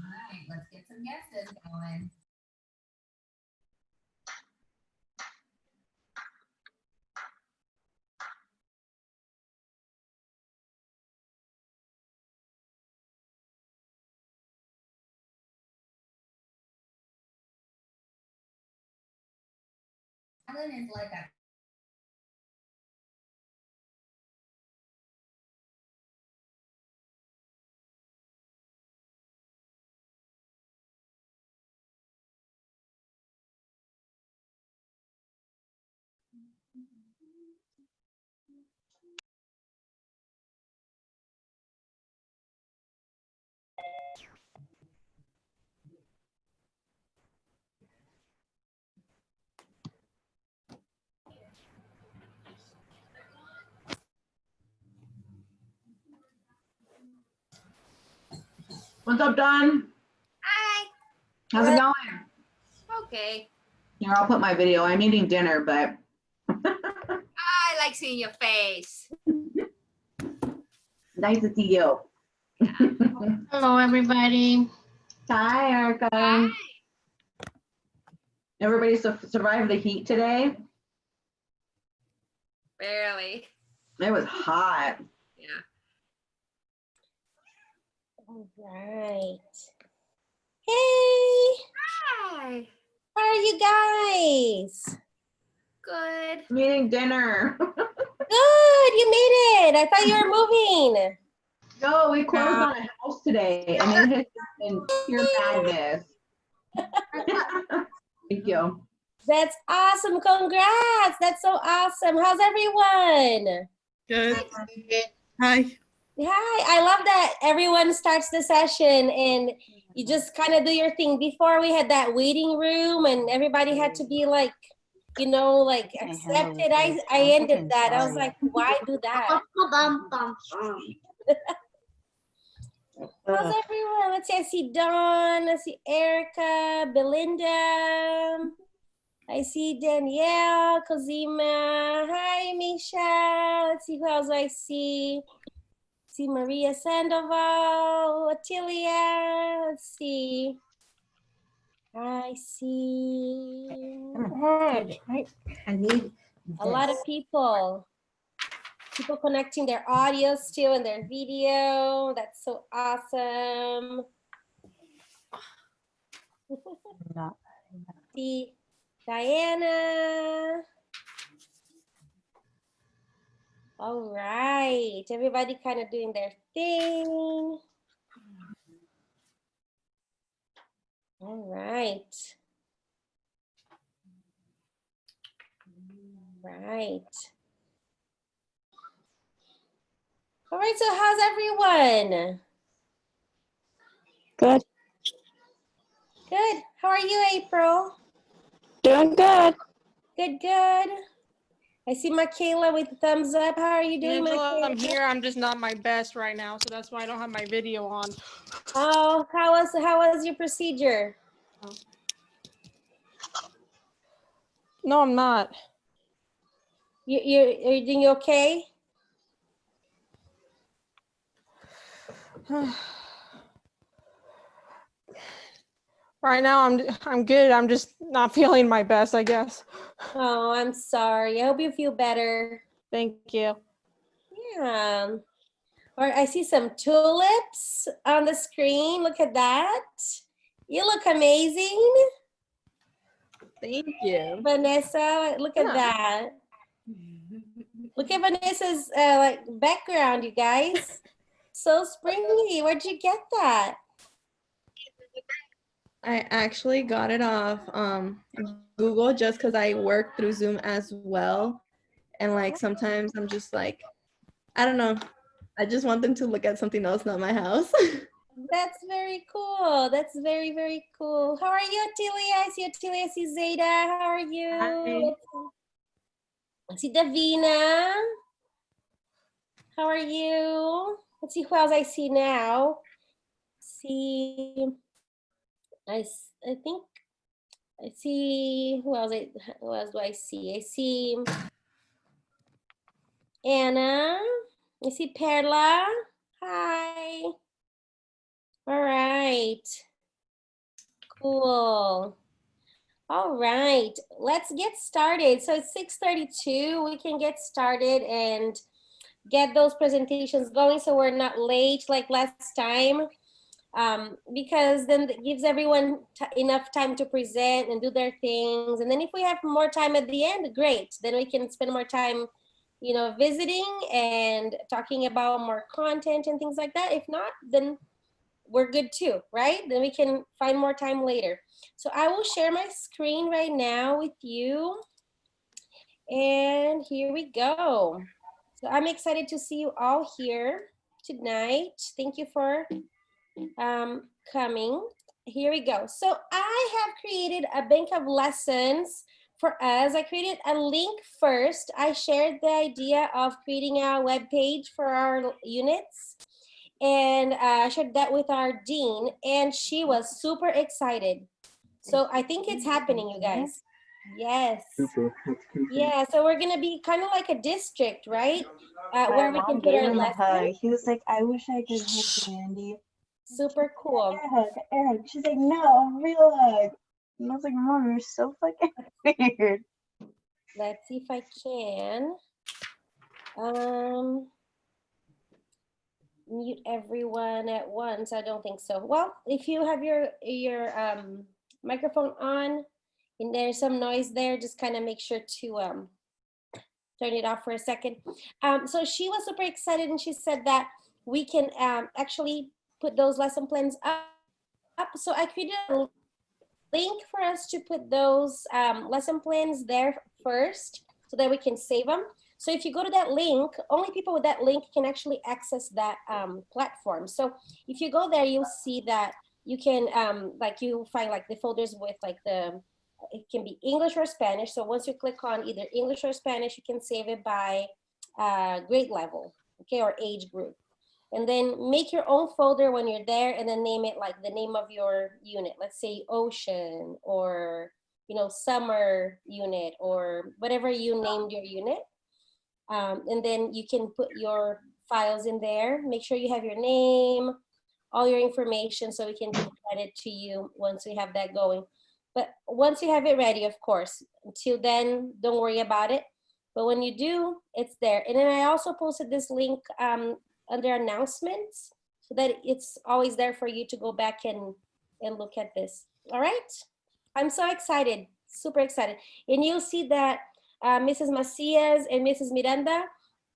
right, let's get some guesses going. Silent is like a What's up, Don? hi. How's it going? Okay. Here, I'll put my video. I'm eating dinner, but I like seeing your face. nice to see you. Hello, everybody. Hi, Erica. Hi. Everybody survived the heat today? Barely. It was hot. Yeah. All right. Hey, Hi. how are you guys? Good. I'm eating dinner. Good, you made it. I thought you were moving. No, we closed on a house today, and it has been pure madness. Thank you. That's awesome. Congrats. That's so awesome. How's everyone? Good. Hi. Hi. I love that everyone starts the session and you just kind of do your thing. Before we had that waiting room and everybody had to be like, you know, like accepted. I ended that. I was like, why do that? How's everyone? Let's see. I see Dawn. I see Erica, Belinda. I see Danielle, Cosima. Hi, Misha. Let's see who else I see. See Maria Sandoval, Attilia. Let's see. I see I need a lot of people. People connecting their audio still and their video. That's so awesome. See Diana. All right, everybody kind of doing their thing. All right. Right. All right, so how's everyone? Good. Good. How are you, April? Doing good. Good, good. I see Michaela with the thumbs up. How are you doing, Angela, Michaela? I'm here. I'm just not my best right now, so that's why I don't have my video on. Oh, how was your procedure? No, I'm not. Are you doing okay? Right now, I'm good. I'm just not feeling my best, I guess. Oh, I'm sorry. I hope you feel better. Thank you. Yeah. Or I see some tulips on the screen. Look at that. You look amazing. Thank you. Vanessa, look at that. Look at Vanessa's like background, you guys. So springy. Where'd you get that? I actually got it off Google just because I work through Zoom as well. And like sometimes I'm just like, I don't know. I just want them to look at something else, not my house. That's very cool. That's very, very cool. How are you, Attilia? I see Attilia. I see Zeta. How are you? Hi. I see Davina. How are you? Let's see who else I see now. I think I see who else do I see? I see Anna. I see Perla. Hi. All right. Cool. All right, let's get started. So it's 6:32. We can get started and get those presentations going so we're not late like last time, because then it gives everyone enough time to present and do their things. And then if we have more time at the end, great. Then we can spend more time, you know, visiting and talking about more content and things like that. If not, then we're good too, right? Then we can find more time later. So I will share my screen right now with you. And here we go. So I'm excited to see you all here tonight. Thank you for coming. Here we go. So I have created a bank of lessons for us. I created a link first. I shared the idea of creating a web page for our units, and I shared that with our dean, and she was super excited. So I think it's happening, you guys. Yes. Super. Yeah, so we're gonna be kind of like a district, right? Where we can put our lessons. He was like, I wish I could hug you, Andy. Super cool. Air hug, air hug. She's like, no, a real hug. And I was like, Mom, you're so fucking weird. Let's see if I can mute everyone at once. I don't think so. Well, if you have your microphone on and there's some noise there, just kind of make sure to turn it off for a second. So she was super excited, and she said that we can actually put those lesson plans up. So I created a link for us to put those lesson plans there first so that we can save them. So if you go to that link, only people with that link can actually access that platform. So if you go there, you'll see that you can, like you find like the folders with like it can be English or Spanish. So once you click on either English or Spanish, you can save it by grade level, okay, or age group. And then make your own folder when you're there, and then name it like the name of your unit. Let's say ocean, or, you know, summer unit, or whatever you named your unit. And then you can put your files in there. Make sure you have your name, all your information, so we can give credit to you once we have that going. But once you have it ready, of course, until then, don't worry about it. But when you do, it's there. And then I also posted this link under announcements, so that it's always there for you to go back and look at this. All right? I'm so excited, super excited. And you'll see that Mrs. Macias and Mrs. Miranda,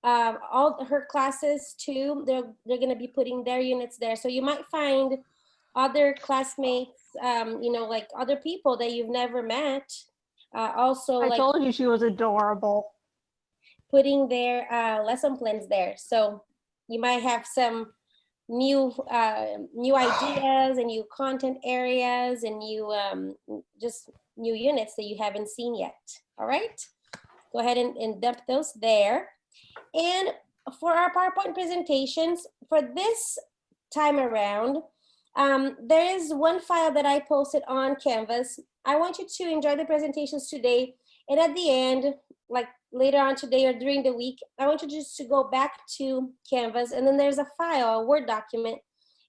all her classes too, they're gonna be putting their units there. So you might find other classmates, you know, like other people that you've never met. Also, I like told you she was adorable. putting their lesson plans there. So you might have some new ideas and new content areas and new just new units that you haven't seen yet. All right, go ahead and dump those there. And for our PowerPoint presentations for this time around, there is one file that I posted on Canvas. I want you to enjoy the presentations today, and at the end, like later on today or during the week, I want you just to go back to Canvas, and then there's a file, a Word document,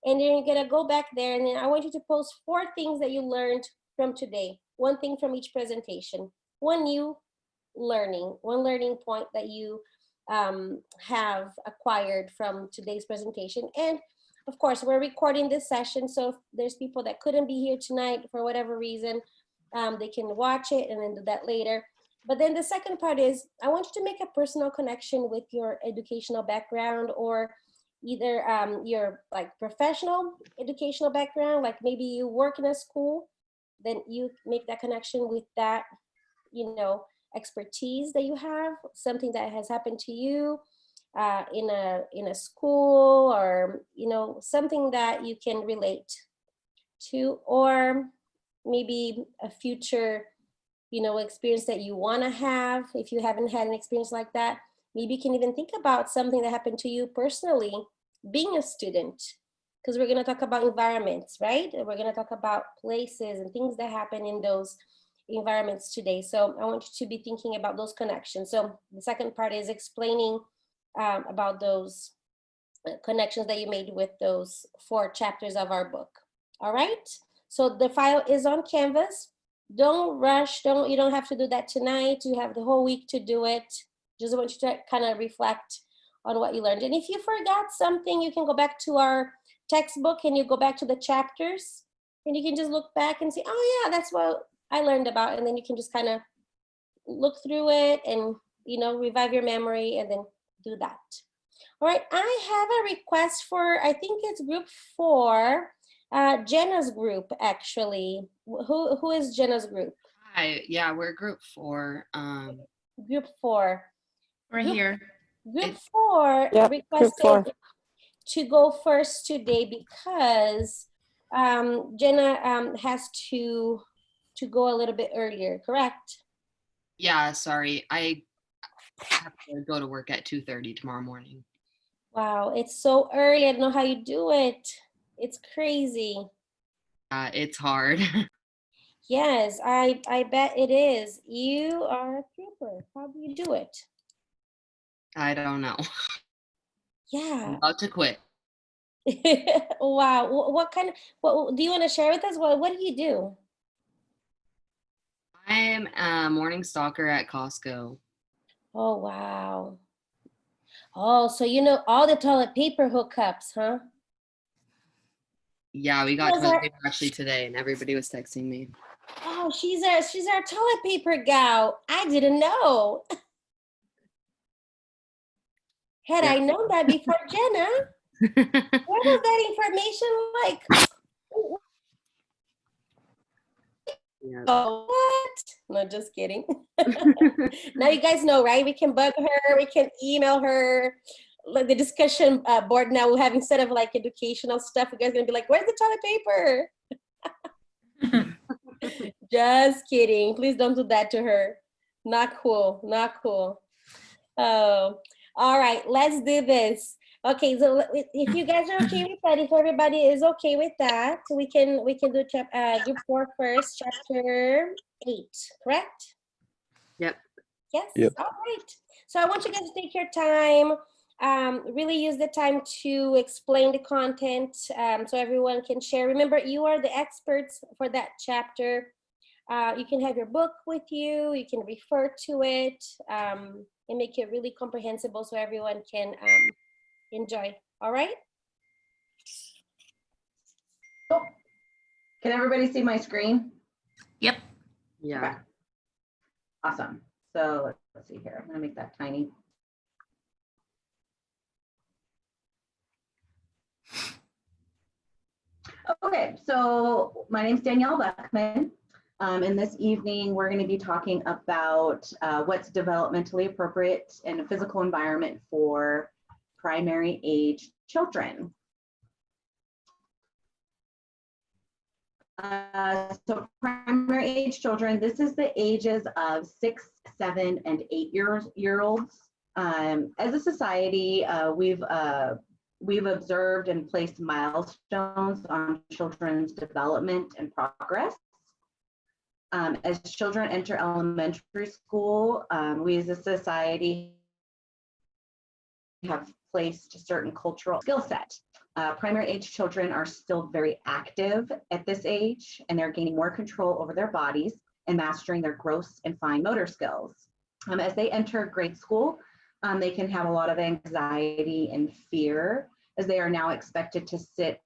and then you're gonna go back there, and then I want you to post 4 things that you learned from today, 1 thing from each presentation, one new learning, 1 learning point that you have acquired from today's presentation. And of course, we're recording this session, so if there's people that couldn't be here tonight for whatever reason, they can watch it and then do that later. But then the second part is, I want you to make a personal connection with your educational background, or either your like professional educational background, like maybe you work in a school, then you make that connection with that, you know, expertise that you have, something that has happened to you in a school, or, you know, something that you can relate to, or maybe a future, you know, experience that you want to have. If you haven't had an experience like that, maybe you can even think about something that happened to you personally being a student, because we're going to talk about environments, right? And we're going to talk about places and things that happen in those environments today. So I want you to be thinking about those connections. So the second part is explaining about those connections that you made with those 4 chapters of our book. All right, So the file is on Canvas. Don't rush, you don't have to do that tonight. You have the whole week to do it. Just want you to kind of reflect on what you learned. And if you forgot something, you can go back to our textbook and you go back to the chapters and you can just look back and say, oh yeah, that's what I learned about. And then you can just kind of look through it and, you know, revive your memory and then do that. All right, I have a request for, I think it's group 4, Jenna's group actually. Who is Jenna's group? Hi, yeah, we're group 4. Group 4. We're here. Group 4 Yep, group requested 4. to go first today because Jenna has to go a little bit earlier, correct? Yeah, sorry. I have to go to work at 2:30 tomorrow morning. Wow, it's so early. I don't know how you do it. It's crazy. It's hard. Yes, I bet it is. You are a trooper. How do you do it? I don't know. I'm Yeah. about to quit. Wow. What kind of, what do you want to share with us? What do you do? I'm a morning stalker at Costco. Oh, wow. Oh, so you know all the toilet paper hookups, huh? Yeah, we got Those toilet are- paper actually today, and everybody was texting me. Oh, she's our toilet paper gal. I didn't know. Had Yeah. I known that before Jenna, where was that information like? Yeah. Oh, what? No, just kidding. Now you guys know, right? We can bug her, we can email her. Like the discussion board now we have, instead of like educational stuff, you guys are gonna be like, where's the toilet paper? Just kidding. Please don't do that to her. Not cool, not cool. Oh, all right, let's do this. Okay, so if you guys are okay with that, if everybody is okay with that, we can do group 4 first, chapter 8, correct? Yep. Yes. Yep. All right. So I want you guys to take your time. Really use the time to explain the content so everyone can share. Remember, you are the experts for that chapter. You can have your book with you. You can refer to it and make it really comprehensible so everyone can enjoy. All right? Can everybody see my screen? Yep. Yeah. Okay. Awesome. So let's see here. I'm gonna make that tiny. Okay, so my name's Danielle Beckman. And this evening, we're going to be talking about what's developmentally appropriate in a physical environment for primary age children. So primary age children, this is the ages of 6, 7, and 8-year-olds. As a society, we've observed and placed milestones on children's development and progress. As children enter elementary school, we as a society have placed a certain cultural skill set. Primary age children are still very active at this age, and they're gaining more control over their bodies and mastering their gross and fine motor skills. As they enter grade school, they can have a lot of anxiety and fear, as they are now expected to sit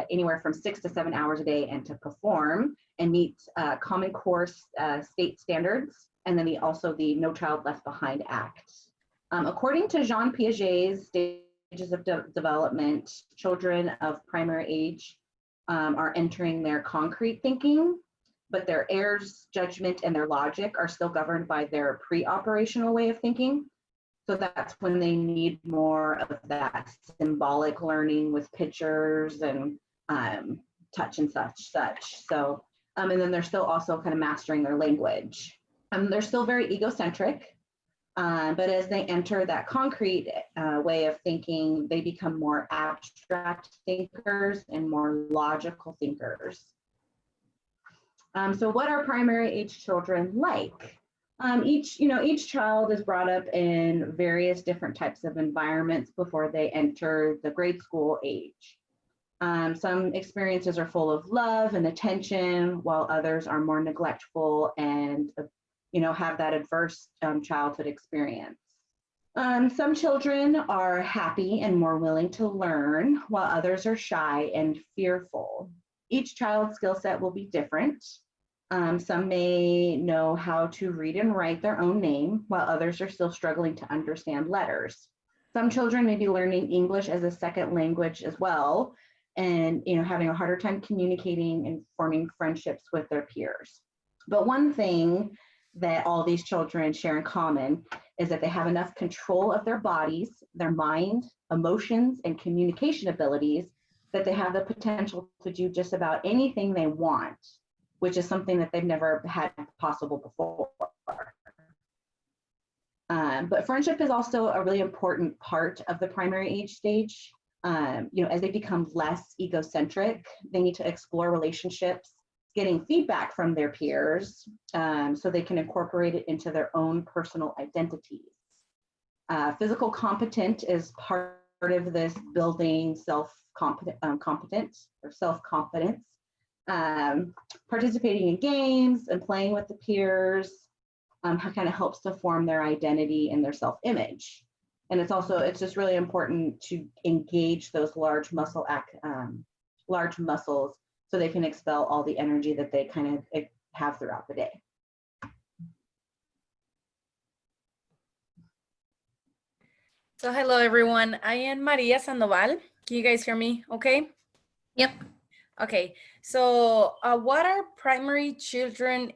anywhere from 6 to 7 hours a day and to perform and meet Common Core state standards, and then also the No Child Left Behind Act. According to Jean Piaget's stages of development, children of primary age are entering their concrete thinking, but their errors, judgment, and their logic are still governed by their pre-operational way of thinking. So that's when they need more of that symbolic learning with pictures and touch and such. So, and then they're still also kind of mastering their language. They're still very egocentric, but as they enter that concrete way of thinking, they become more abstract thinkers and more logical thinkers. So what are primary age children like? Each child is brought up in various different types of environments before they enter the grade school age. Some experiences are full of love and attention, while others are more neglectful and, have that adverse childhood experience. Some children are happy and more willing to learn, while others are shy and fearful. Each child's skill set will be different. Some may know how to read and write their own name, while others are still struggling to understand letters. Some children may be learning English as a second language as well, and having a harder time communicating and forming friendships with their peers. But one thing that all these children share in common is that they have enough control of their bodies, their mind, emotions, and communication abilities that they have the potential to do just about anything they want, which is something that they've never had possible before. But friendship is also a really important part of the primary age stage. As they become less egocentric, they need to explore relationships, getting feedback from their peers so they can incorporate it into their own personal identities. Physical competence is part of this building self-confidence. Participating in games and playing with the peers kind of helps to form their identity and their self-image. And it's just really important to engage those large muscles so they can expel all the energy that they kind of have throughout the day. So hello everyone, I am Maria Sandoval. Can you guys hear me okay? Yep. Okay, so what are primary children,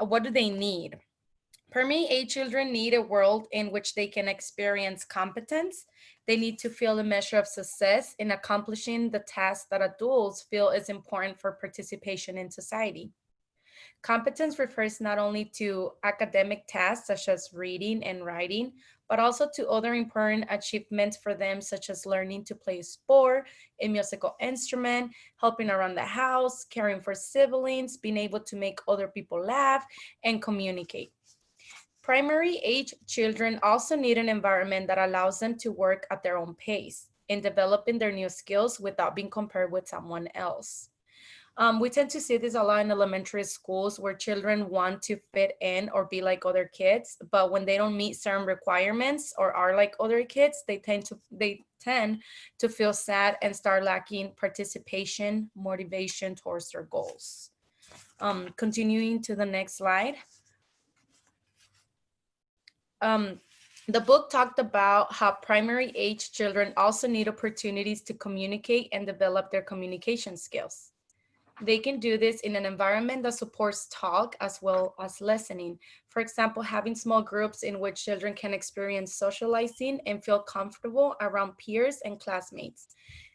what do they need? Primary age children need a world in which they can experience competence. They need to feel a measure of success in accomplishing the tasks that adults feel is important for participation in society. Competence refers not only to academic tasks such as reading and writing, but also to other important achievements for them, such as learning to play a sport, a musical instrument, helping around the house, caring for siblings, being able to make other people laugh, and communicate. Primary age children also need an environment that allows them to work at their own pace in developing their new skills without being compared with someone else. We tend to see this a lot in elementary schools where children want to fit in or be like other kids, but when they don't meet certain requirements or are like other kids, they tend to feel sad and start lacking participation, motivation towards their goals. Continuing to the next slide. The book talked about how primary age children also need opportunities to communicate and develop their communication skills. They can do this in an environment that supports talk as well as listening. For example, having small groups in which children can experience socializing and feel comfortable around peers and classmates.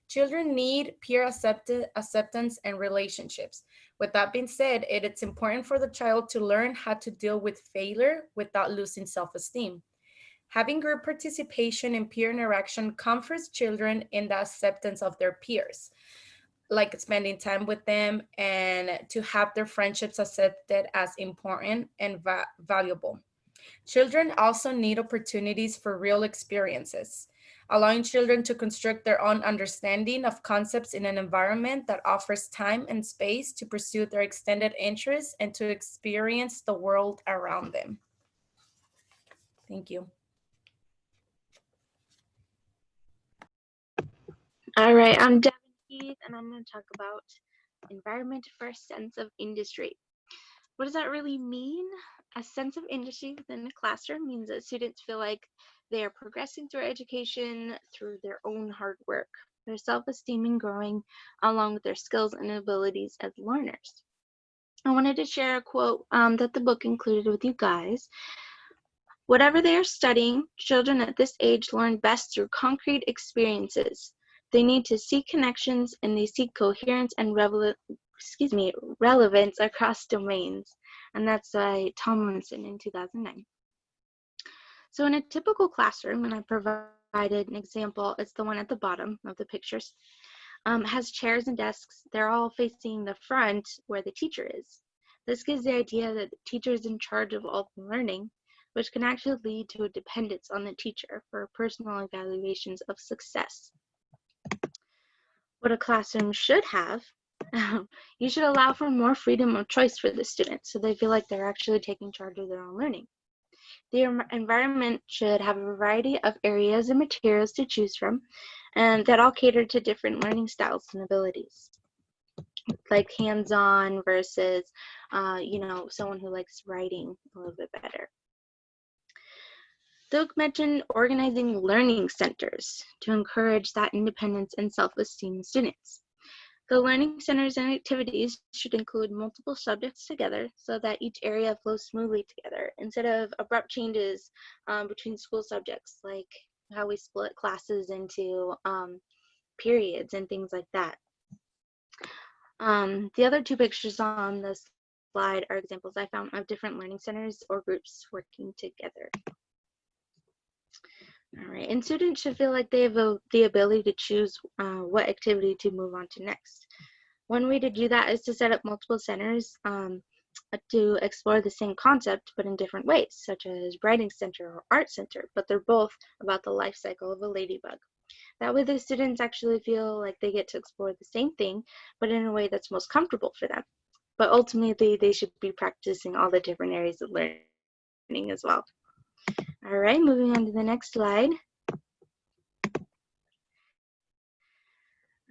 Children need peer acceptance and relationships. With that being said, it's important for the child to learn how to deal with failure without losing self-esteem. Having group participation and peer interaction comforts children in the acceptance of their peers, like spending time with them and to have their friendships accepted as important and valuable. Children also need opportunities for real experiences, allowing children to construct their own understanding of concepts in an environment that offers time and space to pursue their extended interests and to experience the world around them. Thank you. All right, I'm Devin Keith, and I'm going to talk about environment for a sense of industry. What does that really mean? A sense of industry within the classroom means that students feel like they are progressing through education through their own hard work, their self-esteem and growing along with their skills and abilities as learners. I wanted to share a quote that the book included with you guys. Whatever they are studying, children at this age learn best through concrete experiences. They need to seek connections and they seek coherence and relevance across domains. And that's by Tomlinson in 2009. So in a typical classroom, and I provided an example, it's the one at the bottom of the pictures, has chairs and desks. They're all facing the front where the teacher is. This gives the idea that the teacher is in charge of all the learning, which can actually lead to a dependence on the teacher for personal evaluations of success. What a classroom should have, you should allow for more freedom of choice for the students so they feel like they're actually taking charge of their own learning. The environment should have a variety of areas and materials to choose from, and that all cater to different learning styles and abilities, like hands-on versus, someone who likes writing a little bit better. Doug mentioned organizing learning centers to encourage that independence and self-esteem in students. The learning centers and activities should include multiple subjects together so that each area flows smoothly together instead of abrupt changes between school subjects, like how we split classes into periods and things like that. The other two pictures on the slide are examples I found of different learning centers or groups working together. All right, and students should feel like they have the ability to choose what activity to move on to next. One way to do that is to set up multiple centers to explore the same concept, but in different ways, such as writing center or art center, but they're both about the life cycle of a ladybug. That way the students actually feel like they get to explore the same thing, but in a way that's most comfortable for them. But ultimately, they should be practicing all the different areas of learning as well. All right, moving on to the next slide.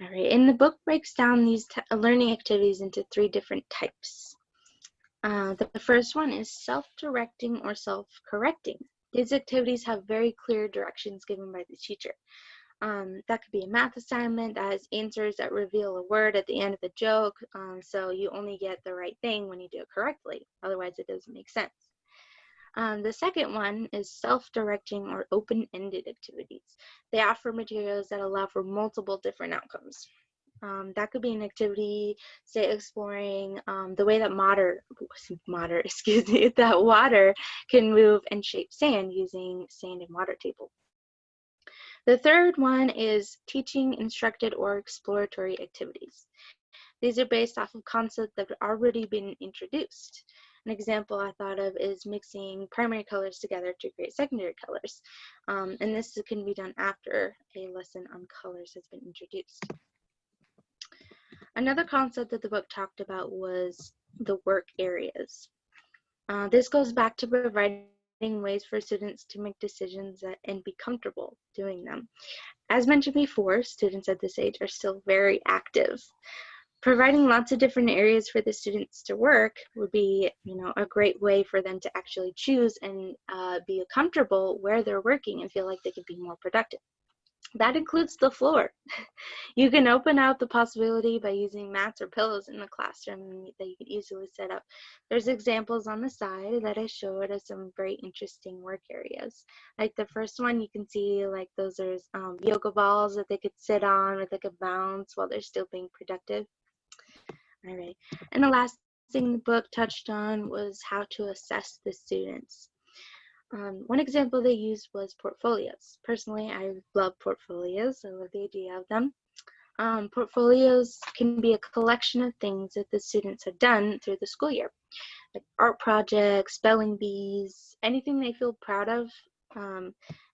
All right, and the book breaks down these learning activities into 3 different types. The first one is self-directing or self-correcting. These activities have very clear directions given by the teacher. That could be a math assignment that has answers that reveal a word at the end of the joke, so you only get the right thing when you do it correctly. Otherwise, it doesn't make sense. The second one is self-directing or open-ended activities. They offer materials that allow for multiple different outcomes. That could be an activity, say, exploring the way that that water can move and shape sand using sand and water table. The third one is teaching, instructed, or exploratory activities. These are based off of concepts that have already been introduced. An example I thought of is mixing primary colors together to create secondary colors. And this can be done after a lesson on colors has been introduced. Another concept that the book talked about was the work areas. This goes back to providing ways for students to make decisions and be comfortable doing them. As mentioned before, students at this age are still very active. Providing lots of different areas for the students to work would be, a great way for them to actually choose and be comfortable where they're working and feel like they could be more productive. That includes the floor. You can open out the possibility by using mats or pillows in the classroom that you can easily set up. There's examples on the side that I showed of some very interesting work areas. Like the first one, you can see like those are yoga balls that they could sit on or they could bounce while they're still being productive. All right, and the last thing the book touched on was how to assess the students. One example they used was portfolios. Personally, I love portfolios. I love the idea of them. Portfolios can be a collection of things that the students have done through the school year, like art projects, spelling bees, anything they feel proud of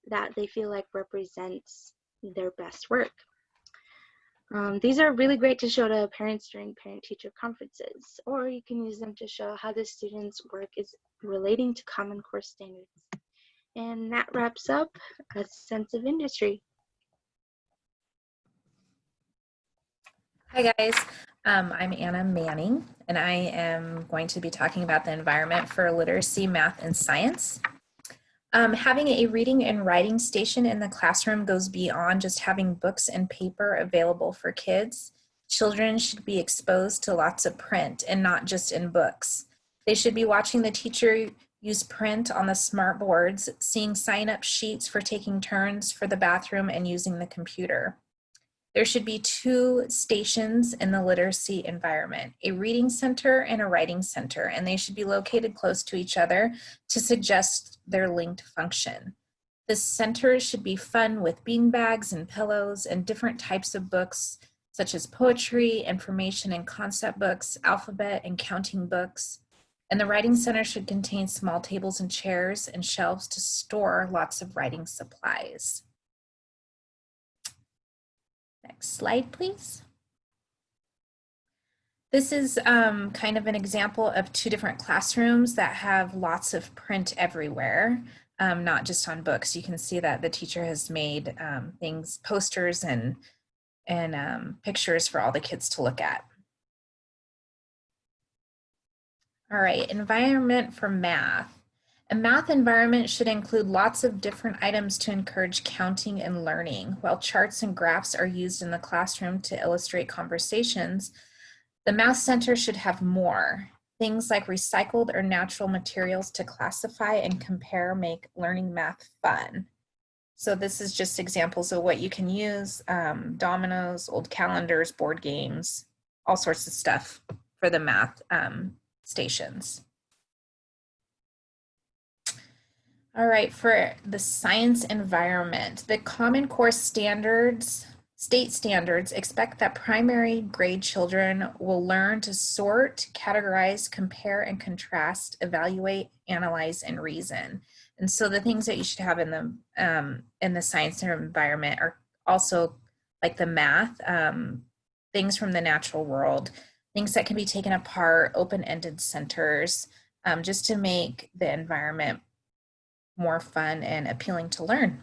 that they feel like represents their best work. These are really great to show to parents during parent-teacher conferences, or you can use them to show how the students' work is relating to Common Core standards. And that wraps up a sense of industry. Hi guys, I'm Anna Manning, and I am going to be talking about the environment for literacy, math, and science. Having a reading and writing station in the classroom goes beyond just having books and paper available for kids. Children should be exposed to lots of print and not just in books. They should be watching the teacher use print on the smart boards, seeing sign-up sheets for taking turns for the bathroom and using the computer. There should be 2 stations in the literacy environment, a reading center and a writing center, and they should be located close to each other to suggest their linked function. The centers should be fun with beanbags and pillows and different types of books, such as poetry, information and concept books, alphabet and counting books. And the writing center should contain small tables and chairs and shelves to store lots of writing supplies. Next slide, please. This is kind of an example of two different classrooms that have lots of print everywhere, not just on books. You can see that the teacher has made things, posters and pictures for all the kids to look at. All right, environment for math. A math environment should include lots of different items to encourage counting and learning. While charts and graphs are used in the classroom to illustrate conversations, the Math Center should have more. Things like recycled or natural materials to classify and compare make learning math fun. So this is just examples of what you can use, dominoes, old calendars, board games, all sorts of stuff for the math stations. All right, for the science environment, the Common Core standards, state standards expect that primary grade children will learn to sort, categorize, compare and contrast, evaluate, analyze, and reason. And so the things that you should have in the science environment are also like the math, things from the natural world, things that can be taken apart, open-ended centers, just to make the environment more fun and appealing to learn.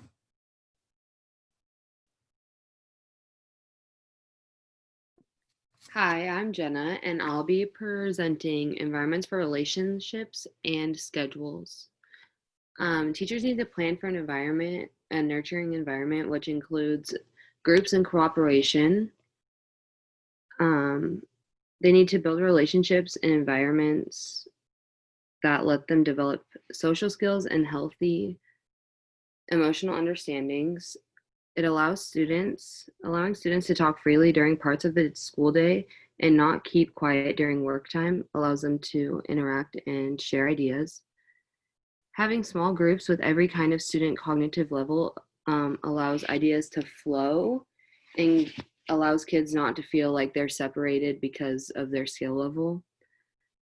Hi, I'm Jenna, and I'll be presenting environments for relationships and schedules. Teachers need to plan for an environment, a nurturing environment, which includes groups and cooperation. They need to build relationships and environments that let them develop social skills and healthy emotional understandings. It allowing students to talk freely during parts of the school day and not keep quiet during work time allows them to interact and share ideas. Having small groups with every kind of student cognitive level allows ideas to flow and allows kids not to feel like they're separated because of their skill level.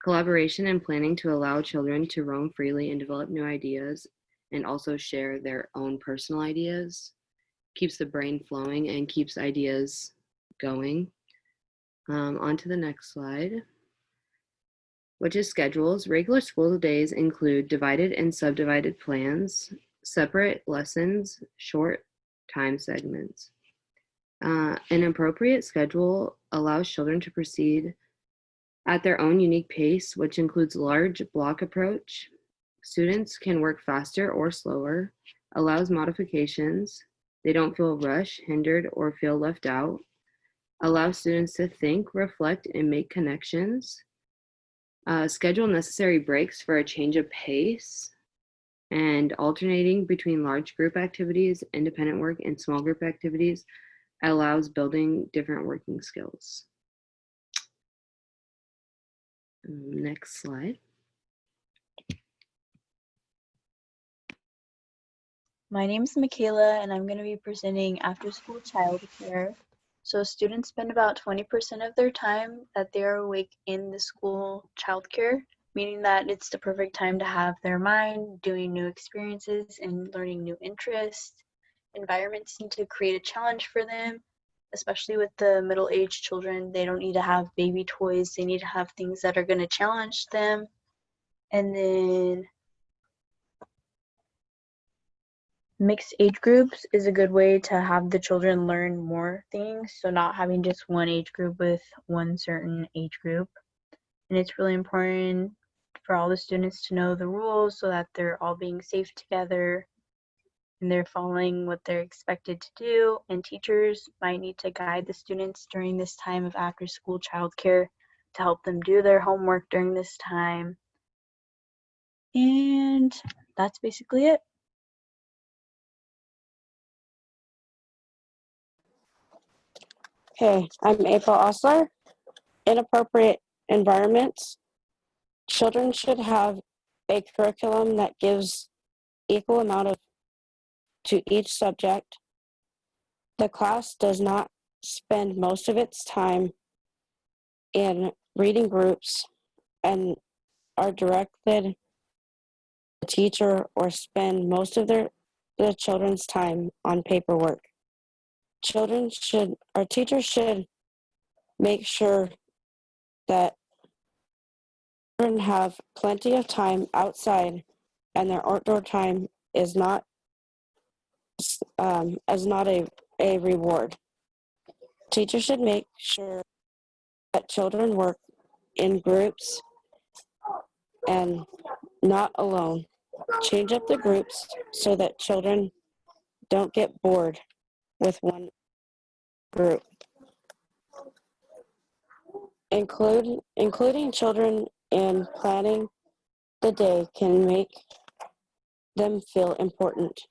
Collaboration and planning to allow children to roam freely and develop new ideas and also share their own personal ideas keeps the brain flowing and keeps ideas going. On to the next slide, which is schedules. Regular school days include divided and subdivided plans, separate lessons, short time segments. An appropriate schedule allows children to proceed at their own unique pace, which includes large block approach. Students can work faster or slower, allows modifications. They don't feel rushed, hindered, or feel left out. Allows students to think, reflect, and make connections. Schedule necessary breaks for a change of pace. And alternating between large group activities, independent work, and small group activities allows building different working skills. Next slide. My name is Michaela, and I'm going to be presenting after school childcare. So students spend about 20% of their time that they are awake in the school childcare, meaning that it's the perfect time to have their mind doing new experiences and learning new interests. Environments need to create a challenge for them, especially with the middle-aged children. They don't need to have baby toys. They need to have things that are going to challenge them. And then mixed age groups is a good way to have the children learn more things. So not having just one age group with one certain age group. And it's really important for all the students to know the rules so that they're all being safe together and they're following what they're expected to do. And teachers might need to guide the students during this time of after school childcare to help them do their homework during this time. And that's basically it. Okay, I'm April Osler. Inappropriate environments. Children should have a curriculum that gives equal amount to each subject. The class does not spend most of its time in reading groups and are directed the teacher or spend most of the children's time on paperwork. our teachers should make sure that children have plenty of time outside and their outdoor time is not a reward. Teachers should make sure that children work in groups and not alone. Change up the groups so that children don't get bored with one group. Including children in planning the day can make them feel important.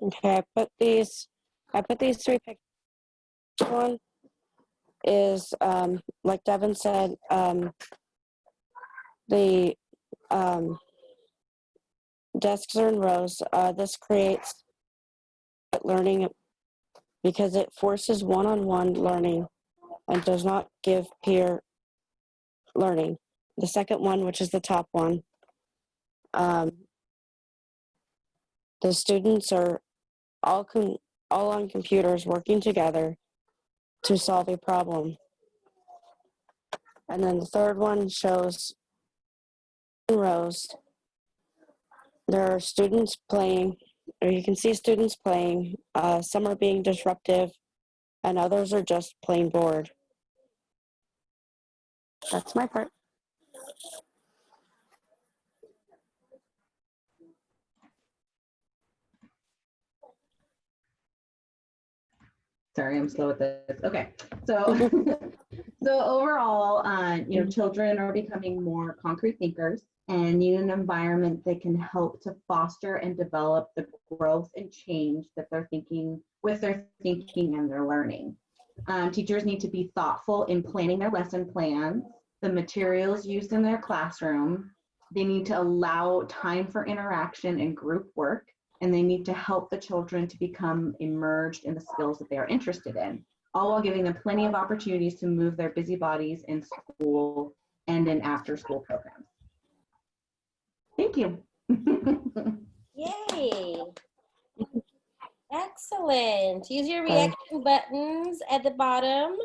Okay, I put these 3 pictures. One is, like Devin said, the desks are in rows. This creates learning because it forces one-on-one learning and does not give peer learning. The second one, which is the top one, the students are all on computers working together to solve a problem. And then the third one shows in rows. There are students playing, or you can see students playing. Some are being disruptive, and others are just plain bored. That's my part. Sorry, I'm slow at this. Okay, so so overall, children are becoming more concrete thinkers and need an environment that can help to foster and develop the growth and change that they're thinking with their thinking and their learning. Teachers need to be thoughtful in planning their lesson plans, the materials used in their classroom. They need to allow time for interaction and group work, and they need to help the children to become immersed in the skills that they are interested in, all while giving them plenty of opportunities to move their busy bodies in school and in after-school programs. Thank you. Yay. Excellent. Use your reaction buttons at the bottom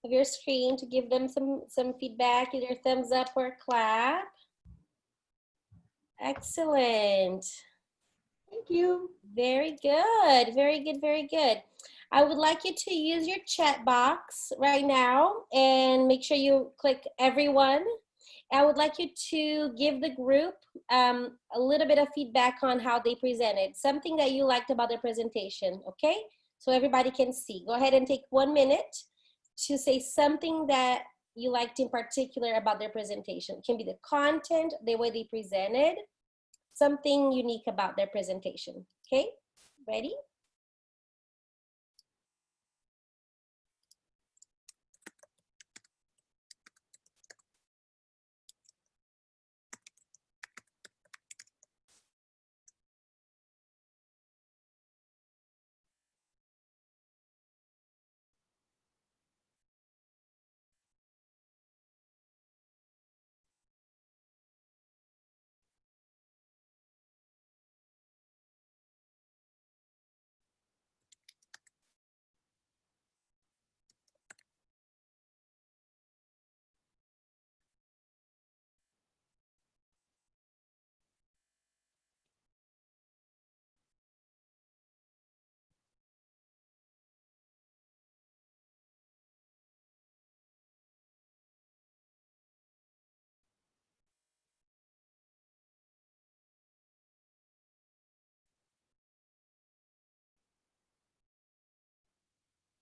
of your screen to give them some feedback, either thumbs up or clap. Excellent. Thank you. Very good. Very good. Very good. I would like you to use your chat box right now and make sure you click everyone. I would like you to give the group a little bit of feedback on how they presented, something that you liked about their presentation, okay? So everybody can see. Go ahead and take 1 minute to say something that you liked in particular about their presentation. It can be the content, the way they presented, something unique about their presentation, okay? Ready?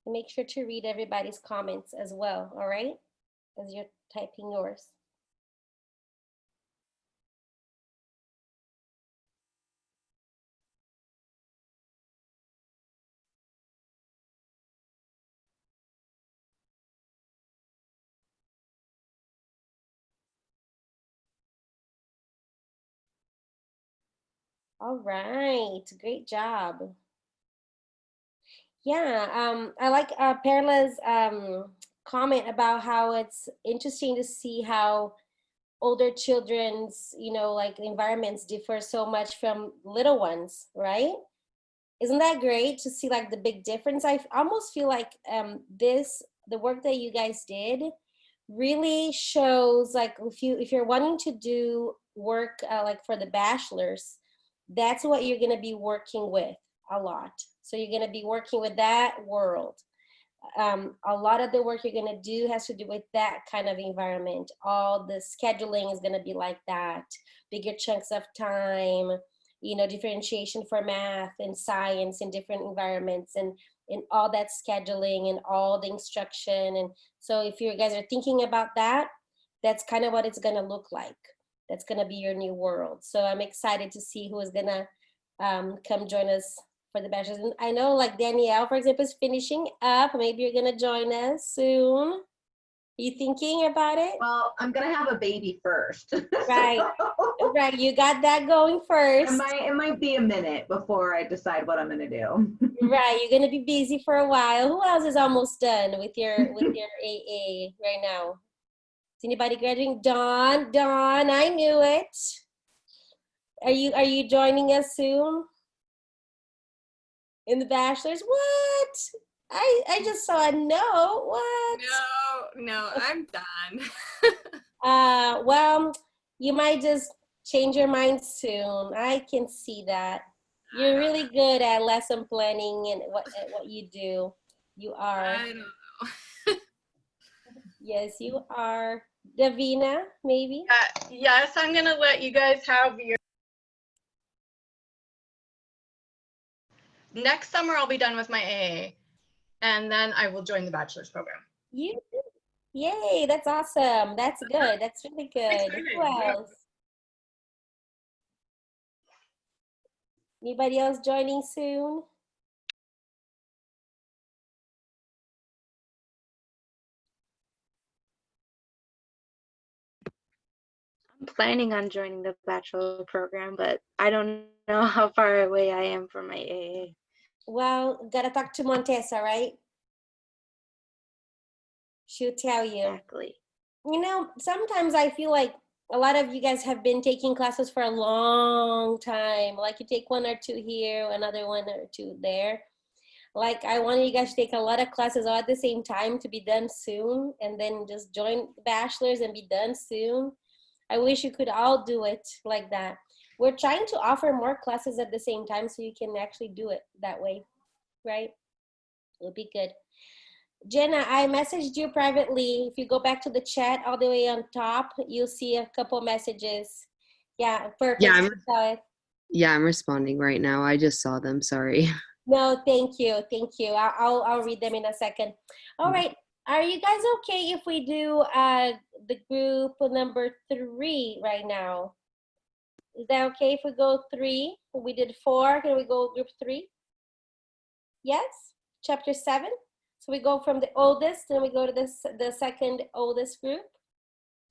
Make sure to read everybody's comments as well, all right? As you're typing yours. All right, great job. Yeah, I like Perla's comment about how it's interesting to see how older children's, like environments differ so much from little ones, right? Isn't that great to see like the big difference? I almost feel like the work that you guys did really shows like if you're wanting to do work like for the bachelors, that's what you're going to be working with a lot. So you're going to be working with that world. A lot of the work you're going to do has to do with that kind of environment. All the scheduling is going to be like that, bigger chunks of time, differentiation for math and science in different environments, and all that scheduling and all the instruction. And so if you guys are thinking about that, that's kind of what it's going to look like. That's going to be your new world. So I'm excited to see who is going to come join us for the bachelor's. And I know like Danielle, for example, is finishing up. Maybe you're going to join us soon. Are you thinking about it? Well, I'm gonna have a baby first. Right. Right. You got that going first. It might be a minute before I decide what I'm gonna do. Right. You're gonna be busy for a while. Who else is almost done with your AA right now? Is anybody graduating? Dawn, I knew it. Are you joining us soon? In the bachelor's? What? I just saw a no. What? No, I'm done. Well, you might just change your mind soon. I can see that. You're really good at lesson planning and what you do. You are. I don't know. Yes, you are. Davina, maybe? Yes, I'm gonna let you guys have your. Next summer, I'll be done with my AA, and then I will join the bachelor's program. Yay, that's awesome. That's good. That's really good. Who else? Anybody else joining soon? I'm planning on joining the bachelor program, but I don't know how far away I am from my AA. Well, gotta talk to Montessa, right? She'll tell you. Exactly. Sometimes I feel like a lot of you guys have been taking classes for a long time. Like you take one or two here, another one or two there. Like I want you guys to take a lot of classes all at the same time to be done soon, and then just join the bachelor's and be done soon. I wish you could all do it like that. We're trying to offer more classes at the same time so you can actually do it that way, right? It'll be good. Jenna, I messaged you privately. If you go back to the chat all the way on top, you'll see a couple messages. Yeah, perfect. Yeah, I'm responding right now. I just saw them. Sorry. No, thank you. Thank you. I'll read them in a second. All right. Are you guys okay if we do the group number 3 right now? Is that okay if we go 3? We did 4. Can we go group 3? Yes? Chapter 7? So we go from the oldest, and we go to the second oldest group.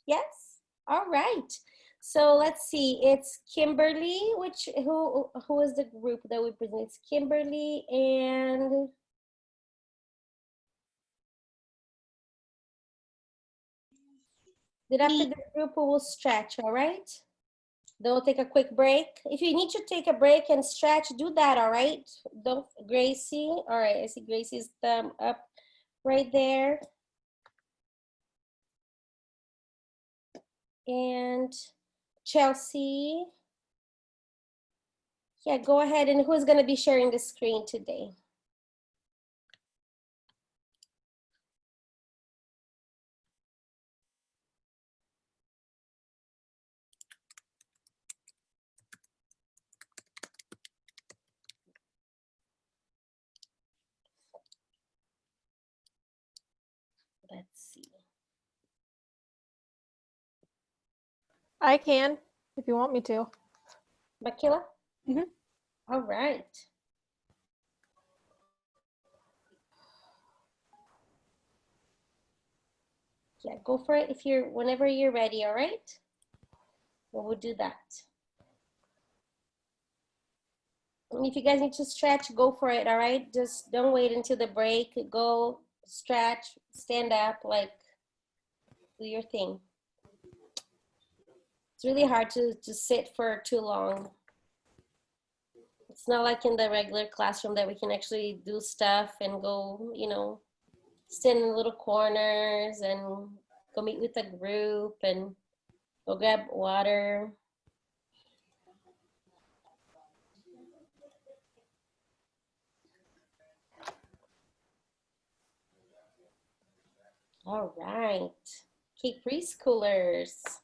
Yes. All right. So let's see. It's Kimberly. Who is the group that we present? It's Kimberly and then after this group we will stretch. All right. Then we'll take a quick break. If you need to take a break and stretch, do that. All right. Don't Gracie. All right. I see Gracie's thumb up right there. And Chelsea. Yeah, go ahead. And who's going to be sharing the screen today? Let's see. I can, if you want me to. Makila? All right. Yeah, go for it whenever you're ready, all right? We'll do that. And if you guys need to stretch, go for it, all right? Just don't wait until the break. Go stretch, stand up, like do your thing. It's really hard to sit for too long. It's not like in the regular classroom that we can actually do stuff and go, you know, stand in little corners and go meet with a group and go grab water. All right. Okay, preschoolers.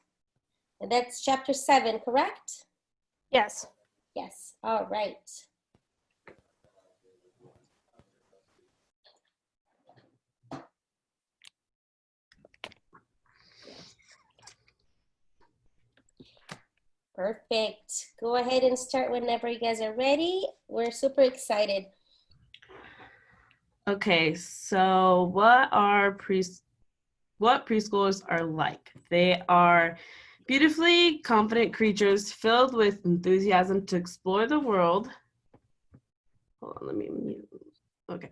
And that's chapter 7, correct? Yes. Yes. All right. Perfect. Go ahead and start whenever you guys are ready. We're super excited. Okay, so what preschoolers are like? They are beautifully confident creatures filled with enthusiasm to explore the world. Hold on, let me mute. Okay.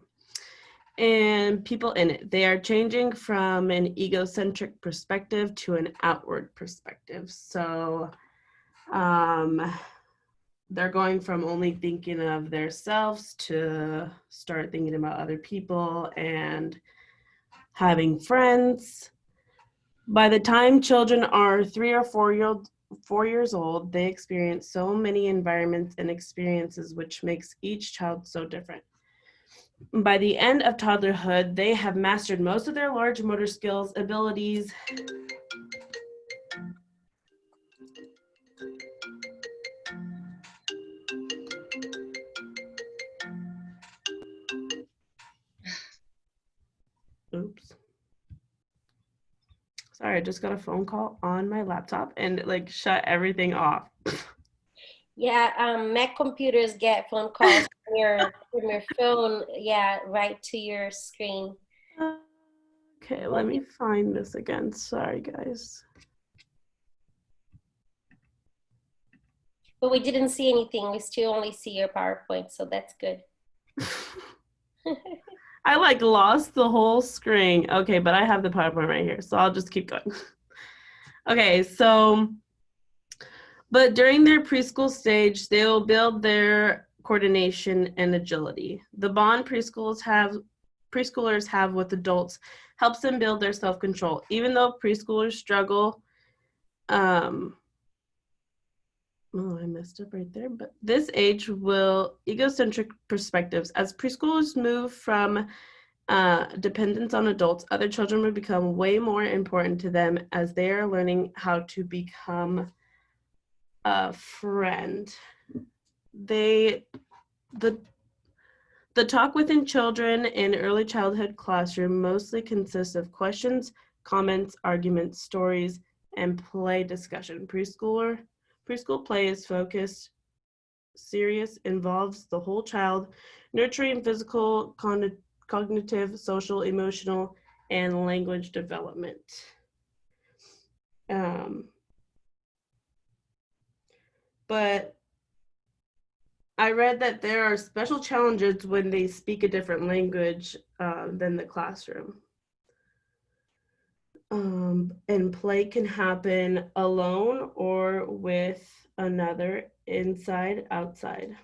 And people in it. They are changing from an egocentric perspective to an outward perspective. So they're going from only thinking of themselves to start thinking about other people and having friends. By the time children are 3 or 4 years old, they experience so many environments and experiences, which makes each child so different. By the end of toddlerhood, they have mastered most of their large motor skills, abilities, oops. Sorry, I just got a phone call on my laptop and it like shut everything off. Yeah, Mac computers get phone calls from your phone, yeah, right to your screen. Okay, let me find this again. Sorry, guys. But we didn't see anything. We still only see your PowerPoint, so that's good. I like lost the whole screen. Okay, but I have the PowerPoint right here, so I'll just keep going. Okay, so, but during their preschool stage, they will build their coordination and agility. The bond preschoolers have with adults helps them build their self-control. Even though preschoolers struggle, oh, I messed up right there, but this age will egocentric perspectives. As preschoolers move from dependence on adults, other children will become way more important to them as they are learning how to become a friend. The talk within children in early childhood classroom mostly consists of questions, comments, arguments, stories, and play discussion. Preschool play is focused, serious, involves the whole child, nurturing physical, cognitive, social, emotional, and language development. But I read that there are special challenges when they speak a different language than the classroom. And play can happen alone or with another, inside, outside.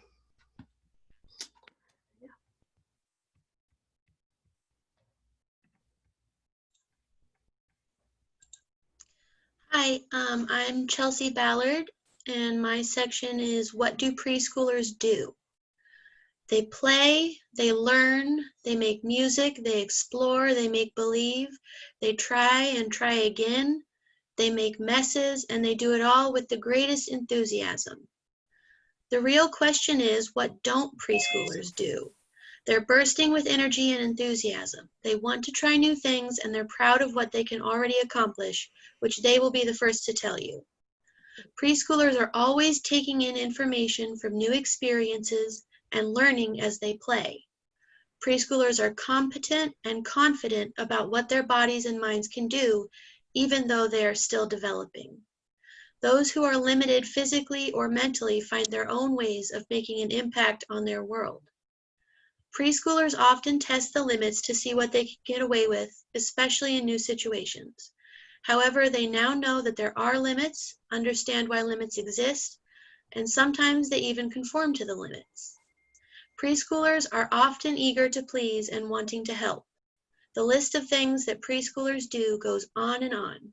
Hi, I'm Chelsea Ballard, and my section is What Do Preschoolers Do? They play, they learn, they make music, they explore, they make believe, they try and try again, they make messes, and they do it all with the greatest enthusiasm. The real question is, what don't preschoolers do? They're bursting with energy and enthusiasm. They want to try new things, and they're proud of what they can already accomplish, which they will be the first to tell you. Preschoolers are always taking in information from new experiences and learning as they play. Preschoolers are competent and confident about what their bodies and minds can do, even though they are still developing. Those who are limited physically or mentally find their own ways of making an impact on their world. Preschoolers often test the limits to see what they can get away with, especially in new situations. However, they now know that there are limits, understand why limits exist, and sometimes they even conform to the limits. Preschoolers are often eager to please and wanting to help. The list of things that preschoolers do goes on and on.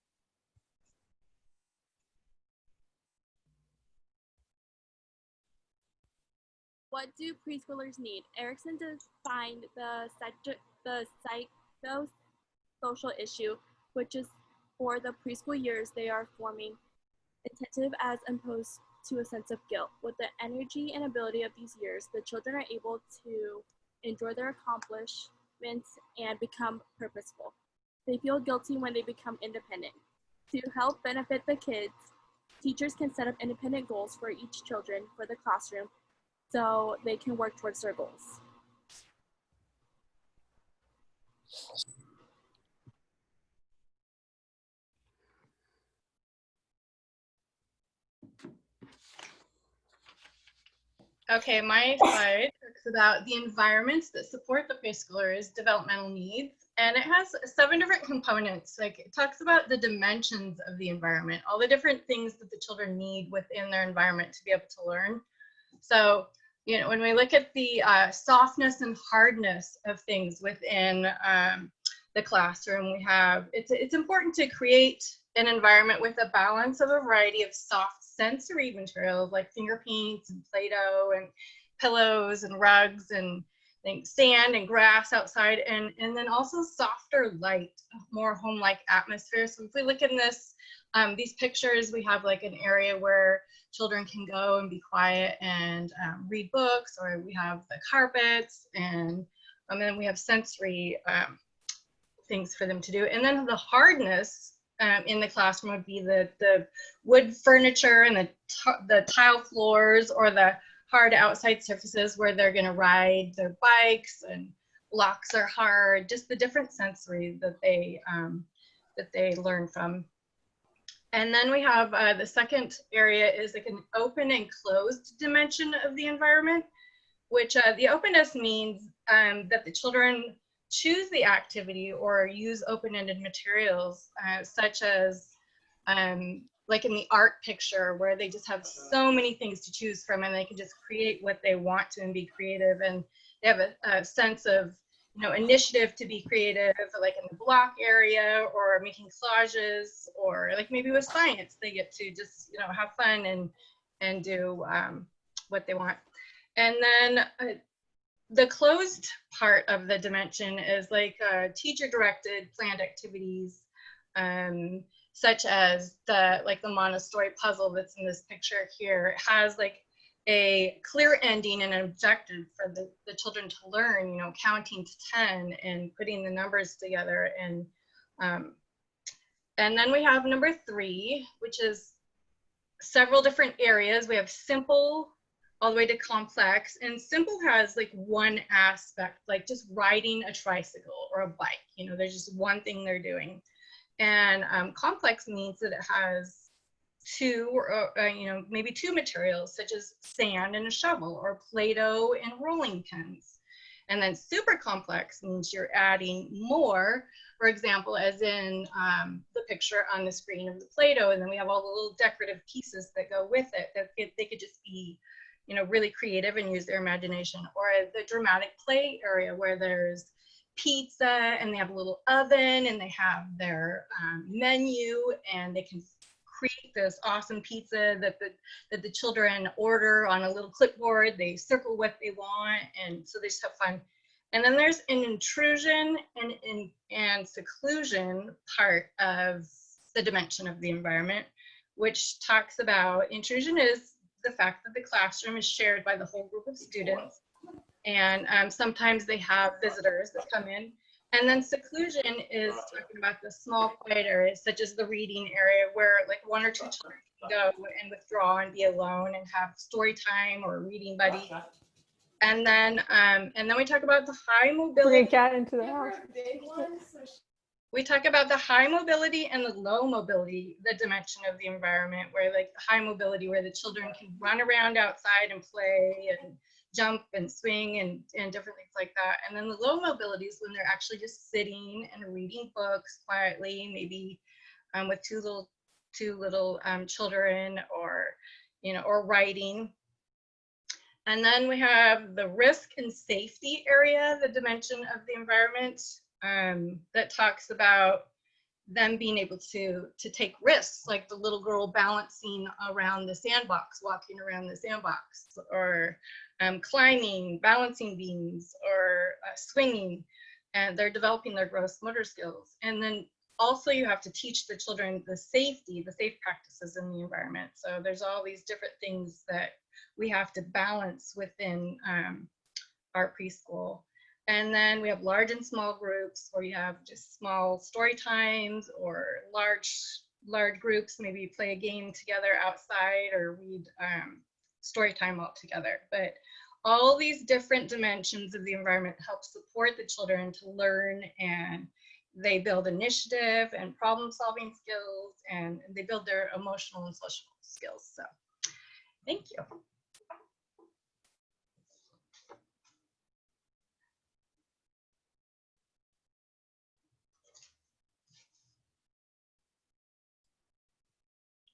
What do preschoolers need? Erickson defined the psychosocial issue, which is for the preschool years they are forming, attentive as opposed to a sense of guilt. With the energy and ability of these years, the children are able to enjoy their accomplishments and become purposeful. They feel guilty when they become independent. To help benefit the kids, teachers can set up independent goals for each children for the classroom so they can work towards their goals. Okay, my slide talks about the environments that support the preschoolers' developmental needs, and it has 7 different components. Like, it talks about the dimensions of the environment, all the different things that the children need within their environment to be able to learn. So, you know, when we look at the softness and hardness of things within the classroom, we have, it's important to create an environment with a balance of a variety of soft sensory materials like finger paints and Play-Doh and pillows and rugs and sand and grass outside, and then also softer light, more home-like atmosphere. So if we look in this, these pictures, we have like an area where children can go and be quiet and read books, or we have the carpets, and then we have sensory things for them to do. And then the hardness in the classroom would be the wood furniture and the tile floors, or the hard outside surfaces where they're going to ride their bikes, and blocks are hard, just the different sensory that they learn from. And then we have the second area is like an open and closed dimension of the environment, which the openness means that the children choose the activity or use open-ended materials, such as like in the art picture, where they just have so many things to choose from, and they can just create what they want to and be creative, and they have a sense of, you know, initiative to be creative, like in the block area, or making collages, or like maybe with science, they get to just, you know, have fun and do what they want. And then the closed part of the dimension is like teacher-directed planned activities, such as the Montessori puzzle that's in this picture here. It has like a clear ending and an objective for the children to learn, you know, counting to 10 and putting the numbers together. And then we have number 3, which is several different areas. We have simple all the way to complex, and simple has like one aspect, like just riding a tricycle or a bike, you know, there's just one thing they're doing. And complex means that it has 2 or you know, maybe 2 materials, such as sand and a shovel, or Play-Doh and rolling pins. And then super complex means you're adding more, for example, as in the picture on the screen of the Play-Doh, and then we have all the little decorative pieces that go with it, that they could just be, you know, really creative and use their imagination. Or the dramatic play area, where there's pizza and they have a little oven and they have their menu, and they can create this awesome pizza that the children order on a little clipboard. They circle what they want, and so they just have fun. And then there's an intrusion and seclusion part of the dimension of the environment, which talks about intrusion is the fact that the classroom is shared by the whole group of students, and sometimes they have visitors that come in. And then seclusion is talking about the small quiet areas, such as the reading area, where like 1 or 2 children can go and withdraw and be alone and have story time or reading buddy. And then we talk about the high mobility. Bring a cat into the house. We talk about the high mobility and the low mobility, the dimension of the environment, where like high mobility, where the children can run around outside and play and jump and swing and different things like that. And then the low mobility is when they're actually just sitting and reading books quietly, maybe with two little children, or or writing. And then we have the risk and safety area, the dimension of the environment, that talks about them being able to take risks, like the little girl balancing around the sandbox, walking around the sandbox, or climbing, balancing beams, or swinging, and they're developing their gross motor skills. And then also you have to teach the children the safe practices in the environment. So there's all these different things that we have to balance within our preschool. And then we have large and small groups, where you have just small story times, or large groups, maybe play a game together outside, or read story time all together. But all these different dimensions of the environment help support the children to learn, and they build initiative and problem solving skills, and they build their emotional and social skills. So thank you.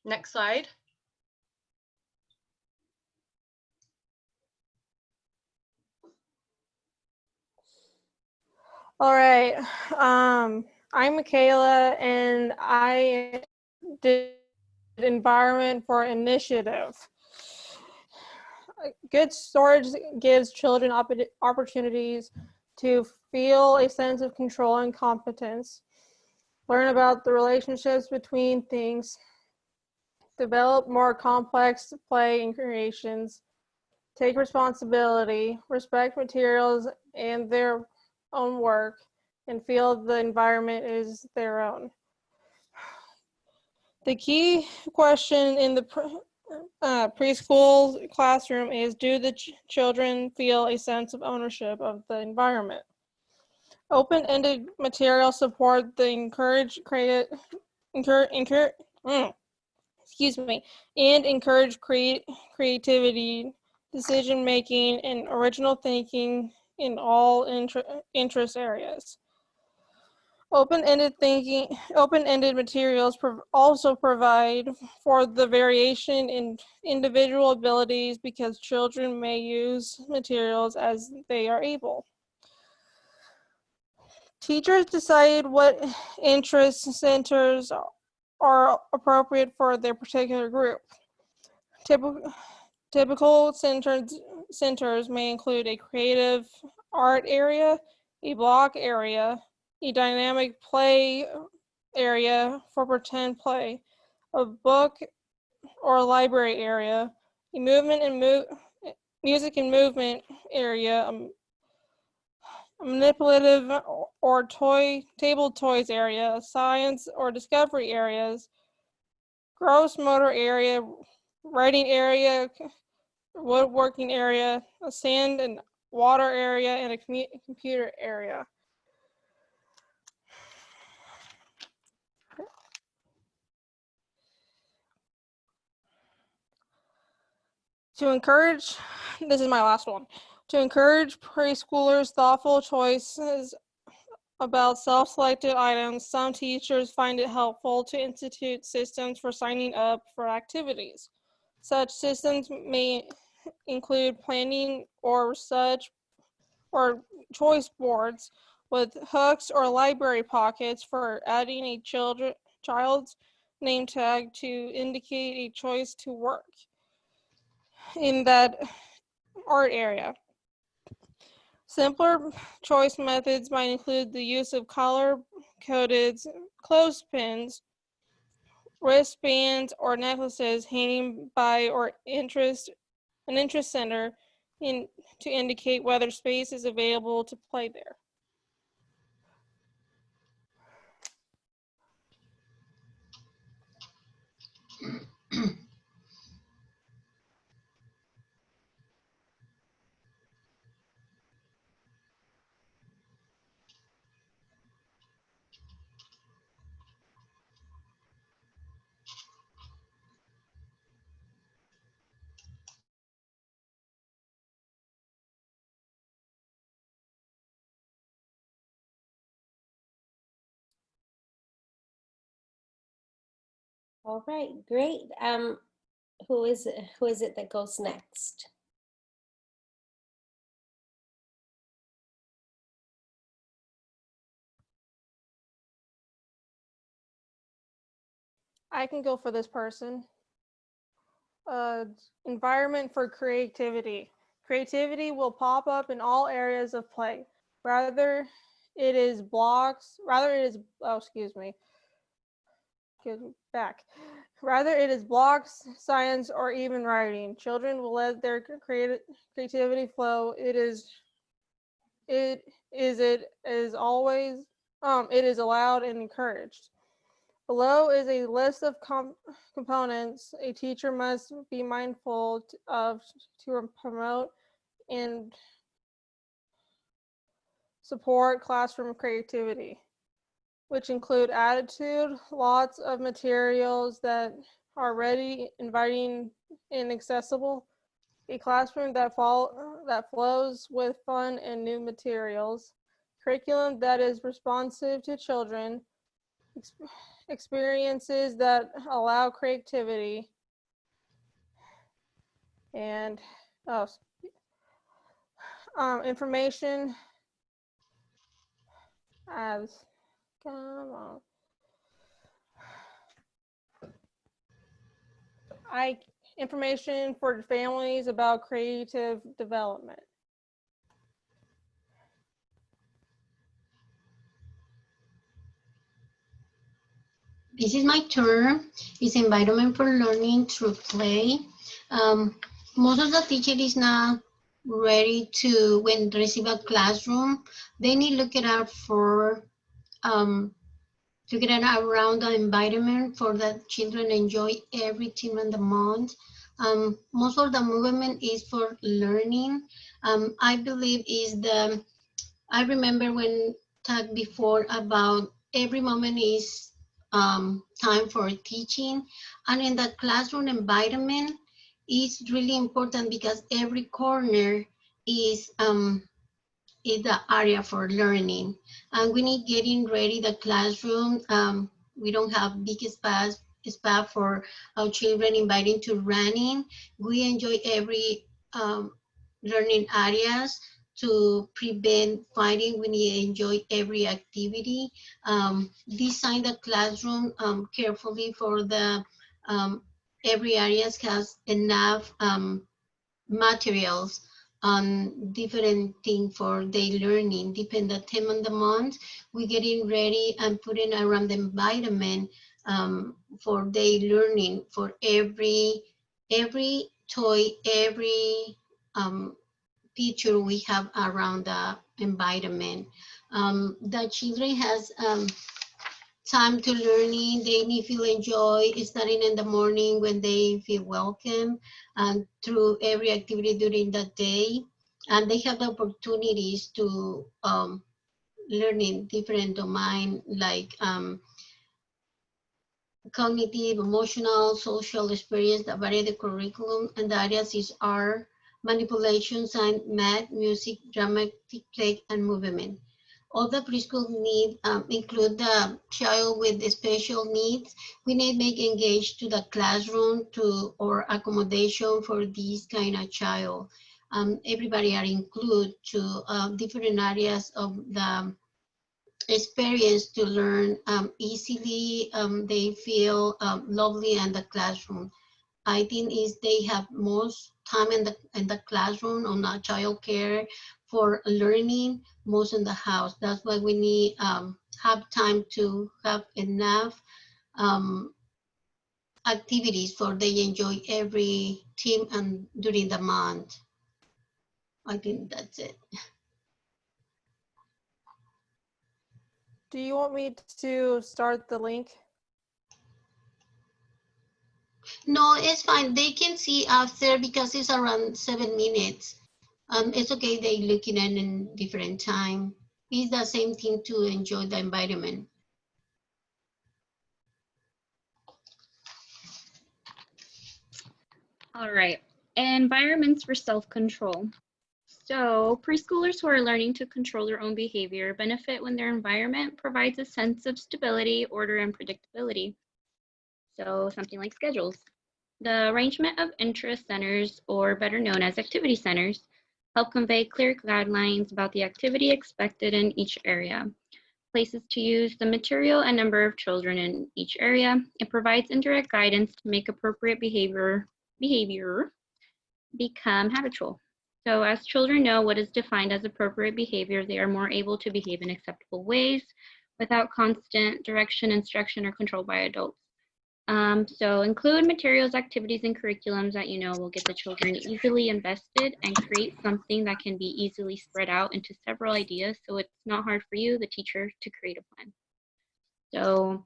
Next slide. All right. I'm Michaela, and I did environment for initiative. Good storage gives children opportunities to feel a sense of control and competence, learn about the relationships between things, develop more complex play and creations, take responsibility, respect materials and their own work, and feel the environment is their own. The key question in the preschool classroom is, do the children feel a sense of ownership of the environment? Open-ended materials support the encourage creativity, decision-making, and original thinking in all interest areas. Open-ended materials also provide for the variation in individual abilities, because children may use materials as they are able. Teachers decide what interest centers are appropriate for their particular group. Typical centers may include a creative art area, a block area, a dynamic play area for pretend play, a book or library area, a music and movement area, a manipulative or table toys area, science or discovery areas, gross motor area, writing area, woodworking area, a sand and water area, and a computer area. To encourage, this is my last one, to encourage preschoolers' thoughtful choices about self-selected items, some teachers find it helpful to institute systems for signing up for activities. Such systems may include planning or research or choice boards with hooks or library pockets for adding a child's name tag to indicate a choice to work in that art area. Simpler choice methods might include the use of color-coded clothespins, wristbands, or necklaces hanging by or an interest center to indicate whether space is available to play there. All right, great. Who is it that goes next? I can go for this person. Environment for creativity. Creativity will pop up in all areas of play. Rather it is, blocks, science, or even writing. Children will let their creativity flow. It is allowed and encouraged. Below is a list of components a teacher must be mindful of to promote and support classroom creativity, which include attitude, lots of materials that are ready, inviting, and accessible, a classroom that flows with fun and new materials, curriculum that is responsive to children, experiences that allow creativity, and information as information for families about creative development. This is my turn. It's environment for learning through play. Most of the teacher is not ready to, when they receive a classroom, they need to look it out for, to get around the environment for the children enjoy everything in the month. Most of the movement is for learning. I believe I remember when talked before about every moment is time for teaching, and in the classroom environment is really important because every corner is the area for learning, and we need getting ready the classroom. We don't have big space for our children inviting to running. We enjoy every learning areas to prevent fighting. We need to enjoy every activity. Design the classroom carefully for the every areas has enough materials on different thing for their learning. Depend the time on the month, we getting ready and putting around the environment for their learning, for every toy, every picture we have around the environment. The children has time to learning. They need to feel enjoy studying in the morning when they feel welcome, and through every activity during the day. And they have the opportunities to learn in different domain like cognitive, emotional, social experience that vary the curriculum, and the areas is art, manipulation, science, math, music, dramatic play, and movement. All the preschool needs include the child with the special needs. We need to make engaged to the classroom or accommodation for this kind of child. Everybody are included to different areas of the experience to learn easily. They feel lovely in the classroom. I think is they have most time in the classroom on our childcare for learning, most in the house. That's why we need have time to have enough activities for they enjoy every team and during the month. I think that's it. Do you want me to start the link? No, it's fine. They can see after because it's around 7 minutes. It's okay. They looking at in different time. It's the same thing to enjoy the environment. All right, environments for self-control. So preschoolers who are learning to control their own behavior benefit when their environment provides a sense of stability, order, and predictability. So something like schedules. The arrangement of interest centers, or better known as activity centers, help convey clear guidelines about the activity expected in each area, places to use the material and number of children in each area. It provides indirect guidance to make appropriate behavior become habitual. So as children know what is defined as appropriate behavior, they are more able to behave in acceptable ways without constant direction, instruction, or control by adults. So include materials, activities, and curriculums that you know will get the children easily invested, and create something that can be easily spread out into several ideas, so it's not hard for you, the teacher, to create a plan. So,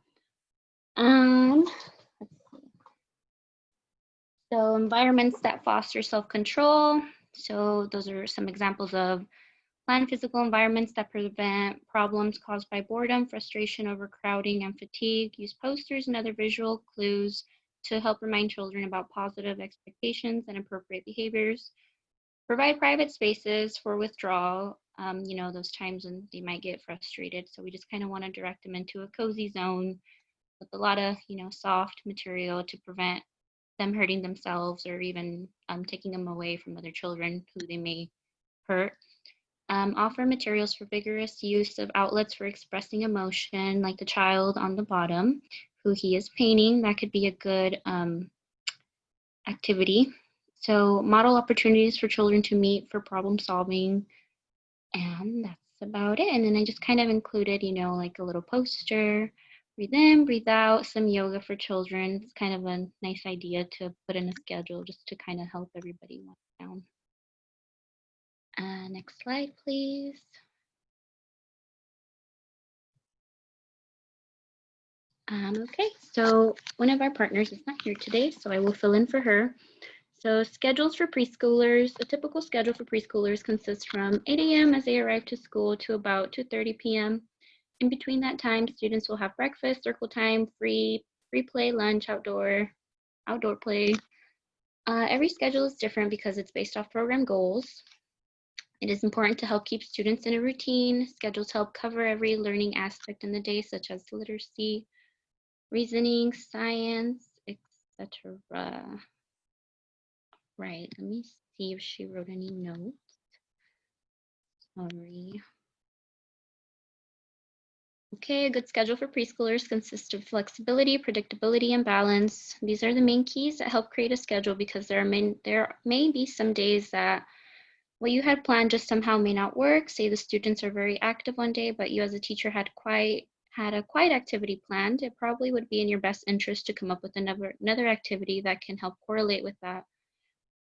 so environments that foster self-control. So those are some examples of plan physical environments that prevent problems caused by boredom, frustration, overcrowding, and fatigue. Use posters and other visual clues to help remind children about positive expectations and appropriate behaviors. Provide private spaces for withdrawal, you know, those times when they might get frustrated. So we just kind of want to direct them into a cozy zone with a lot of, you know, soft material to prevent them hurting themselves, or even taking them away from other children who they may hurt. Offer materials for vigorous use of outlets for expressing emotion, like the child on the bottom, who he is painting. That could be a good activity. So model opportunities for children to meet for problem solving. And that's about it. And then I just kind of included, you know, like a little poster, breathe in, breathe out, some yoga for children. It's kind of a nice idea to put in a schedule just to kind of help everybody wind down. Next slide, please. Okay, so one of our partners is not here today, so I will fill in for her. So schedules for preschoolers. A typical schedule for preschoolers consists from 8 a.m. as they arrive to school to about 2:30 p.m. In between that time, students will have breakfast, circle time, free play, lunch, outdoor play. Every schedule is different because it's based off program goals. It is important to help keep students in a routine. Schedules help cover every learning aspect in the day, such as literacy, reasoning, science, etc. Right, let me see if she wrote any notes. Sorry. Okay, a good schedule for preschoolers consists of flexibility, predictability, and balance. These are the main keys that help create a schedule, because there may be some days that what you had planned just somehow may not work. Say the students are very active one day, but you as a teacher had a quiet activity planned. It probably would be in your best interest to come up with another activity that can help correlate with that,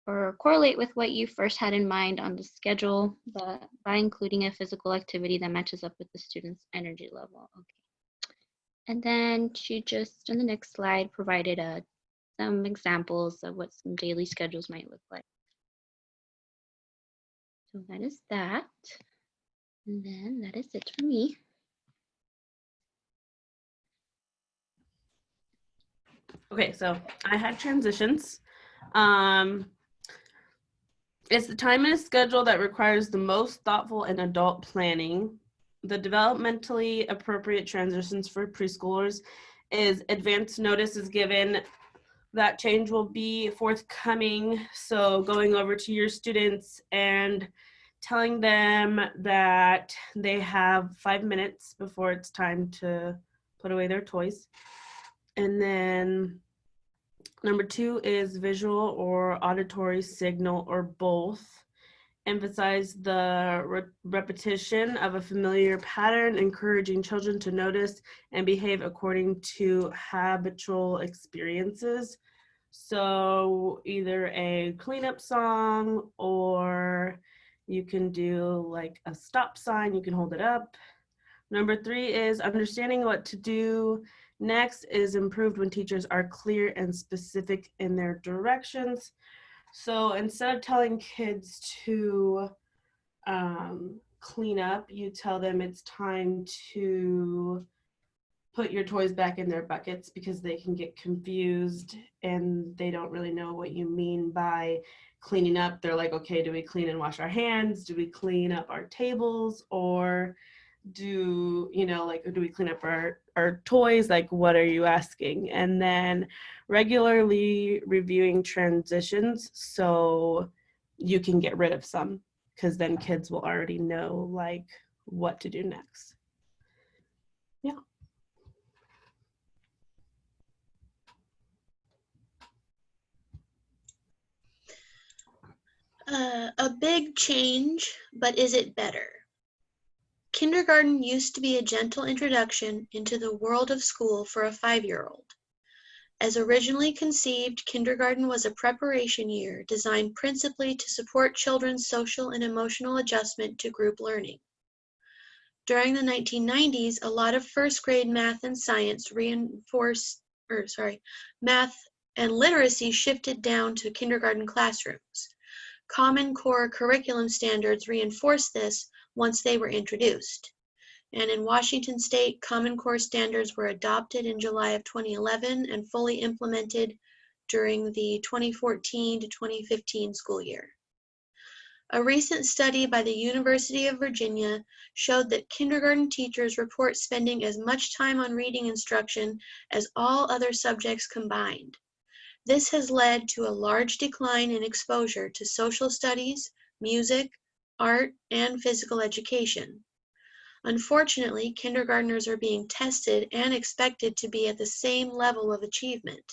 or correlate with what you first had in mind on the schedule, but by including a physical activity that matches up with the student's energy level. Okay. And then she just, on the next slide, provided some examples of what some daily schedules might look like. So that is that. And then that is it for me. Okay, so I had transitions. It's the time and schedule that requires the most thoughtful and adult planning. The developmentally appropriate transitions for preschoolers is advance notice is given that change will be forthcoming. So going over to your students and telling them that they have 5 minutes before it's time to put away their toys. And then number 2 is visual or auditory signal, or both. Emphasize the repetition of a familiar pattern, encouraging children to notice and behave according to habitual experiences. So either a cleanup song, or you can do like a stop sign, you can hold it up. Number 3 is understanding what to do. Next is improved when teachers are clear and specific in their directions. So instead of telling kids to clean up, you tell them it's time to put your toys back in their buckets, because they can get confused and they don't really know what you mean by cleaning up. They're like, okay, do we clean and wash our hands? Do we clean up our tables? Or do we clean up our toys? Like, what are you asking? And then regularly reviewing transitions so you can get rid of some, because then kids will already know like what to do next. Yeah. A big change, but is it better? Kindergarten used to be a gentle introduction into the world of school for a 5-year-old. As originally conceived, kindergarten was a preparation year designed principally to support children's social and emotional adjustment to group learning. During the 1990s, a lot of first grade math and science math and literacy shifted down to kindergarten classrooms. Common Core curriculum standards reinforced this once they were introduced. And in Washington State, Common Core standards were adopted in July of 2011 and fully implemented during the 2014 to 2015 school year. A recent study by the University of Virginia showed that kindergarten teachers report spending as much time on reading instruction as all other subjects combined. This has led to a large decline in exposure to social studies, music, art, and physical education. Unfortunately, kindergartners are being tested and expected to be at the same level of achievement.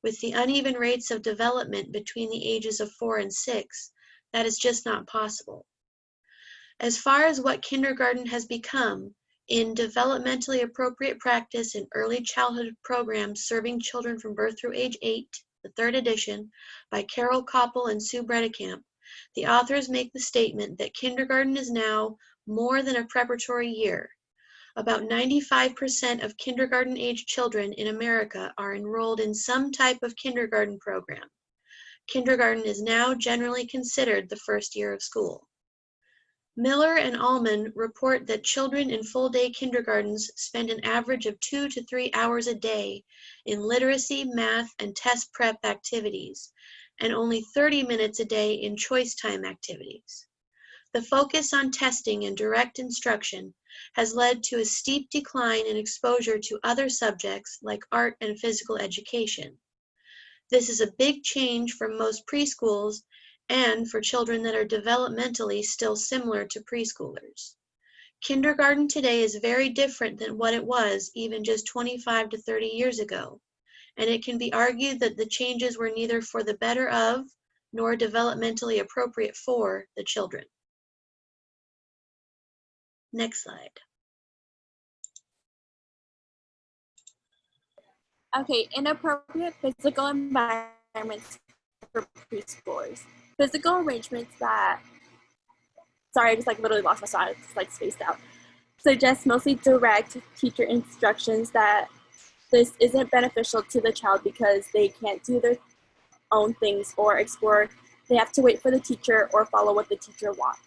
With the uneven rates of development between the ages of 4 and 6, that is just not possible. As far as what kindergarten has become, in developmentally appropriate practice in early childhood programs serving children from birth through age 8, the 3rd edition, by Carol Koppel and Sue Bredekamp, the authors make the statement that kindergarten is now more than a preparatory year. About 95% of kindergarten-age children in America are enrolled in some type of kindergarten program. Kindergarten is now generally considered the first year of school. Miller and Allman report that children in full-day kindergartens spend an average of 2 to 3 hours a day in literacy, math, and test prep activities, and only 30 minutes a day in choice time activities. The focus on testing and direct instruction has led to a steep decline in exposure to other subjects like art and physical education. This is a big change from most preschools and for children that are developmentally still similar to preschoolers. Kindergarten today is very different than what it was even just 25 to 30 years ago, and it can be argued that the changes were neither for the better of nor developmentally appropriate for the children. Next slide. Okay, inappropriate physical environments for preschoolers. Physical arrangements that, sorry, I just literally lost my thought, it's spaced out. Suggest mostly direct teacher instructions that this isn't beneficial to the child because they can't do their own things or explore. They have to wait for the teacher or follow what the teacher wants.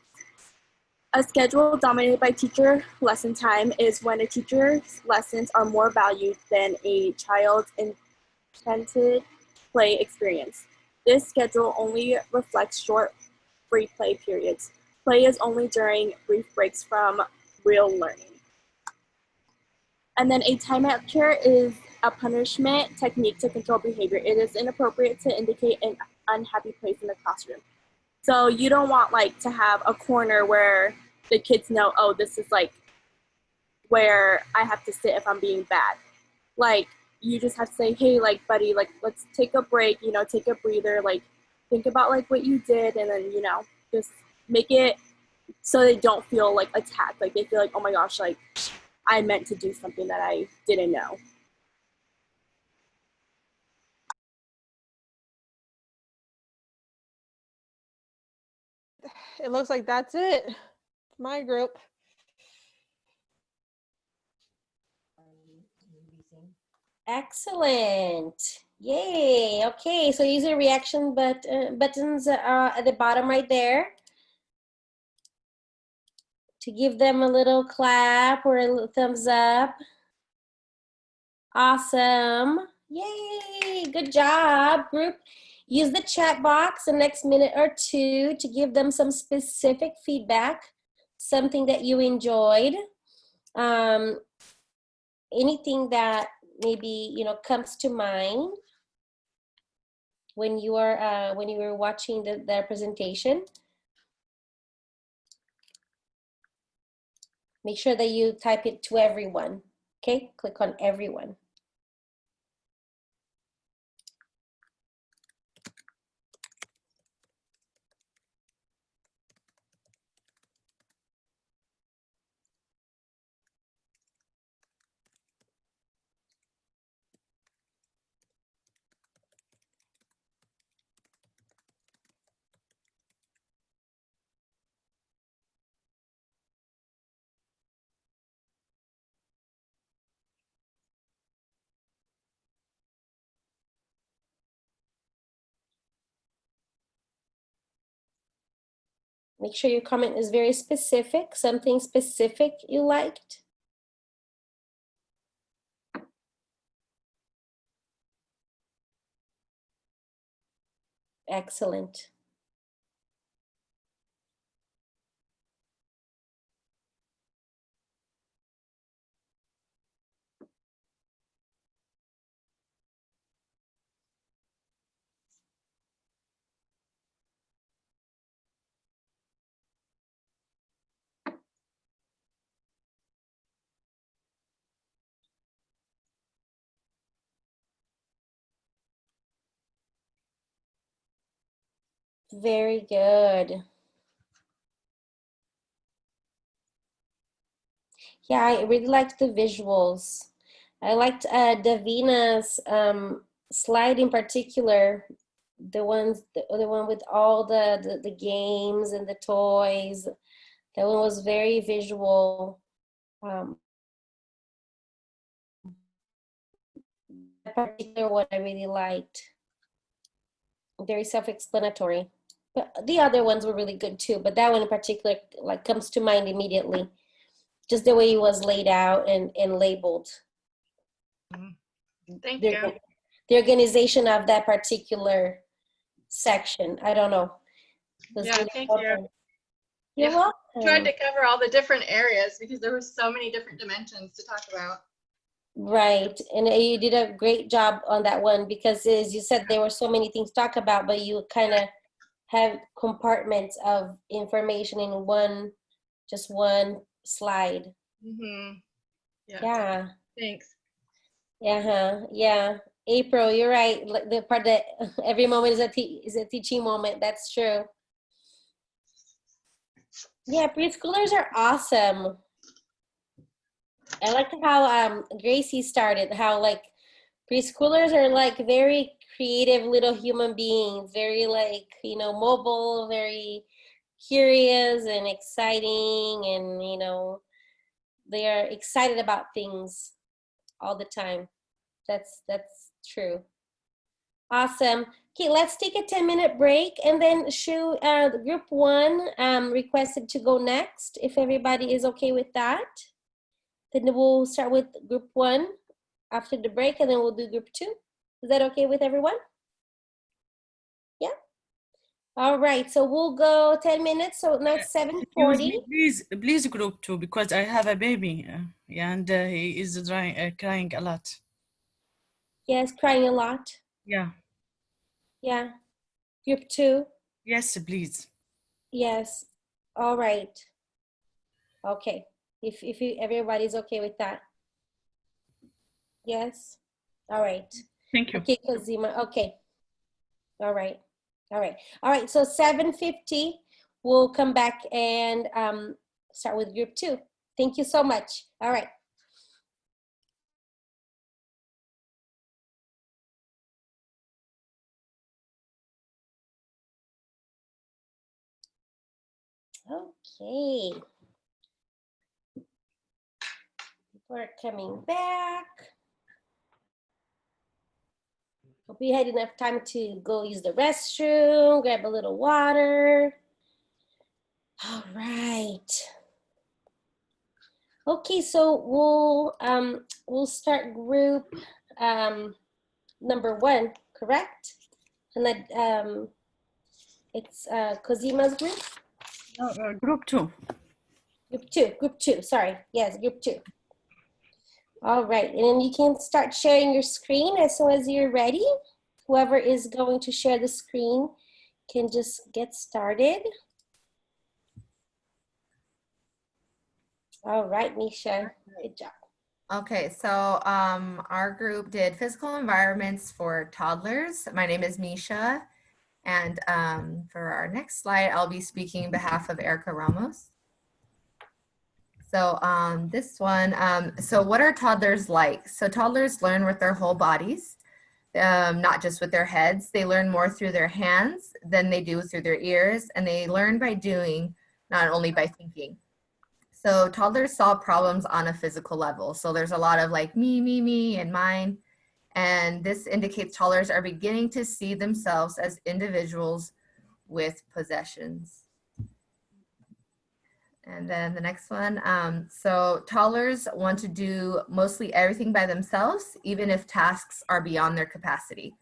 A schedule dominated by teacher lesson time is when a teacher's lessons are more valued than a child's intended play experience. This schedule only reflects short free play periods. Play is only during brief breaks from real learning. And then a timeout chair is a punishment technique to control behavior. It is inappropriate to indicate an unhappy place in the classroom. So you don't want to have a corner where the kids know, oh, this is where I have to sit if I'm being bad. You just have to say, hey, buddy, let's take a break, take a breather, think about what you did, and then, just make it so they don't feel attacked. They feel oh my gosh, I meant to do something that I didn't know. It looks like that's it for my group. Excellent. Yay. Okay, so use the reaction buttons at the bottom right there to give them a little clap or a little thumbs up. Awesome. Yay. Good job, group. Use the chat box the next minute or two to give them some specific feedback, something that you enjoyed. Anything that maybe, comes to mind when you were watching the presentation. Make sure that you type it to everyone. Okay, click on everyone. Make sure your comment is very specific, something specific you liked. Excellent. Very good. Yeah, I really liked the visuals. I liked Davina's slide in particular, the one with all the games and the toys. That one was very visual. The particular one I really liked. Very self-explanatory. But the other ones were really good too, but that one in particular like comes to mind immediately. Just the way it was laid out and labeled. Thank you. The organization of that particular section. I don't know. Yeah, Really thank welcome. you. You're welcome. Tried to cover all the different areas because there were so many different dimensions to talk about. Right, and you did a great job on that one because as you said, there were so many things to talk about, but you kind of have compartments of information in just one slide. Mm-hmm. Yeah. Thanks. Yeah. April, you're right. Like the part that every moment is a teaching moment. That's true. Yeah, preschoolers are awesome. I like how Gracie started, how like preschoolers are like very creative little human beings, very like, mobile, very curious and exciting, and they are excited about things all the time. That's true. Awesome. Okay, let's take a 10-minute break and then group 1 requested to go next, if everybody is okay with that. Then we'll start with group 1 after the break, and then we'll do group 2. Is that okay with everyone? Yeah? All right, so we'll go 10 minutes, so now it's 7:40. Please group 2, because I have a baby and he is crying a lot. Yes, crying a lot. Yeah. Yeah. Group 2. Yes, please. Yes. All right. Okay. If everybody's okay with that. Yes. All right. Thank you. Okay, Cosima. Okay. All right. So 7:50, we'll come back and start with group 2. Thank you so much. All right. Okay. People are coming back. Hope you had enough time to go use the restroom, grab a little water. All right. Okay, so we'll start group number 1, correct? And that it's Cosima's group. No, group 2. Group two, sorry. Yes, group two. All right, and then you can start sharing your screen as soon as you're ready. Whoever is going to share the screen can just get started. All right, Misha, good job. Okay, so our group did physical environments for toddlers. My name is Misha, and for our next slide, I'll be speaking on behalf of Erica Ramos. So this one, so what are toddlers like? So toddlers learn with their whole bodies, not just with their heads. They learn more through their hands than they do through their ears, and they learn by doing, not only by thinking. So toddlers solve problems on a physical level. So there's a lot of like me, and mine. And this indicates toddlers are beginning to see themselves as individuals with possessions. And then the next one, so toddlers want to do mostly everything by themselves, even if tasks are beyond their capacity.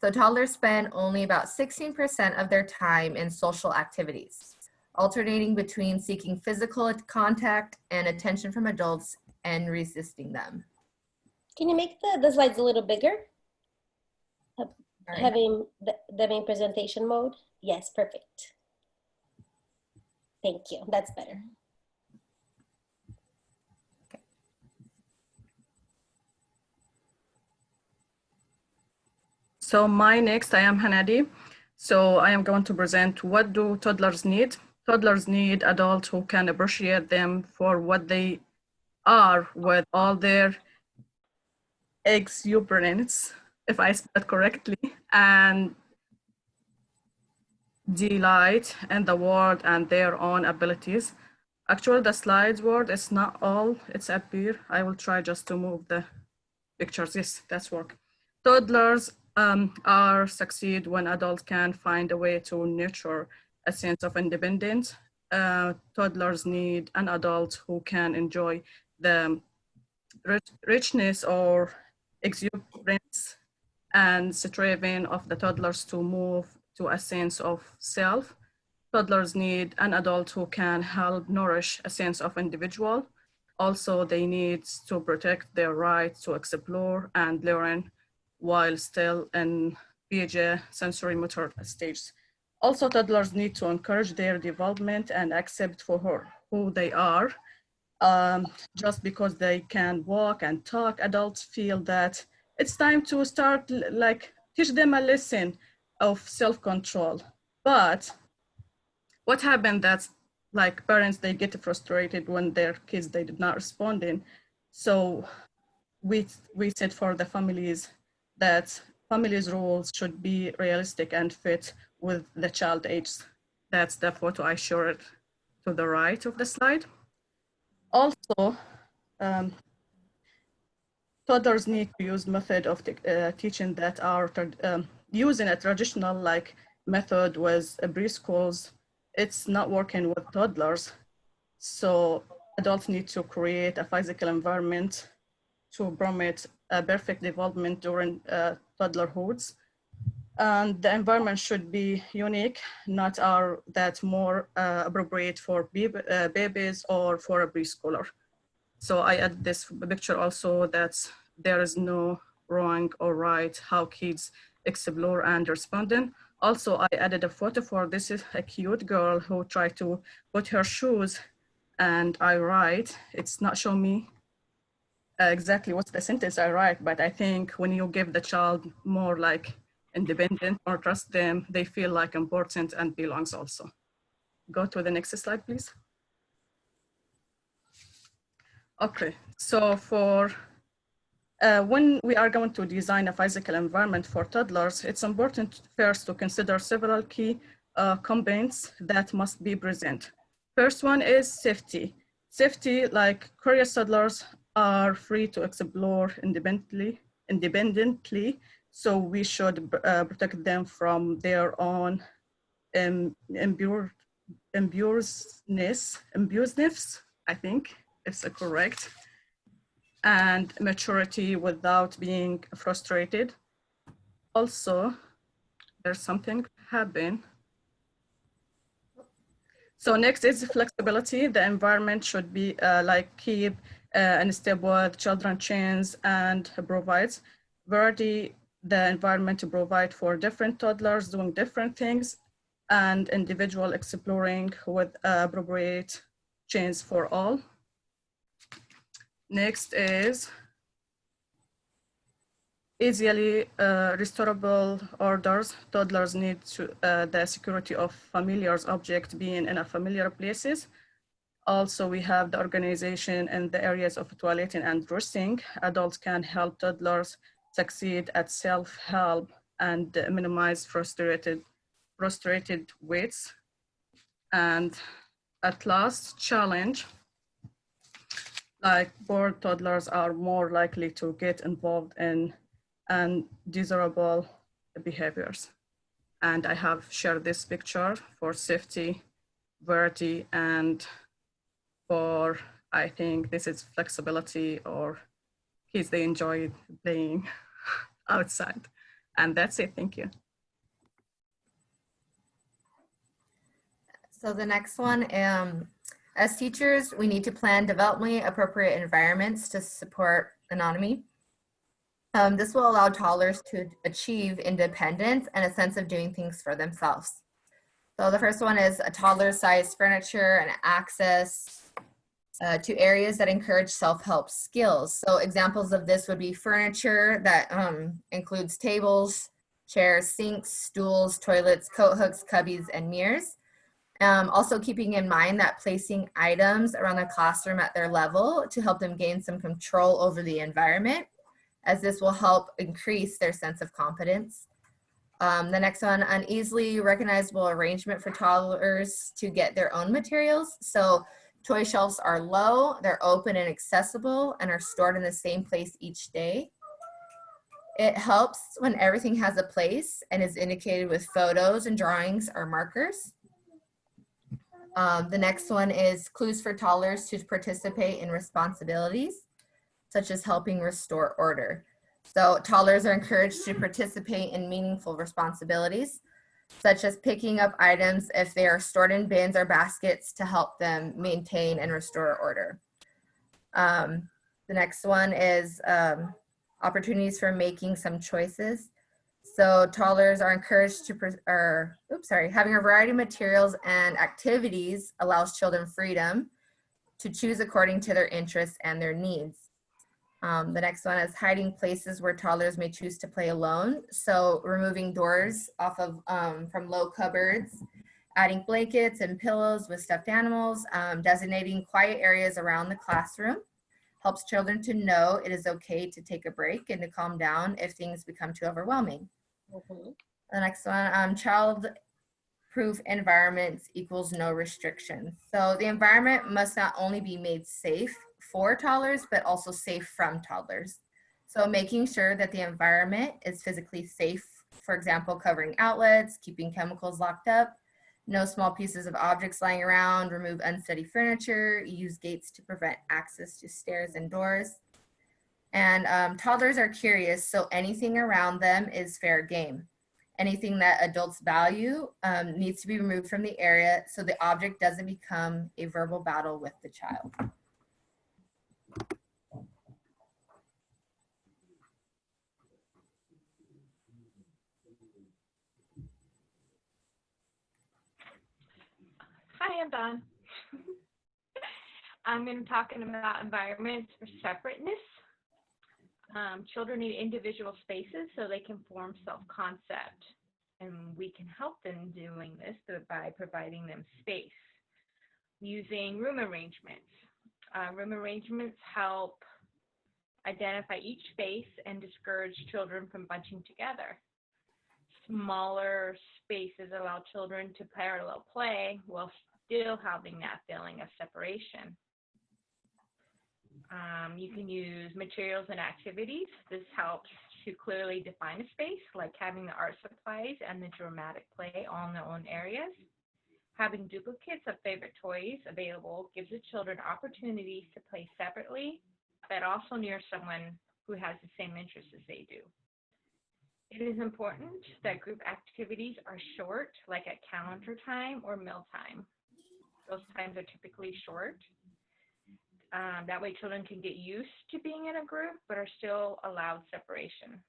So toddlers spend only about 16% of their time in social activities, alternating between seeking physical contact and attention from adults and resisting them. Can you make the slides a little bigger? Having them in presentation mode? Yes, perfect. Thank you, that's better. Okay. So I am Hanadi. So I am going to present what do toddlers need. Toddlers need adults who can appreciate them for what they are with all their exuberance, if I said that correctly, and delight in the world and their own abilities. Actually, the slides word is not all, it's up here. I will try just to move the pictures. Yes, that's work. Toddlers are succeed when adults can find a way to nurture a sense of independence. Toddlers need an adult who can enjoy the richness or exuberance and striving of the toddlers to move to a sense of self. Toddlers need an adult who can help nourish a sense of individual. Also, they need to protect their right to explore and learn while still in Piaget sensory motor stages. Also, toddlers need to encourage their development and accept for who they are. Just because they can walk and talk, adults feel that it's time to start like teach them a lesson of self-control. But what happened that like parents, they get frustrated when their kids, they did not respond in. So we said for the families that families' roles should be realistic and fit with the child age. That's the photo I showed to the right of the slide. Also, toddlers need to use method of teaching that are using a traditional like method with preschools. It's not working with toddlers. So adults need to create a physical environment to promote a perfect development during toddlerhoods. And the environment should be unique, not that more appropriate for babies or for a preschooler. So I add this picture also that there is no wrong or right how kids explore and responding. Also, I added a photo for this is a cute girl who tried to put her shoes, and I write, it's not show me exactly what's the sentence I write, but I think when you give the child more like independent or trust them, they feel like important and belongs also. Go to the next slide, please. Okay, so for when we are going to design a physical environment for toddlers, it's important first to consider several key components that must be present. First one is safety. Safety, like curious toddlers are free to explore independently, so we should protect them from their own imbuedness, I think it's correct, and maturity without being frustrated. Also, there's something happen. So next is flexibility. The environment should be like keep in step with children change and provides variety. The environment to provide for different toddlers doing different things and individual exploring with appropriate change for all. Next is easily restorable orders. Toddlers need the security of familiar objects being in a familiar places. Also, we have the organization in the areas of toileting and resting. Adults can help toddlers succeed at self-help and minimize frustrated weights. And at last, challenge. Like bored toddlers are more likely to get involved in undesirable behaviors. And I have shared this picture for safety, variety, and for, I think this is flexibility, or kids, they enjoy playing outside. And that's it, thank you. So the next one, as teachers, we need to plan developmentally appropriate environments to support autonomy. This will allow toddlers to achieve independence and a sense of doing things for themselves. So the first one is a toddler-sized furniture and access to areas that encourage self-help skills. So examples of this would be furniture that includes tables, chairs, sinks, stools, toilets, coat hooks, cubbies, and mirrors. Also keeping in mind that placing items around the classroom at their level to help them gain some control over the environment, as this will help increase their sense of competence. The next one, an easily recognizable arrangement for toddlers to get their own materials. So toy shelves are low, they're open and accessible, and are stored in the same place each day. It helps when everything has a place and is indicated with photos and drawings or markers. The next one is clues for toddlers to participate in responsibilities, such as helping restore order. So toddlers are encouraged to participate in meaningful responsibilities, such as picking up items if they are stored in bins or baskets to help them maintain and restore order. The next one is opportunities for making some choices. So toddlers are encouraged to, having a variety of materials and activities allows children freedom to choose according to their interests and their needs. The next one is hiding places where toddlers may choose to play alone. So removing doors off of from low cupboards, adding blankets and pillows with stuffed animals, designating quiet areas around the classroom helps children to know it is okay to take a break and to calm down if things become too overwhelming. The next one, child-proof environments equals no restrictions. So the environment must not only be made safe for toddlers, but also safe from toddlers. So making sure that the environment is physically safe, for example, covering outlets, keeping chemicals locked up, no small pieces of objects lying around, remove unsteady furniture, use gates to prevent access to stairs and doors. And toddlers are curious, so anything around them is fair game. Anything that adults value needs to be removed from the area so the object doesn't become a verbal battle with the child. Hi, I'm Dawn. I'm going to be talking about environments for separateness. Children need individual spaces so they can form self-concept, and we can help them doing this by providing them space using room arrangements. Room arrangements help identify each space and discourage children from bunching together. Smaller spaces allow children to parallel play while still having that feeling of separation. You can use materials and activities. This helps to clearly define a space, like having the art supplies and the dramatic play all in their own areas. Having duplicates of favorite toys available gives the children opportunities to play separately, but also near someone who has the same interests as they do. It is important that group activities are short, like at calendar time or mealtime. Those times are typically short. That way children can get used to being in a group, but are still allowed separation.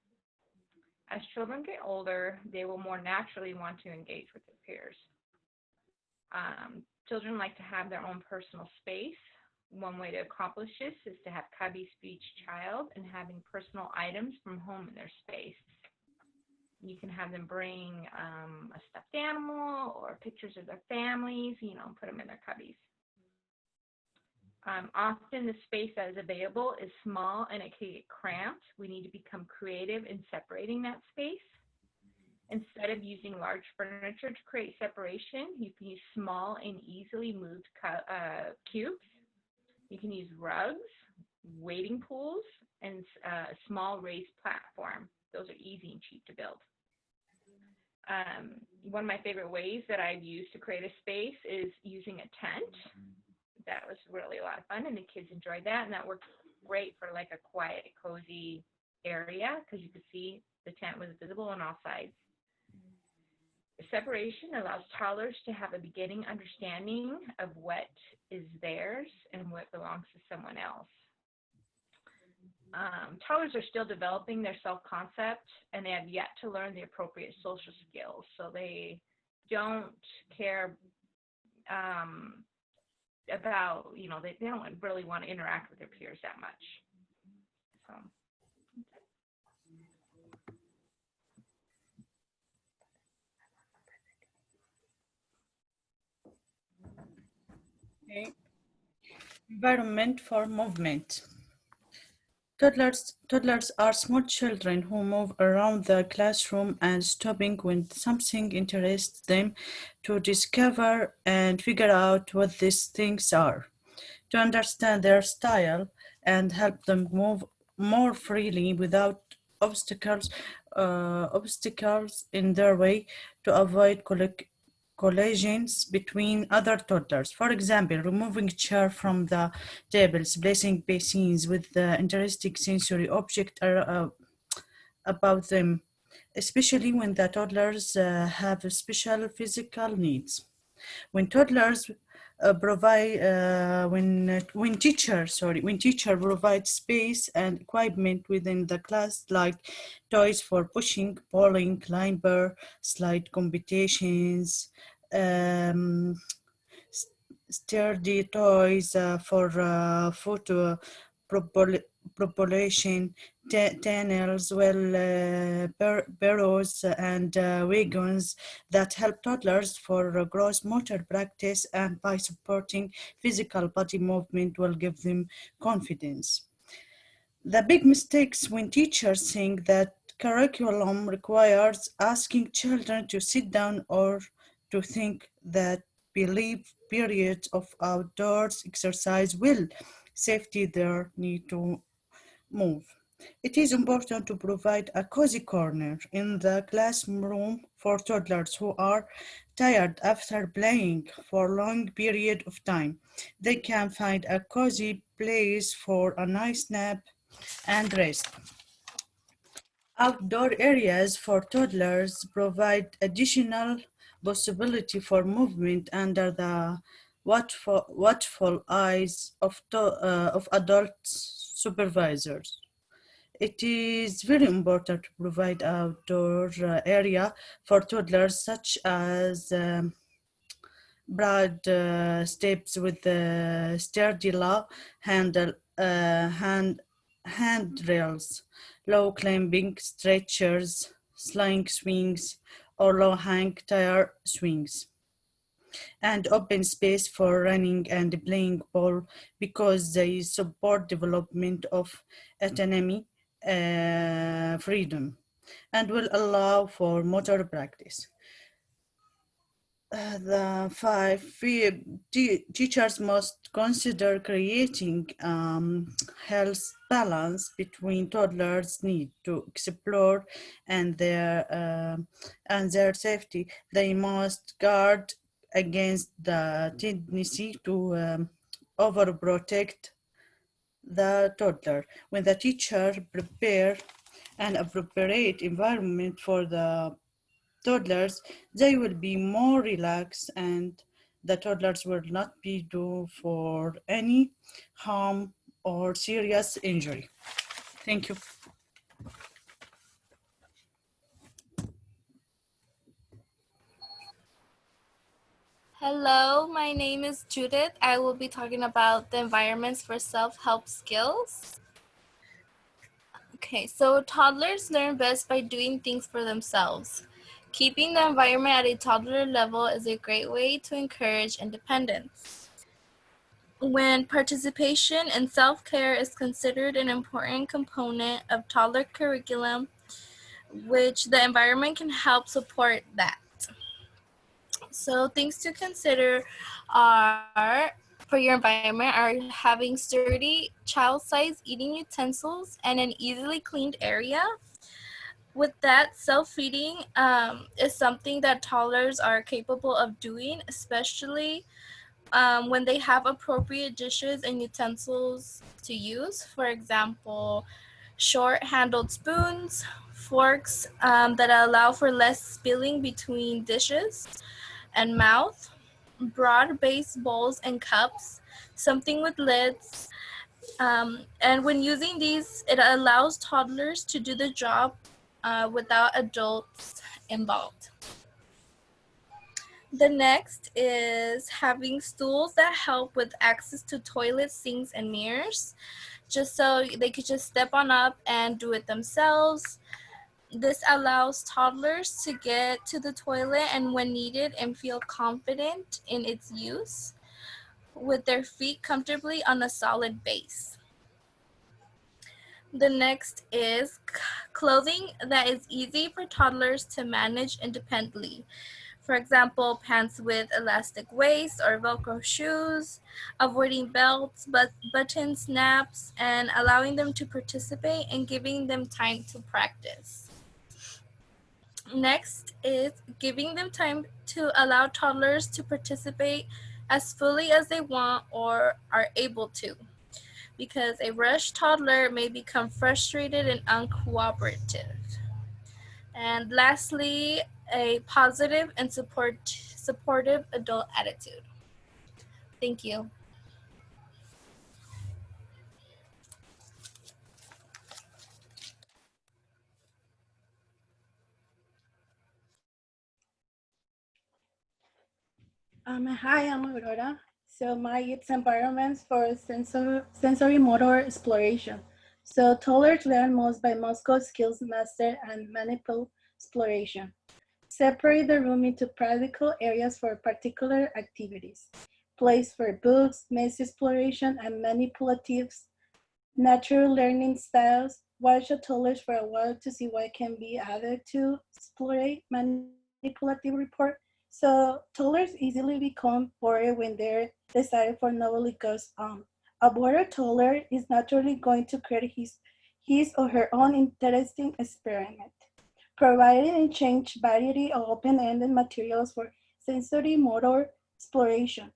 As children get older, they will more naturally want to engage with their peers. Children like to have their own personal space. One way to accomplish this is to have cubbies for each child and having personal items from home in their space. You can have them bring a stuffed animal or pictures of their families, you know, put them in their cubbies. Often the space that is available is small and it can get cramped. We need to become creative in separating that space. Instead of using large furniture to create separation, you can use small and easily moved cubes. You can use rugs, wading pools, and a small raised platform. Those are easy and cheap to build. One of my favorite ways that I've used to create a space is using a tent. That was really a lot of fun, and the kids enjoyed that, and that worked great for like a quiet, cozy area because you could see the tent was visible on all sides. The separation allows toddlers to have a beginning understanding of what is theirs and what belongs to someone else. Toddlers are still developing their self-concept, and they have yet to learn the appropriate social skills, so they don't care about, you know, they don't really want to interact with their peers that much. So. Okay. Environment for movement. Toddlers are small children who move around the classroom and stopping when something interests them to discover and figure out what these things are. To understand their style and help them move more freely without obstacles in their way, to avoid collisions between other toddlers. For example, removing chair from the tables, placing basins with the interesting sensory object about them, especially when the toddlers have special physical needs. When toddlers when teacher provides space and equipment within the class, like toys for pushing, bowling, climber, slide competitions, sturdy toys for photo propulsion, tunnels, barrows, and wagons that help toddlers for gross motor practice, and by supporting physical body movement will give them confidence. The big mistakes when teachers think that curriculum requires asking children to sit down or to think that believe periods of outdoors exercise will safety their need to move. It is important to provide a cozy corner in the classroom for toddlers who are tired after playing for a long period of time. They can find a cozy place for a nice nap and rest. Outdoor areas for toddlers provide additional possibility for movement under the watchful eyes of adult supervisors. It is very important to provide outdoor area for toddlers, such as broad steps with sturdy low handrails, low climbing stretchers, sliding swings, or low hang tire swings, and open space for running and playing ball because they support development of autonomy, freedom, and will allow for motor practice. Teachers must consider creating health balance between toddlers' need to explore and their safety. They must guard against the tendency to overprotect the toddler. When the teacher prepare an appropriate environment for the toddlers, they will be more relaxed and the toddlers will not be due for any harm or serious injury. Thank you. Hello, my name is Judith. I will be talking about the environments for self-help skills. Okay, so toddlers learn best by doing things for themselves. Keeping the environment at a toddler level is a great way to encourage independence. When participation in self-care is considered an important component of toddler curriculum, which the environment can help support that. So things to consider are, for your environment, are having sturdy child-sized eating utensils and an easily cleaned area. With that, self-feeding is something that toddlers are capable of doing, especially when they have appropriate dishes and utensils to use. For example, short-handled spoons, forks that allow for less spilling between dishes and mouth, broad-based bowls and cups, something with lids. And when using these, it allows toddlers to do the job without adults involved. The next is having stools that help with access to toilets, sinks, and mirrors, just so they could just step on up and do it themselves. This allows toddlers to get to the toilet and when needed and feel confident in its use with their feet comfortably on a solid base. The next is clothing that is easy for toddlers to manage independently. For example, pants with elastic waist or Velcro shoes, avoiding belts, button snaps, and allowing them to participate and giving them time to practice. Next is giving them time to allow toddlers to participate as fully as they want or are able to, because a rushed toddler may become frustrated and uncooperative. And lastly, a positive and supportive adult attitude. Thank you. Hi, I'm Aurora. So it's environments for sensory motor exploration. So toddlers learn most by muscle skills master and manipul exploration. Separate the room into practical areas for particular activities. Place for books, maze exploration, and manipulatives. Natural learning styles. Watch a toddlers for a while to see what can be added to explore manipulative report. So toddlers easily become bored when their desire for novelty goes on. A bored toddler is naturally going to create his or her own interesting experiment. Providing and change variety of open-ended materials for sensory motor exploration.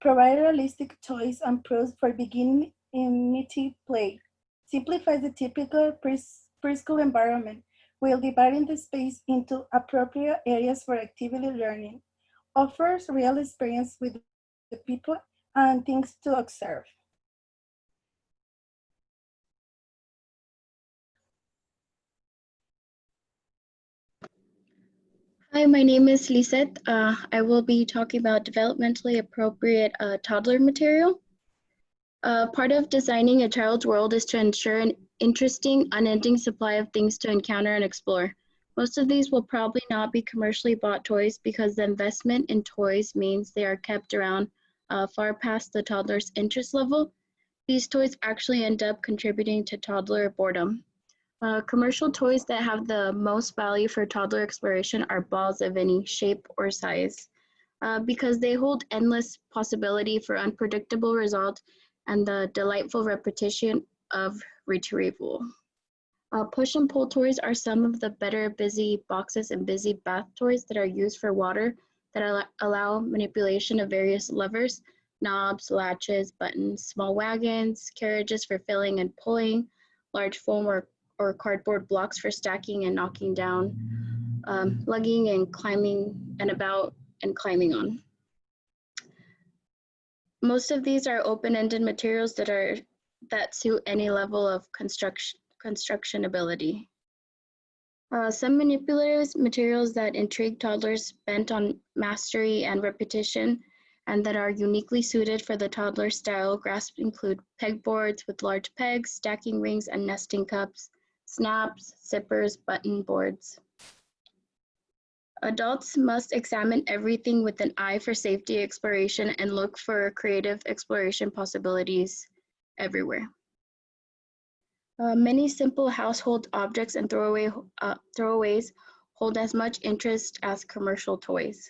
Provide realistic toys and props for beginning imitative play. Simplifies the typical preschool environment while dividing the space into appropriate areas for activity learning. Offers real experience with the people and things to observe. Hi, my name is Lisette. I will be talking about developmentally appropriate toddler material. Part of designing a child's world is to ensure an interesting, unending supply of things to encounter and explore. Most of these will probably not be commercially bought toys because the investment in toys means they are kept around far past the toddler's interest level. These toys actually end up contributing to toddler boredom. Commercial toys that have the most value for toddler exploration are balls of any shape or size because they hold endless possibility for unpredictable results and the delightful repetition of retrieval. Push and pull toys are some of the better busy boxes and busy bath toys that are used for water that allow manipulation of various levers, knobs, latches, buttons, small wagons, carriages for filling and pulling, large foam or cardboard blocks for stacking and knocking down, lugging and climbing and about and climbing on. Most of these are open-ended materials that suit any level of construction ability. Some manipulative materials that intrigue toddlers bent on mastery and repetition and that are uniquely suited for the toddler style grasp include pegboards with large pegs, stacking rings, and nesting cups, snaps, zippers, button boards. Adults must examine everything with an eye for safety exploration and look for creative exploration possibilities everywhere. Many simple household objects and throwaways hold as much interest as commercial toys.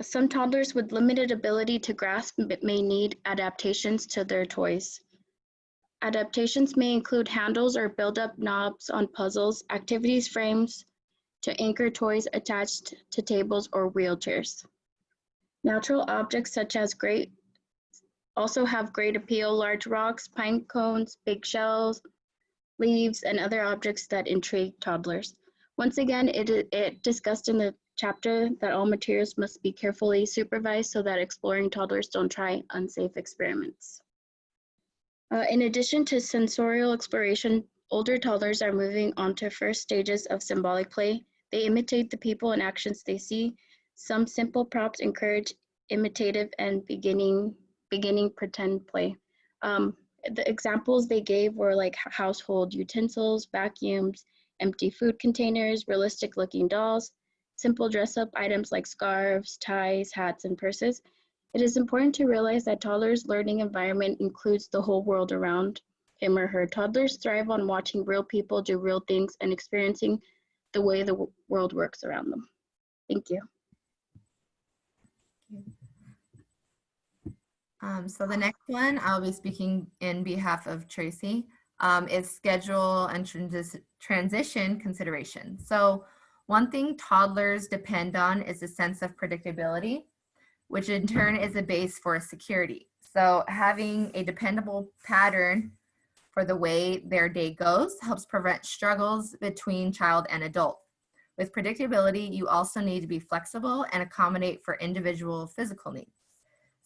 Some toddlers with limited ability to grasp may need adaptations to their toys. Adaptations may include handles or build-up knobs on puzzles, activities frames to anchor toys attached to tables or wheelchairs. Natural objects such as also have great appeal: large rocks, pine cones, big shells, leaves, and other objects that intrigue toddlers. Once again, it discussed in the chapter that all materials must be carefully supervised so that exploring toddlers don't try unsafe experiments. In addition to sensorial exploration, older toddlers are moving on to first stages of symbolic play. They imitate the people and actions they see. Some simple props encourage imitative and beginning pretend play. The examples they gave were like household utensils, vacuums, empty food containers, realistic looking dolls, simple dress up items like scarves, ties, hats, and purses. It is important to realize that toddlers' learning environment includes the whole world around him or her. Toddlers thrive on watching real people do real things and experiencing the way the world works around them. Thank you. So the next one, I'll be speaking in behalf of Tracy, is schedule and transition consideration. So one thing toddlers depend on is a sense of predictability, which in turn is a base for security. So having a dependable pattern for the way their day goes helps prevent struggles between child and adult. With predictability, you also need to be flexible and accommodate for individual physical needs.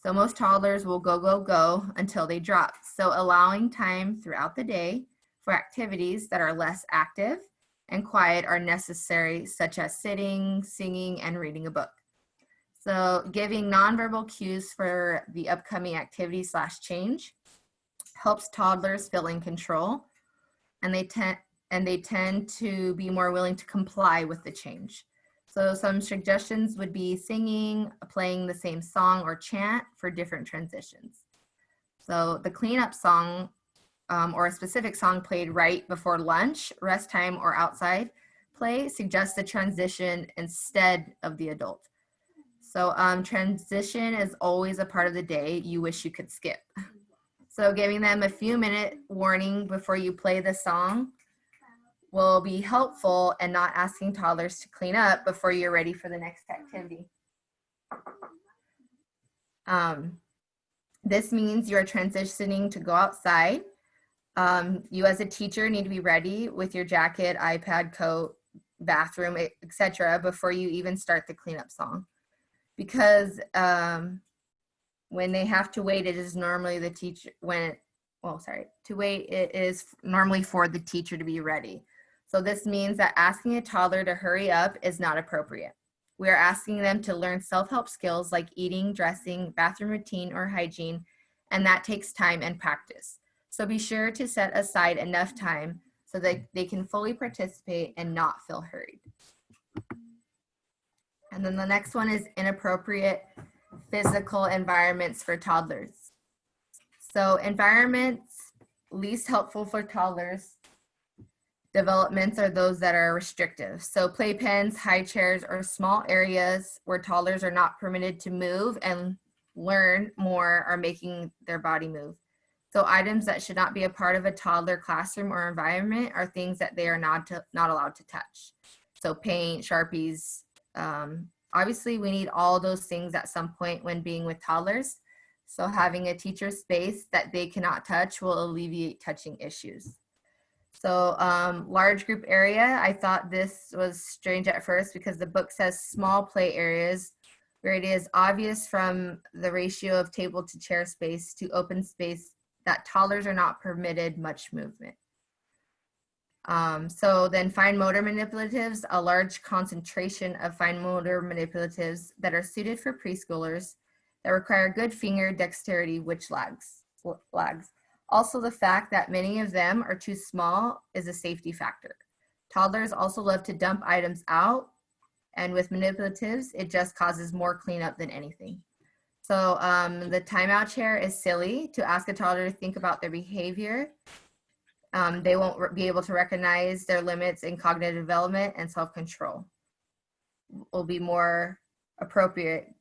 So most toddlers will go until they drop. So allowing time throughout the day for activities that are less active and quiet are necessary, such as sitting, singing, and reading a book. So giving nonverbal cues for the upcoming activity / change helps toddlers feel in control, and they tend to be more willing to comply with the change. So some suggestions would be singing, playing the same song or chant for different transitions. So the cleanup song or a specific song played right before lunch, rest time, or outside play suggests the transition instead of the adult. So transition is always a part of the day you wish you could skip. So giving them a few minute warning before you play the song will be helpful, and not asking toddlers to clean up before you're ready for the next activity. This means you're transitioning to go outside. You as a teacher need to be ready with your jacket, iPad, coat, bathroom, etc. before you even start the cleanup song. Because when they have to wait, it is normally the teacher, it is normally for the teacher to be ready. So this means that asking a toddler to hurry up is not appropriate. We are asking them to learn self-help skills like eating, dressing, bathroom routine, or hygiene, and that takes time and practice. So be sure to set aside enough time so that they can fully participate and not feel hurried. And then the next one is inappropriate physical environments for toddlers. So environments least helpful for toddlers developments are those that are restrictive. So playpens, high chairs, or small areas where toddlers are not permitted to move and learn more are making their body move. So items that should not be a part of a toddler classroom or environment are things that they are not allowed to touch. So paint, Sharpies. Obviously, we need all those things at some point when being with toddlers. So having a teacher space that they cannot touch will alleviate touching issues. So large group area, I thought this was strange at first because the book says small play areas where it is obvious from the ratio of table to chair space to open space that toddlers are not permitted much movement. So then fine motor manipulatives, a large concentration of fine motor manipulatives that are suited for preschoolers that require good finger dexterity, which lags. Also, the fact that many of them are too small is a safety factor. Toddlers also love to dump items out, and with manipulatives, it just causes more cleanup than anything. So the timeout chair is silly to ask a toddler to think about their behavior. They won't be able to recognize their limits in cognitive development, and self-control will be more appropriate.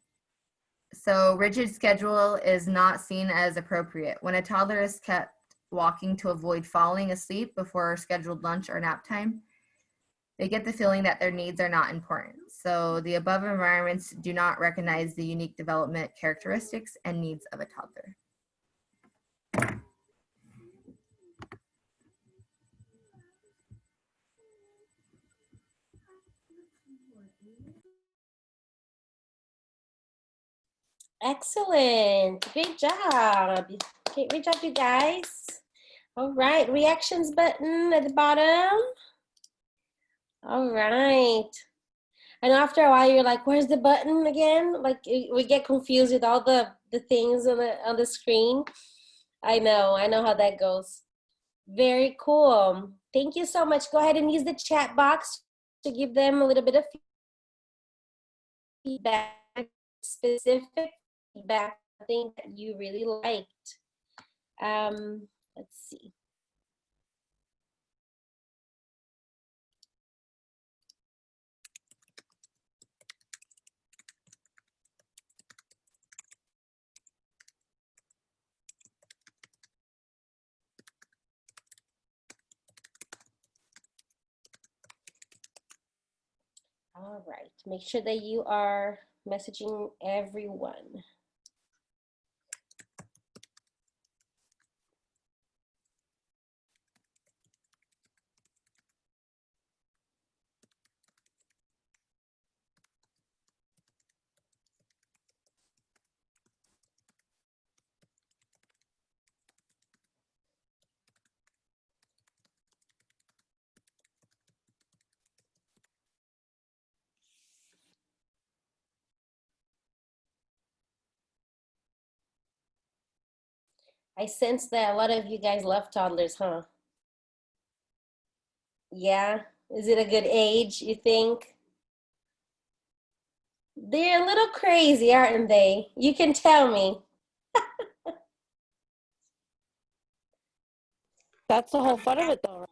So rigid schedule is not seen as appropriate. When a toddler is kept walking to avoid falling asleep before scheduled lunch or nap time, they get the feeling that their needs are not important. So the above environments do not recognize the unique development characteristics and needs of a toddler. Excellent. Great job. Great job, you guys. All right, reactions button at the bottom. All right. And after a while, you're like, where's the button again? Like, we get confused with all the things on the screen. I know how that goes. Very cool. Thank you so much. Go ahead and use the chat box to give them a little bit of feedback, specific feedback, thing that you really liked. Let's see. All right, make sure that you are messaging everyone. I sense that a lot of you guys love toddlers, huh? Yeah, is it a good age, you think? They're a little crazy, aren't they? You can tell me. That's the whole fun of it, though.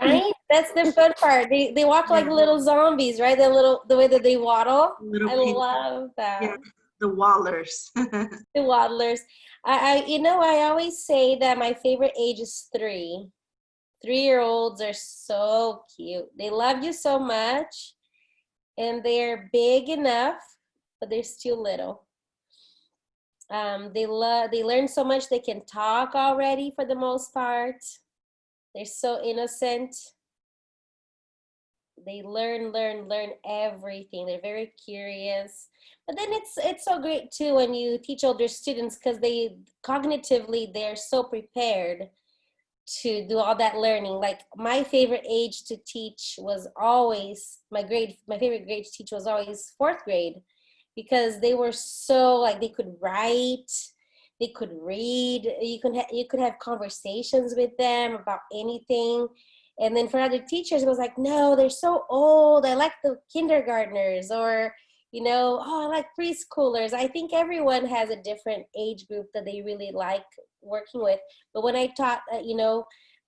Right? That's the fun part. They walk like little zombies, right? The way that they waddle. I love that. Yeah, the waddlers. The waddlers. I always say that my favorite age is 3. 3-year-olds are so cute. They love you so much, and they're big enough, but they're still little. They learn so much. They can talk already for the most part. They're so innocent. They learn everything. They're very curious. But then it's so great too when you teach older students, because they cognitively they're so prepared to do all that learning. Like my favorite age to teach was always my favorite grade to teach was always 4th grade, because they were so like they could write, they could read, you could have conversations with them about anything. And then for other teachers, it was like, no, they're so old. I like the kindergartners, or, I like preschoolers. I think everyone has a different age group that they really like working with. But when I taught,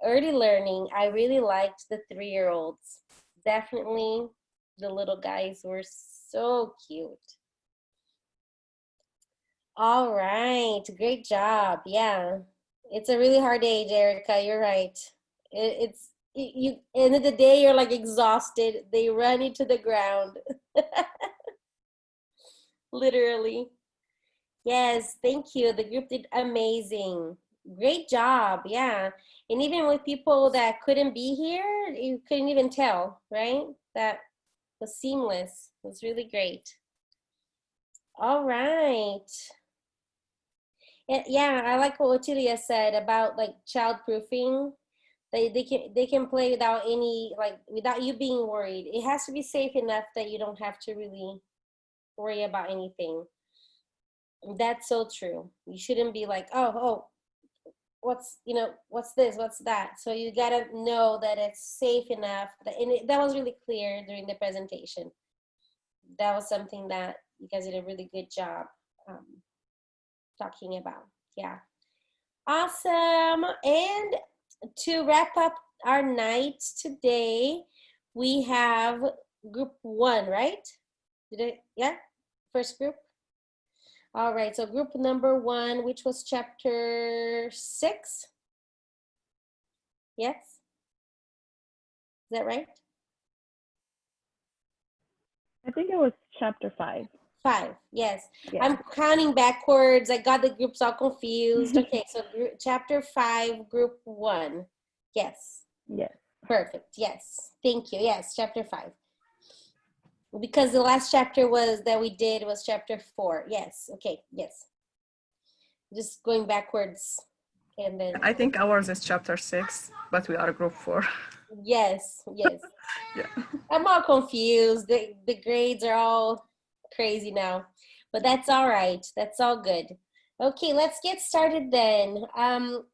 early learning, I really liked the 3-year-olds. Definitely the little guys were so cute. All right, great job. Yeah, it's a really hard age, Erica. You're right. You end of the day, you're like exhausted. They run you to the ground. Literally. Yes, thank you. The group did amazing. Great job. Yeah. And even with people that couldn't be here, you couldn't even tell, right? That was seamless. It was really great. All right. Yeah, I like what Otilia said about like child proofing. They can play without any, like, without you being worried. It has to be safe enough that you don't have to really worry about anything. That's so true. You shouldn't be like, oh, what's this, what's that. So you gotta know that it's safe enough. That was really clear during the presentation. That was something that you guys did a really good job talking about. Yeah, awesome. And to wrap up our night today, we have group 1, right? Yeah, first group. All right, so group number 1, which was chapter 6. Yes? Is that right? I think it was chapter 5. 5, yes. Yeah. I'm counting backwards. I got the groups all confused. Okay, so chapter 5, group 1. Yes. Yes. Perfect. Yes. Thank you. Yes, chapter 5. Because the last chapter that we did was chapter 4. Yes. Okay. Yes. Just going backwards, and then. I think ours is chapter 6, but we are group 4. Yes. Yes. Yeah. I'm all confused. The grades are all crazy now, but that's all right. That's all good. Okay, let's get started then.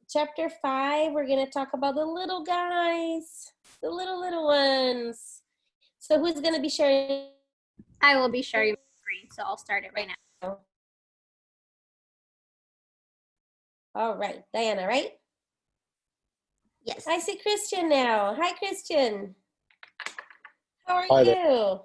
Chapter 5, we're gonna talk about the little guys, the little ones. So who's gonna be sharing? I will be sharing my screen, so I'll start it right now. All right, Diana, right? Yes. I see Christian now. Hi, Christian. How are Hi you?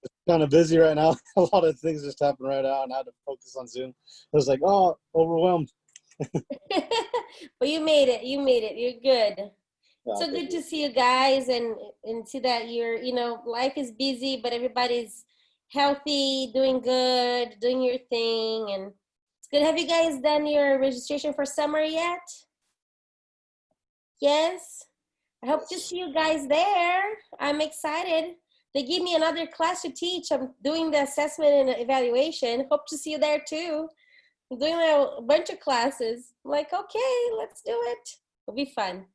It's kind of busy right now. A lot of things just happened right now, and I had to focus on Zoom. I was like, oh, overwhelmed. But you made it. You made it. You're good. Yeah, So good to see you guys and see that you're, life is busy, but everybody's healthy, doing good, doing your thing. And it's good. Have you guys done your registration for summer yet? Yes? I hope to see you guys there. I'm excited. They give me another class to teach. I'm doing the assessment and evaluation. Hope to see you there too. I'm doing a bunch of classes. I'm like, okay, let's do it. It'll be fun.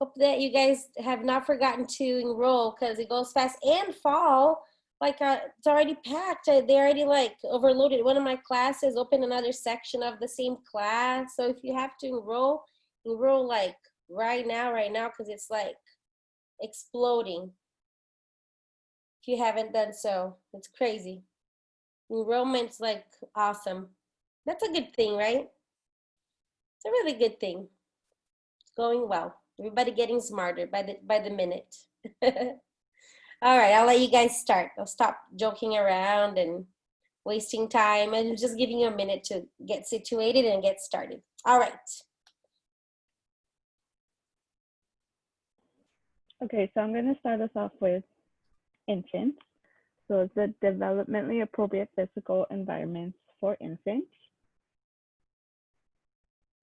Hope that you guys have not forgotten to enroll because it goes fast. And fall, it's already packed. They already overloaded. One of my classes opened another section of the same class. So if you have to enroll right now because it's exploding. If you haven't done so, it's crazy. Enrollment's awesome. That's a good thing, right? It's a really good thing. It's going well. Everybody getting smarter by the minute. All right, I'll let you guys start. I'll stop joking around and wasting time and just giving you a minute to get situated and get started. All right. Okay, so I'm going to start us off with infants. So it's the developmentally appropriate physical environments for infants.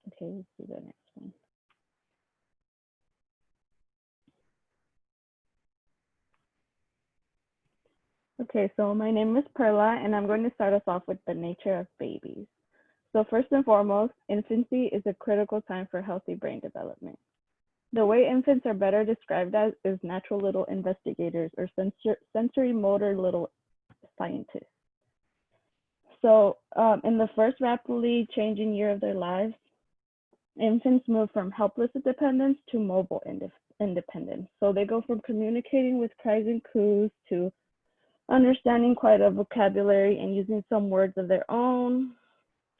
Okay, let's do the next one. Okay, so my name is Perla, and I'm going to start us off with the nature of babies. So first and foremost, infancy is a critical time for healthy brain development. The way infants are better described as is natural little investigators or sensory motor little scientists. So in the first rapidly changing year of their lives, infants move from helpless dependence to mobile independence. So they go from communicating with cries and coos to understanding quite a vocabulary and using some words of their own,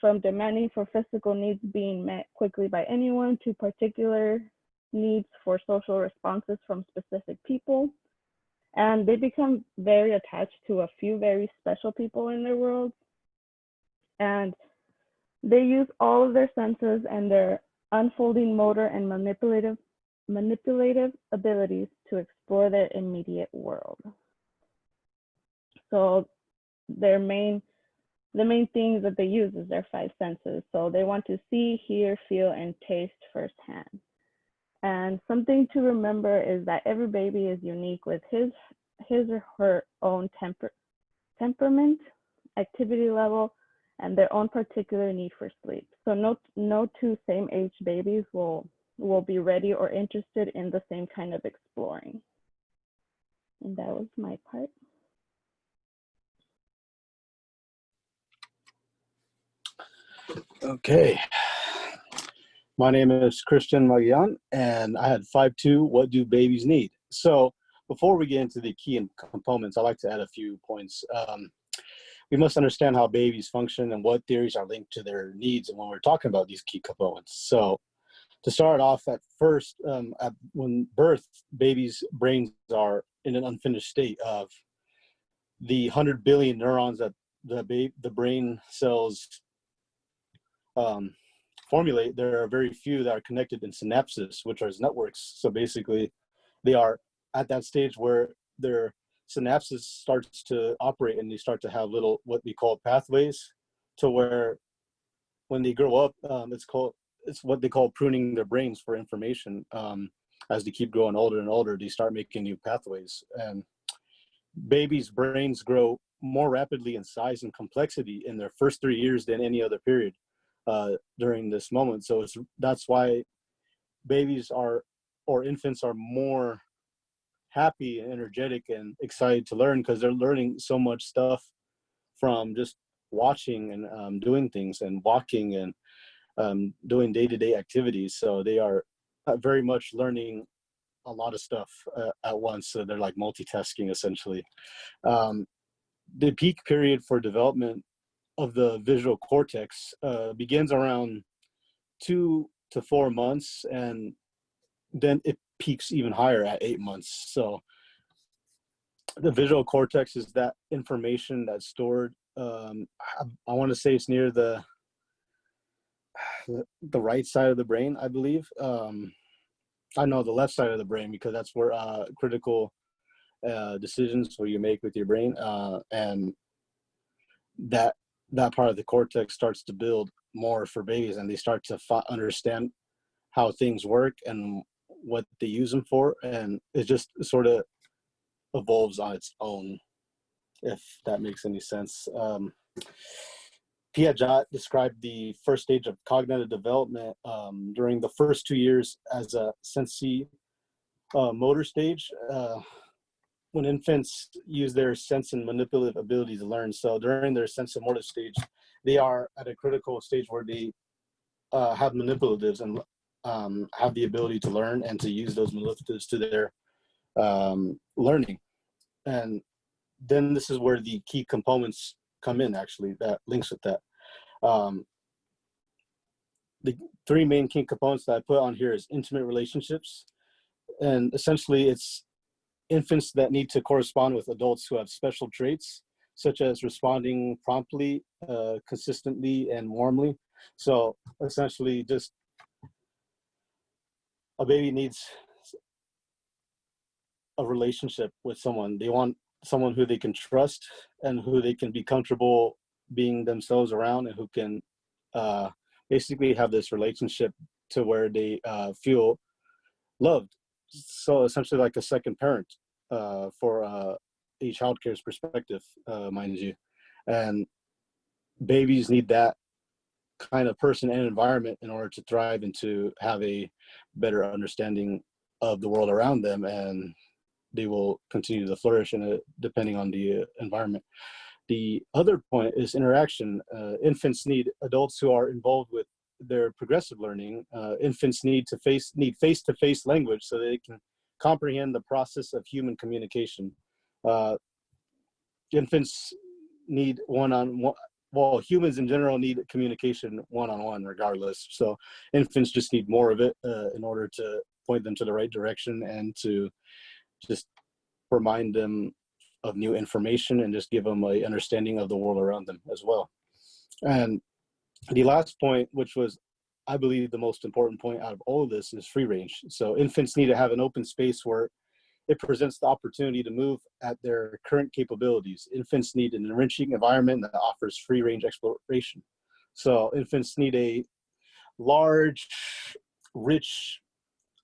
from demanding for physical needs being met quickly by anyone to particular needs for social responses from specific people. And they become very attached to a few very special people in their world. And they use all of their senses and their unfolding motor and manipulative abilities to explore their immediate world. So the main things that they use is their 5 senses. So they want to see, hear, feel, and taste firsthand. And something to remember is that every baby is unique with his or her own temperament, activity level, and their own particular need for sleep. So no two same age babies will be ready or interested in the same kind of exploring. And that was my part. Okay. My name is Christian Maguian, and I had 5.2, what do babies need? So before we get into the key components, I'd like to add a few points. We must understand how babies function and what theories are linked to their needs and when we're talking about these key components. So to start off at first, when birth, babies' brains are in an unfinished state of the 100 billion neurons that the brain cells formulate. There are very few that are connected in synapses, which are networks. So basically, they are at that stage where their synapses starts to operate and they start to have little, what we call pathways, to where when they grow up, it's what they call pruning their brains for information. As they keep growing older and older, they start making new pathways. And babies' brains grow more rapidly in size and complexity in their first 3 years than any other period during this moment. So that's why babies or infants are more happy and energetic and excited to learn, because they're learning so much stuff from just watching and doing things and walking and doing day-to-day activities. So they are very much learning a lot of stuff at once. So they're like multitasking essentially. The peak period for development of the visual cortex begins around 2 to 4 months, and then it peaks even higher at 8 months. So the visual cortex is that information that's stored. I want to say it's near the right side of the brain, I believe. I know the left side of the brain because that's where critical decisions where you make with your brain, and that part of the cortex starts to build more for babies, and they start to understand how things work and what they use them for, and it just sort of evolves on its own, if that makes any sense. Piaget described the first stage of cognitive development during the first 2 years as a motor stage, when infants use their sense and manipulative ability to learn. So during their sense and motor stage, they are at a critical stage where they have manipulatives and have the ability to learn and to use those manipulatives to their learning. And then this is where the key components come in, actually, that links with that. The 3 main key components that I put on here is intimate relationships. And essentially it's infants that need to correspond with adults who have special traits, such as responding promptly, consistently, and warmly. So essentially just a baby needs a relationship with someone. They want someone who they can trust and who they can be comfortable being themselves around, and who can basically have this relationship to where they feel loved. So essentially like a second parent for a childcare's perspective, mind you. And babies need that kind of person and environment in order to thrive and to have a better understanding of the world around them, and they will continue to flourish in it depending on the environment. The other point is interaction. Infants need adults who are involved with their progressive learning. Infants need face-to-face language so they can comprehend the process of human communication. Infants need one-on-one. Well, humans in general need communication one-on-one regardless. So infants just need more of it in order to point them to the right direction and to just remind them of new information and just give them an understanding of the world around them as well. And the last point, which was, I believe, the most important point out of all of this, is free range. So infants need to have an open space where it presents the opportunity to move at their current capabilities. Infants need an enriching environment that offers free range exploration. So infants need a large, rich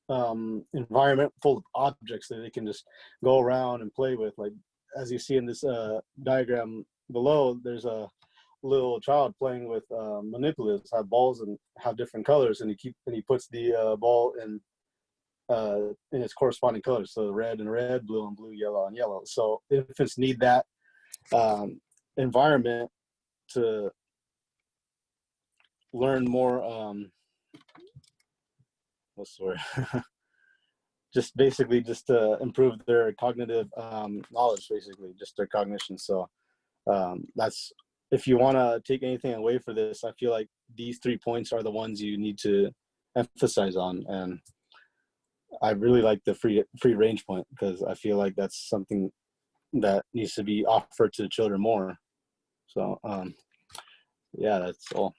environment full of objects that they can just go around and play with, like as you see in this diagram below, there's a little child playing with manipulatives, have balls and have different colors, and he puts the ball in its corresponding colors. So red and red, blue and blue, yellow and yellow. So infants need that environment to learn more. What's the word? Just basically just to improve their cognitive knowledge, basically just their cognition. So that's, if you want to take anything away for this, I feel like these 3 points are the ones you need to emphasize on. And I really like the free range point, because I feel like that's something that needs to be offered to the children more. So yeah, that's all.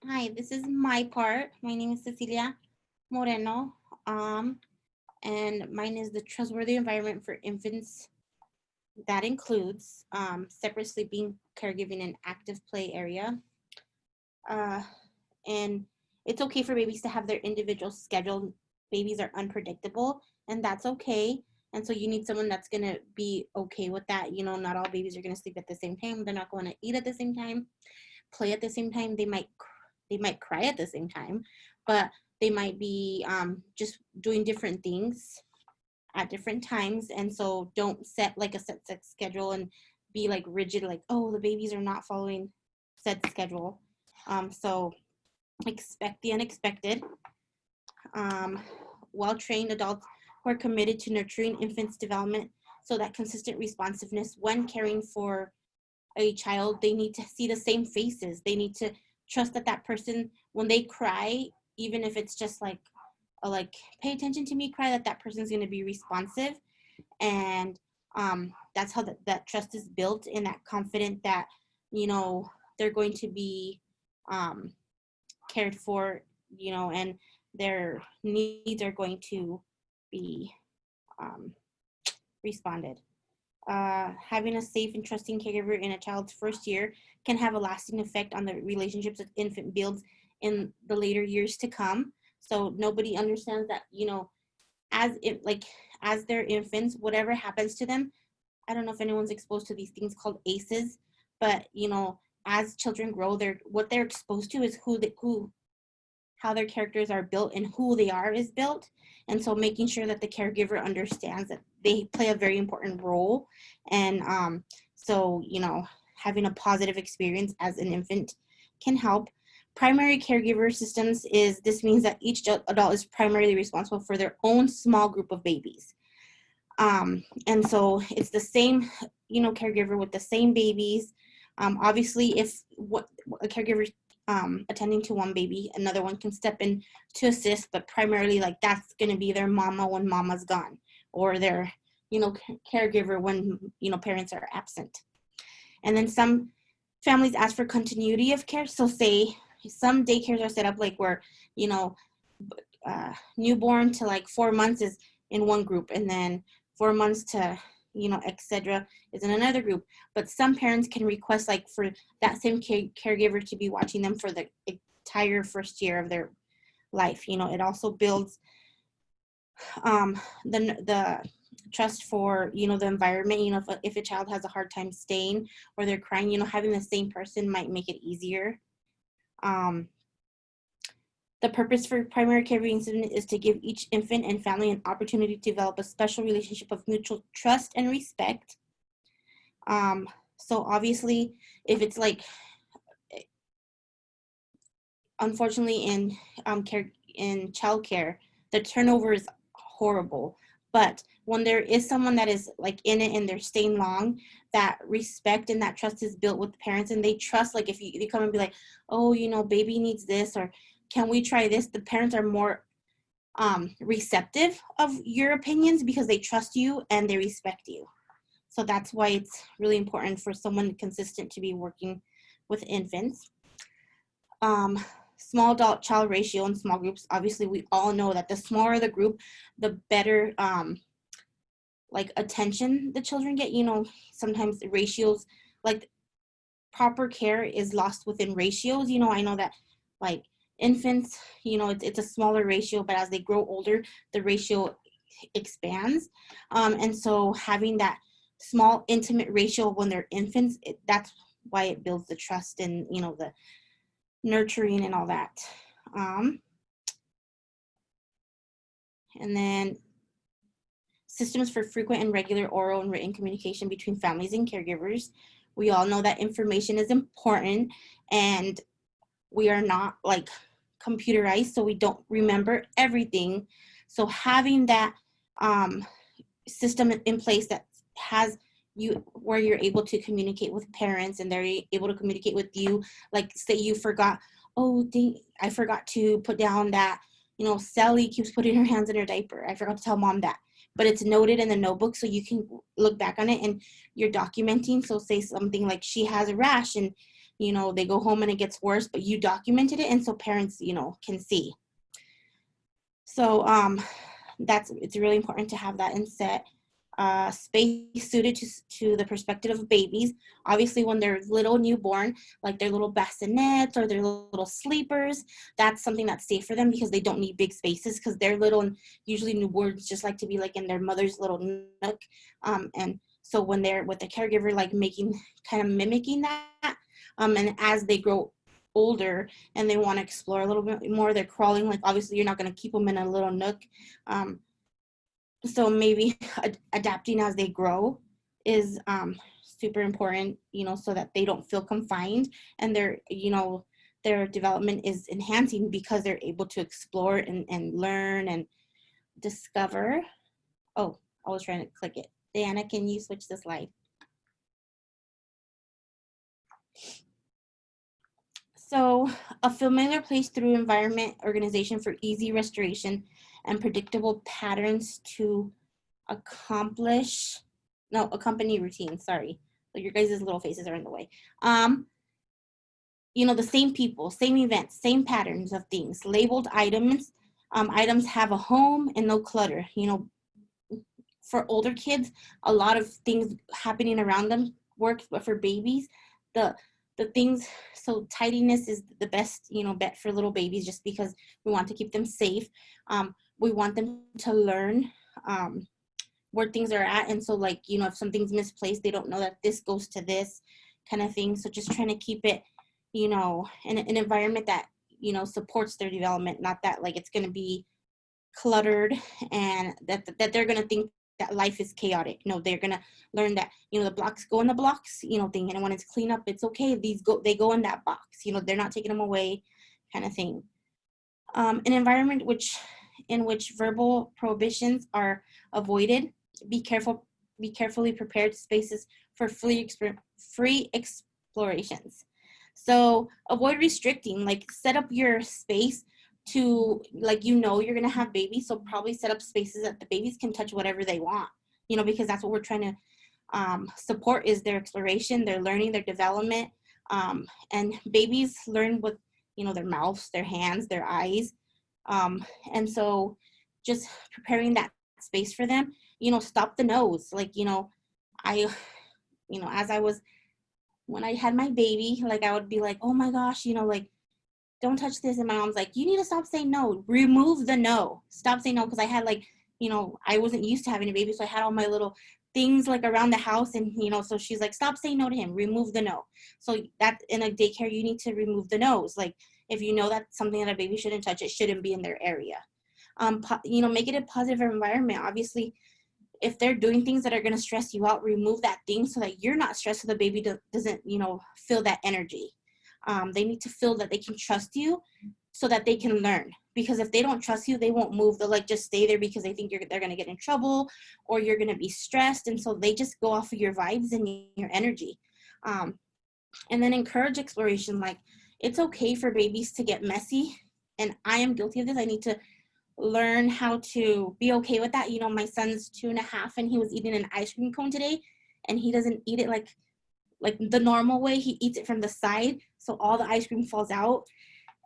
Hi, this is my part. My name is Cecilia Moreno, and mine is the trustworthy environment for infants. That includes separate sleeping, caregiving, and active play area. And it's okay for babies to have their individual schedule. Babies are unpredictable, and that's okay. And so you need someone that's gonna be okay with that. You know, not all babies are gonna sleep at the same time. They're not going to eat at the same time, play at the same time. They might cry at the same time, but they might be just doing different things at different times. And so don't set like a set schedule and be like rigid, like, oh, the babies are not following set schedule. So expect the unexpected. Well-trained adults who are committed to nurturing infants' development, so that consistent responsiveness when caring for a child, they need to see the same faces. They need to trust that that person, when they cry, even if it's just like pay attention to me cry, that person's going to be responsive. And that's how that trust is built, and that confident that, you know, they're going to be cared for, you know, and their needs are going to be responded. Having a safe and trusting caregiver in a child's first year can have a lasting effect on the relationships that infant builds in the later years to come. So nobody understands that, you know, as they're infants, whatever happens to them, I don't know if anyone's exposed to these things called ECED, but, you know, as children grow, what they're exposed to is how their characters are built and who they are is built. And so making sure that the caregiver understands that they play a very important role. And so, you know, having a positive experience as an infant can help. Primary caregiver systems this means that each adult is primarily responsible for their own small group of babies. And so it's the same, you know, caregiver with the same babies. Obviously, if a caregiver attending to one baby, another one can step in to assist, but primarily like that's going to be their mama when mama's gone, or their, you know, caregiver when, you know, parents are absent. And then some families ask for continuity of care. So say some daycares are set up like where, you know, newborn to like 4 months is in one group, and then 4 months to, you know, etc. is in another group. But some parents can request like for that same caregiver to be watching them for the entire first year of their life. You know, it also builds the trust for, you know, the environment. You know, if a child has a hard time staying or they're crying, you know, having the same person might make it easier. The purpose for primary caregiving is to give each infant and family an opportunity to develop a special relationship of mutual trust and respect. So obviously, if it's like, unfortunately in childcare, the turnover is horrible. But when there is someone that is like in it and they're staying long, that respect and that trust is built with the parents, and they trust, like if you come and be like, oh, you know, baby needs this, or can we try this? The parents are more receptive of your opinions because they trust you and they respect you. So that's why it's really important for someone consistent to be working with infants. Small adult child ratio in small groups. Obviously, we all know that the smaller the group, the better like attention the children get. You know, sometimes the ratios, like proper care is lost within ratios. You know, I know that like infants, you know, it's a smaller ratio, but as they grow older, the ratio expands. And so having that small intimate ratio when they're infants, that's why it builds the trust and, you know, the nurturing and all that. And then systems for frequent and regular oral and written communication between families and caregivers. We all know that information is important, and we are not like computerized, so we don't remember everything. So having that system in place that has you where you're able to communicate with parents and they're able to communicate with you, like say you forgot, oh, I forgot to put down that, you know, Sally keeps putting her hands in her diaper. I forgot to tell mom that. But it's noted in the notebook so you can look back on it and you're documenting. So say something like she has a rash and, you know, they go home and it gets worse, but you documented it. And so parents, you know, can see. So it's really important to have that in set. Space suited to the perspective of babies. Obviously, when they're little newborn, like their little bassinets or their little sleepers, that's something that's safe for them because they don't need big spaces because they're little, and usually newborns just like to be like in their mother's little nook. And so when they're with the caregiver, like mimicking that, and as they grow older and they want to explore a little bit more, they're crawling, like obviously you're not going to keep them in a little nook. So maybe adapting as they grow is super important, you know, so that they don't feel confined and their, you know, their development is enhancing because they're able to explore and learn and discover. Oh, I was trying to click it. Diana, can you switch the slide? So a familiar place through environment organization for easy restoration and predictable patterns to accompany routine, sorry. So your guys' little faces are in the way. You know, the same people, same events, same patterns of things, labeled items. Items have a home and no clutter. You know, for older kids, a lot of things happening around them works, but for babies, the things, so tidiness is the best, you know, bet for little babies just because we want to keep them safe. We want them to learn where things are at. And so like, you know, if something's misplaced, they don't know that this goes to this kind of thing. So just trying to keep it, you know, in an environment that, you know, supports their development, not that like it's going to be cluttered and that they're going to think that life is chaotic. No, they're going to learn that, you know, the blocks go in the blocks, you know, thing. And when it's clean up, it's okay. They go in that box, you know, they're not taking them away kind of thing. An environment in which verbal prohibitions are avoided. Be carefully prepared spaces for free explorations. So avoid restricting, like set up your space to, like, you know, you're going to have babies. So probably set up spaces that the babies can touch whatever they want, you know, because that's what we're trying to support is their exploration, their learning, their development. And babies learn with, you know, their mouths, their hands, their eyes. And so just preparing that space for them, you know, stop the nose. Like, you know, when I had my baby, like I would be like, oh my gosh, you know, like, don't touch this. And my mom's like, you need to stop saying no, remove the no, stop saying no. Cause I had like, you know, I wasn't used to having a baby. So I had all my little things like around the house and, you know, so she's like, stop saying no to him, remove the no. So that in a daycare, you need to remove the no's. Like if you know that's something that a baby shouldn't touch, it shouldn't be in their area. You know, make it a positive environment. Obviously, if they're doing things that are going to stress you out, remove that thing so that you're not stressed, so the baby doesn't, you know, feel that energy. They need to feel that they can trust you so that they can learn. Because if they don't trust you, they won't move. They'll like just stay there because they think they're going to get in trouble or you're going to be stressed. And so they just go off of your vibes and your energy. And then encourage exploration. Like it's okay for babies to get messy. And I am guilty of this. I need to learn how to be okay with that. You know, my son's 2.5 and he was eating an ice cream cone today and he doesn't eat it like the normal way. He eats it from the side. So all the ice cream falls out.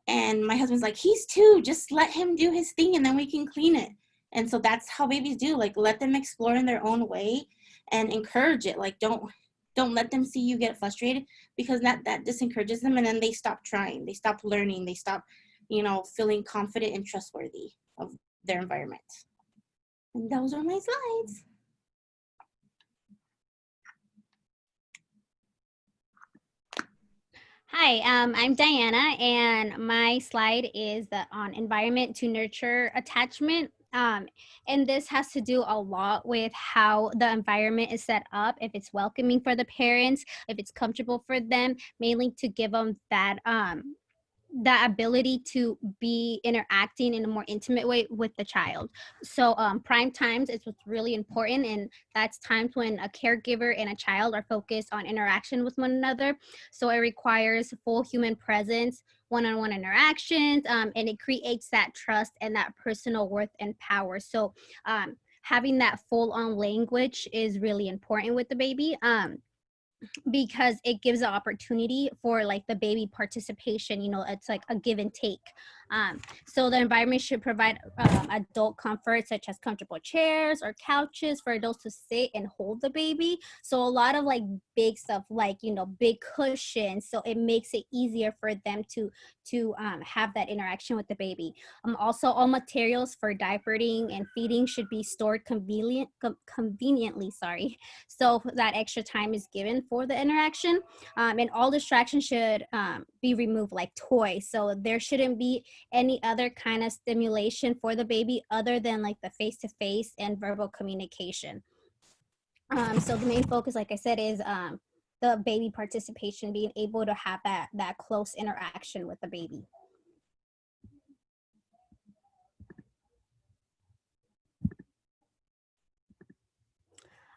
And my husband's like, he's 2, just let him do his thing and then we can clean it. And so that's how babies do, like let them explore in their own way and encourage it. Like don't don't let them see you get frustrated, because that disencourages them, and then they stop trying, they stop learning, they stop, you know, feeling confident and trustworthy of their environment. And those are my slides. Hi, I'm Diana, and my slide is on environment to nurture attachment. And this has to do a lot with how the environment is set up, if it's welcoming for the parents, if it's comfortable for them, mainly to give them that ability to be interacting in a more intimate way with the child. So prime times is what's really important, and that's times when a caregiver and a child are focused on interaction with one another. So it requires full human presence, one-on-one interactions, and it creates that trust and that personal worth and power. So having that full-on language is really important with the baby. Because it gives an opportunity for like the baby participation, you know, it's like a give and take. So the environment should provide adult comfort, such as comfortable chairs or couches for adults to sit and hold the baby. So a lot of like big stuff, like, you know, big cushions, so it makes it easier for them to have that interaction with the baby. Also, all materials for diapering and feeding should be stored conveniently, so that extra time is given for the interaction. And all distractions should be removed, like toys. So there shouldn't be any other kind of stimulation for the baby other than like the face-to-face and verbal communication. So the main focus, like I said, is the baby participation, being able to have that close interaction with the baby.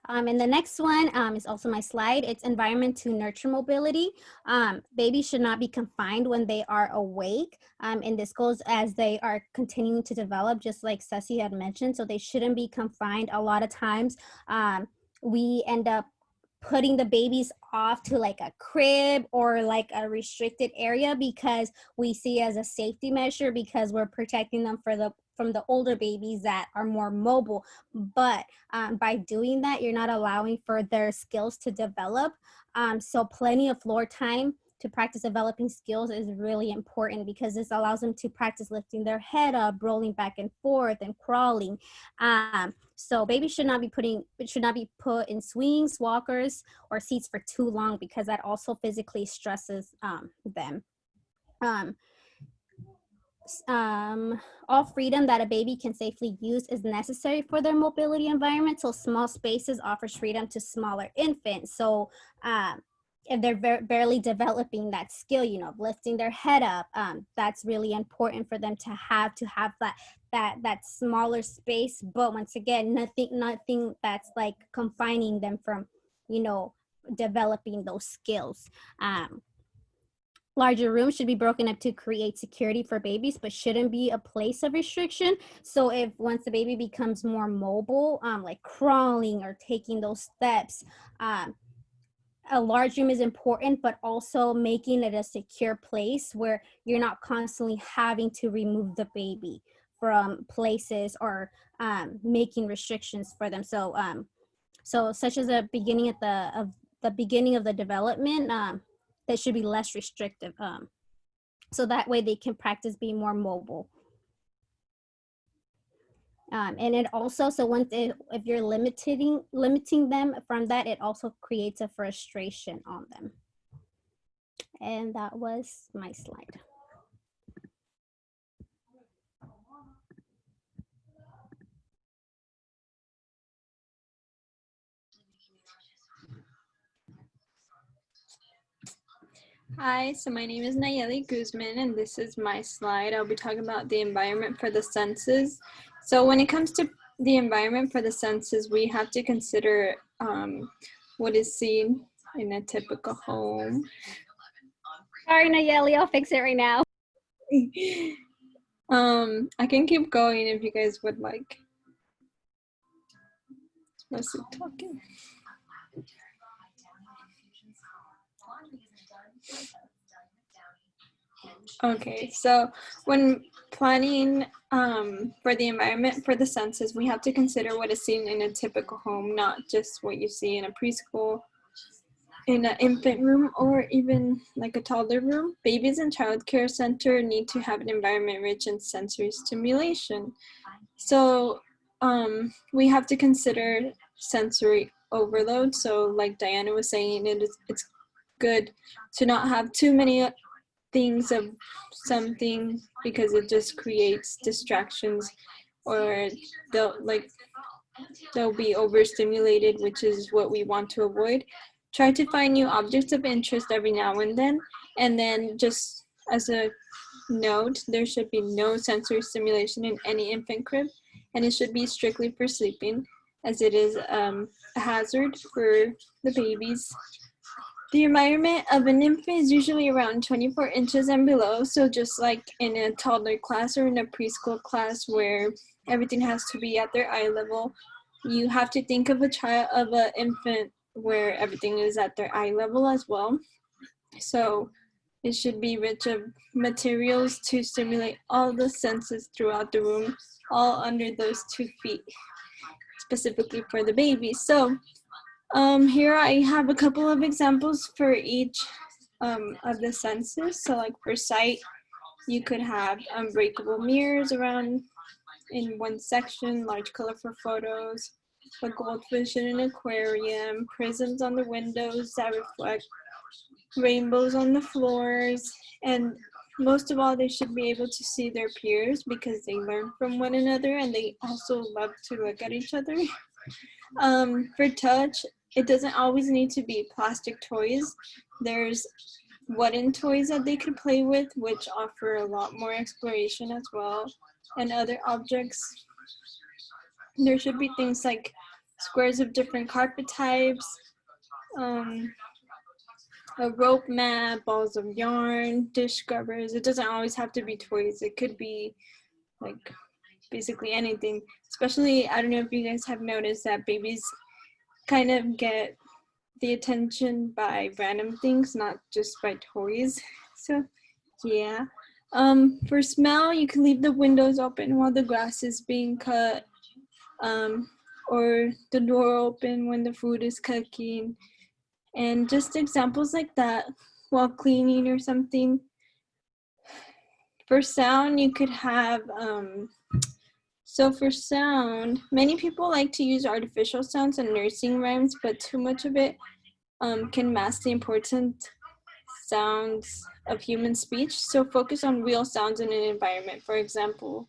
And the next one is also my slide. It's environment to nurture mobility. Babies should not be confined when they are awake. And this goes as they are continuing to develop, just like Ceci had mentioned. So they shouldn't be confined. A lot of times we end up putting the babies off to like a crib or like a restricted area because we see as a safety measure, because we're protecting them from the older babies that are more mobile. But by doing that, you're not allowing for their skills to develop. So plenty of floor time to practice developing skills is really important, because this allows them to practice lifting their head up, rolling back and forth, and crawling. So babies should not be put in swings, walkers, or seats for too long, because that also physically stresses them. All freedom that a baby can safely use is necessary for their mobility environment. So small spaces offers freedom to smaller infants. So if they're barely developing that skill, you know, lifting their head up, that's really important for them to have that smaller space. But once again, nothing that's like confining them from, you know, developing those skills. Larger rooms should be broken up to create security for babies, but shouldn't be a place of restriction. So if once the baby becomes more mobile, like crawling or taking those steps, a large room is important, but also making it a secure place where you're not constantly having to remove the baby from places or making restrictions for them. So such as the beginning of the development, that should be less restrictive. So that way they can practice being more mobile. And it also, so if you're limiting them from that, it also creates a frustration on them. And that was my slide. Hi, so my name is Nayeli Guzman, and this is my slide. I'll be talking about the environment for the senses. So when it comes to the environment for the senses, we have to consider what is seen in a typical home. Sorry, Nayeli, I'll fix it right now. I can keep going if you guys would like. It's mostly talking. Okay, so when planning for the environment for the senses, we have to consider what is seen in a typical home, not just what you see in a preschool. in an infant room or even like a toddler room, babies in childcare center need to have an environment rich in sensory stimulation. So we have to consider sensory overload. So like Diana was saying, it's good to not have too many things of something because it just creates distractions, or they'll be overstimulated, which is what we want to avoid. Try to find new objects of interest every now and then just as a note, there should be no sensory stimulation in any infant crib, and it should be strictly for sleeping, as it is a hazard for the babies. The environment of an infant is usually around 24 inches and below, so just like in a toddler class or in a preschool class where everything has to be at their eye level, you have to think of an infant where everything is at their eye level as well. So it should be rich of materials to stimulate all the senses throughout the room, all under those 2 feet, specifically for the baby. So here I have a couple of examples for each of the senses. So like for sight, you could have unbreakable mirrors around in one section, large colorful photos, a goldfish in an aquarium, prisms on the windows that reflect rainbows on the floors, and most of all, they should be able to see their peers because they learn from one another and they also love to look at each other. For touch, it doesn't always need to be plastic toys. There's wooden toys that they could play with, which offer a lot more exploration as well, and other objects. There should be things like squares of different carpet types, a rope mat, balls of yarn, dish scrubbers. It doesn't always have to be toys. It could be like basically anything. Especially, I don't know if you guys have noticed that babies kind of get the attention by random things, not just by toys. So yeah. For smell, you can leave the windows open while the grass is being cut, or the door open when the food is cooking, and just examples like that while cleaning or something. For sound, you could have, so for sound, many people like to use artificial sounds and nursing rhymes, but too much of it can mask the important sounds of human speech. So focus on real sounds in an environment. For example,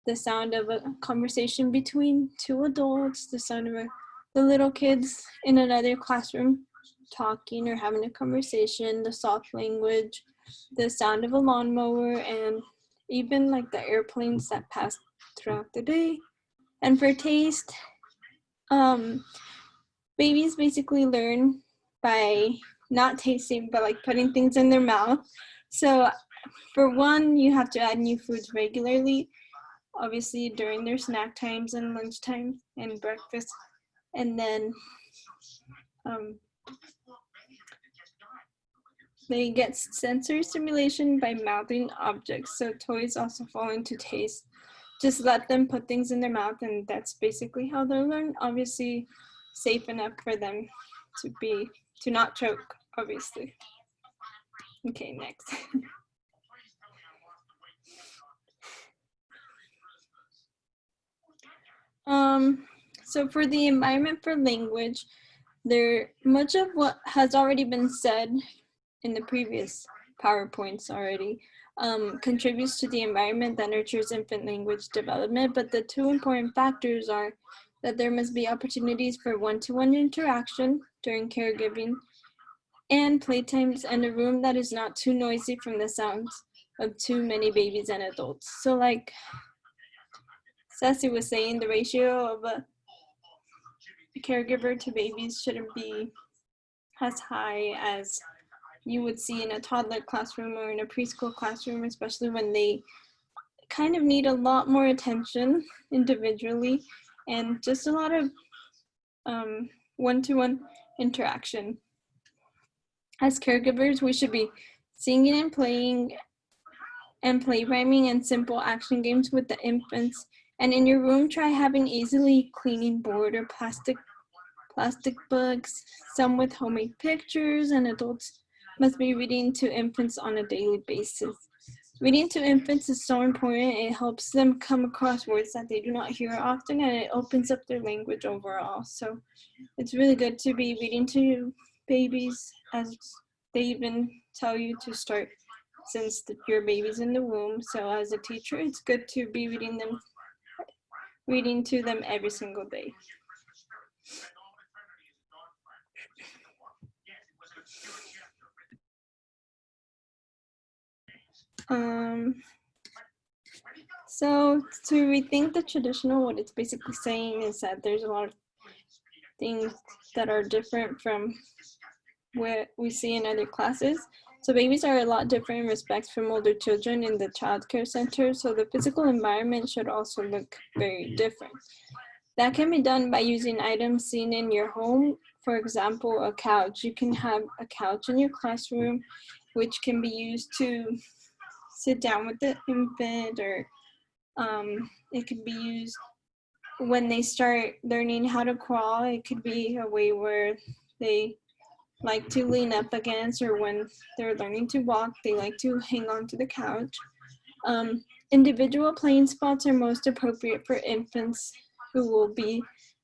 the sound of a conversation between 2 adults, the sound of the little kids in another classroom talking or having a conversation, the soft language, the sound of a lawnmower, and even like the airplanes that pass throughout the day. And for taste, babies basically learn by not tasting, but like putting things in their mouth. So for one, you have to add new foods regularly, obviously during their snack times and lunch time and breakfast. And then they get sensory stimulation by mouthing objects. So toys also fall into taste. Just let them put things in their mouth, and that's basically how they'll learn. Obviously safe enough for them to not choke, obviously. Okay, next. So for the environment for language, much of what has already been said in the previous PowerPoints already contributes to the environment that nurtures infant language development, but the 2 important factors are that there must be opportunities for one-to-one interaction during caregiving and playtimes, and a room that is not too noisy from the sounds of too many babies and adults. So like Sassy was saying, the ratio of a caregiver to babies shouldn't be as high as you would see in a toddler classroom or in a preschool classroom, especially when they kind of need a lot more attention individually and just a lot of one-to-one interaction. As caregivers, we should be singing and playing and play rhyming and simple action games with the infants. And in your room, try having easily cleaning board or plastic books, some with homemade pictures, and adults must be reading to infants on a daily basis. Reading to infants is so important. It helps them come across words that they do not hear often, and it opens up their language overall. So it's really good to be reading to babies, as they even tell you to start since your baby's in the womb. So as a teacher, it's good to be reading to them every single day. So to rethink the traditional, what it's basically saying is that there's a lot of things that are different from what we see in other classes. So babies are a lot different in respects from older children in the childcare center. So the physical environment should also look very different. That can be done by using items seen in your home. For example, a couch. You can have a couch in your classroom, which can be used to sit down with the infant, or it could be used when they start learning how to crawl. It could be a way where they like to lean up against, or when they're learning to walk, they like to hang on to the couch. Individual playing spots are most appropriate for infants who will be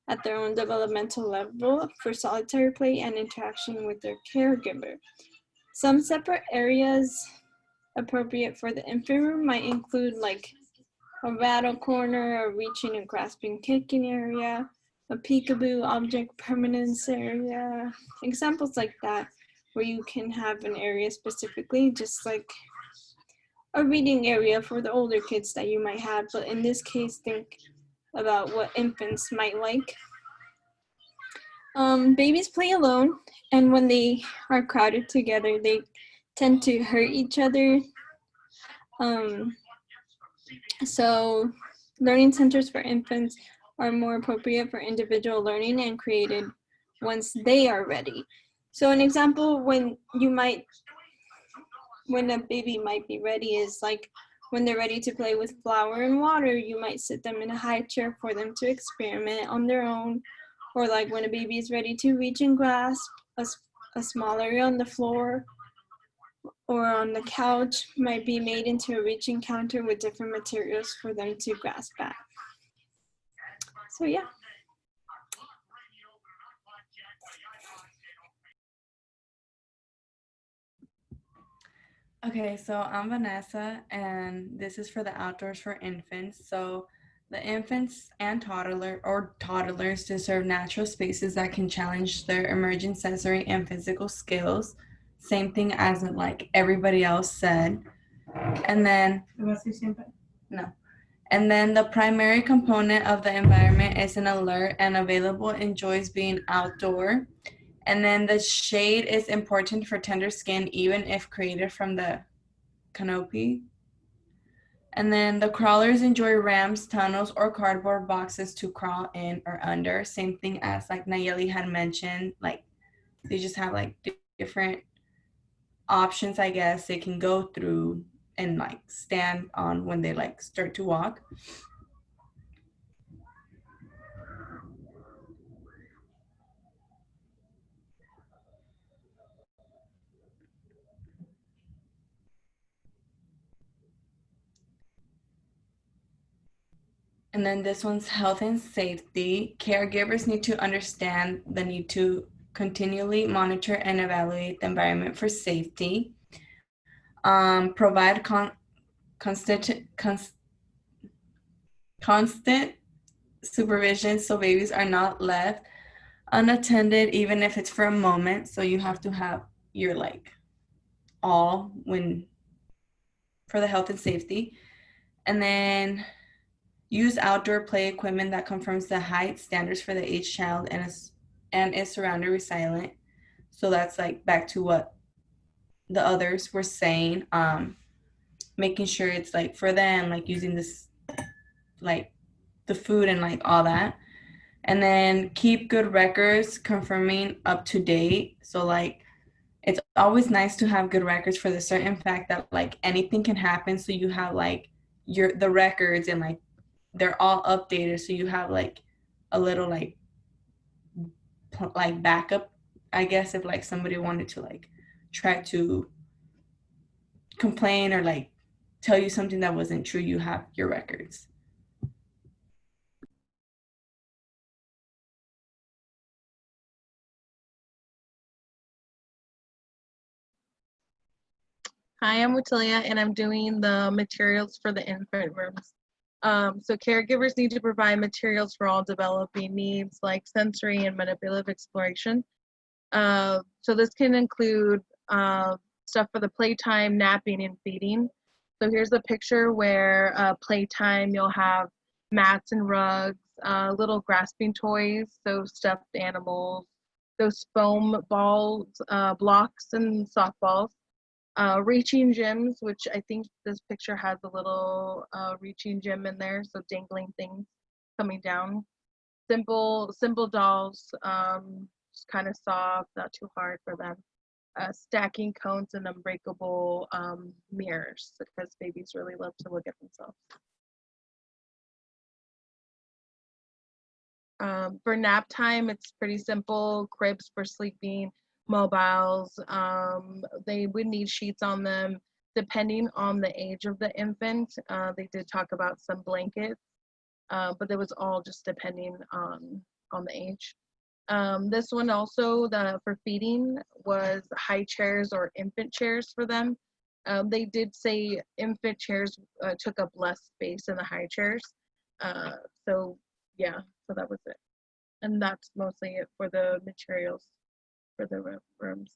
at their own developmental level for solitary play and interaction with their caregiver. Some separate areas appropriate for the infant room might include like a rattle corner, a reaching and grasping kicking area, a peekaboo object permanence area, examples like that, where you can have an area specifically, just like a reading area for the older kids that you might have. But in this case, think about what infants might like. Babies play alone, and when they are crowded together, they tend to hurt each other. So learning centers for infants are more appropriate for individual learning and created once they are ready. So an example when a baby might be ready is like when they're ready to play with flour and water, you might sit them in a high chair for them to experiment on their own. Or like when a baby is ready to reach and grasp a small area on the floor or on the couch might be made into a reaching counter with different materials for them to grasp at. So yeah. Okay, so I'm Vanessa, and this is for the Outdoors for Infants. So the infants and toddlers deserve natural spaces that can challenge their emerging sensory and physical skills. Same thing as like everybody else said. And then, no. And then the primary component of the environment is an alert and available, enjoys being outdoor. And then the shade is important for tender skin, even if created from the canopy. And then the crawlers enjoy ramps, tunnels, or cardboard boxes to crawl in or under. Same thing as like Nayeli had mentioned, like they just have like different options, I guess, they can go through and like stand on when they like start to walk. And then this one's health and safety. Caregivers need to understand the need to continually monitor and evaluate the environment for safety. Provide constant supervision so babies are not left unattended, even if it's for a moment. So you have to have your like all when for the health and safety. And then use outdoor play equipment that confirms the height standards for the age child and is surrounded resilient. So that's like back to what the others were saying, making sure it's like for them, like using this like the food and like all that. And then keep good records, confirming up to date. So like it's always nice to have good records for the certain fact that like anything can happen. So you have like the records and like they're all updated. So you have like a little like like backup, I guess, if like somebody wanted to like try to complain or like tell you something that wasn't true, you have your records. Hi, I'm Utilia, and I'm doing the materials for the infant rooms. So caregivers need to provide materials for all developing needs like sensory and manipulative exploration. So this can include stuff for the playtime, napping, and feeding. So here's a picture where playtime, you'll have mats and rugs, little grasping toys, so stuffed animals, those foam balls, blocks, and softballs. Reaching gyms, which I think this picture has a little reaching gym in there, so dangling things coming down. Simple dolls, just kind of soft, not too hard for them. Stacking cones and unbreakable mirrors, because babies really love to look at themselves. For nap time, it's pretty simple. Cribs for sleeping, mobiles. They would need sheets on them depending on the age of the infant. They did talk about some blankets, but it was all just depending on the age. This one also, for feeding, was high chairs or infant chairs for them. They did say infant chairs took up less space than the high chairs. So yeah, so that was it. And that's mostly it for the materials for the rooms.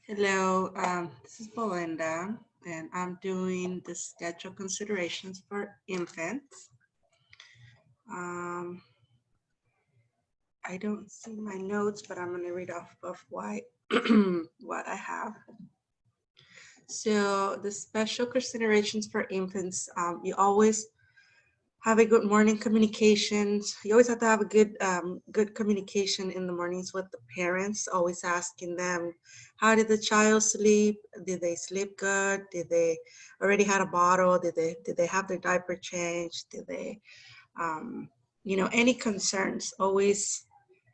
Hello, this is Belinda, and I'm doing the schedule considerations for infants. I don't see my notes, but I'm going to read off of what I have. So the special considerations for infants, you always have a good morning communications. You always have to have a good communication in the mornings with the parents, always asking them, how did the child sleep? Did they sleep good? Did they already had a bottle? Did they have their diaper changed? Did they, any concerns, always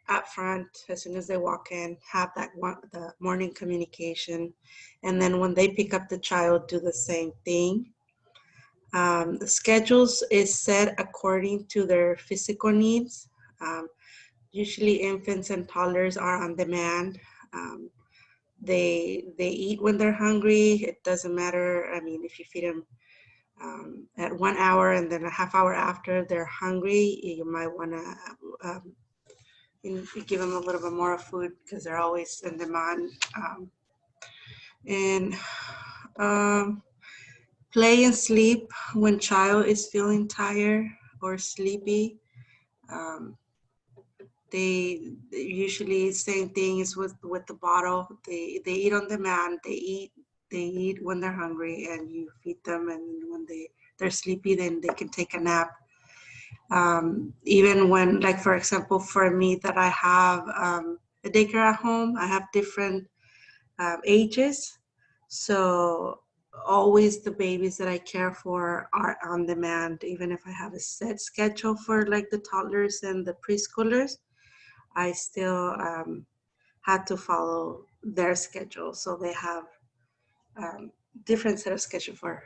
up front as soon as they walk in, have the morning communication. And then when they pick up the child, do the same thing. The schedules is set according to their physical needs. Usually infants and toddlers are on demand. They eat when they're hungry. It doesn't matter. I mean, if you feed them at 1 hour and then a half hour after they're hungry, you might want to give them a little bit more food because they're always in demand. Play and sleep when child is feeling tired or sleepy. They usually same thing is with the bottle. They eat on demand. They eat when they're hungry, and you feed them. And when they're sleepy, then they can take a nap. Even when, like for example, for me that I have a daycare at home, I have different ages. So always the babies that I care for are on demand. Even if I have a set schedule for like the toddlers and the preschoolers, I still had to follow their schedule. So they have different set of schedule for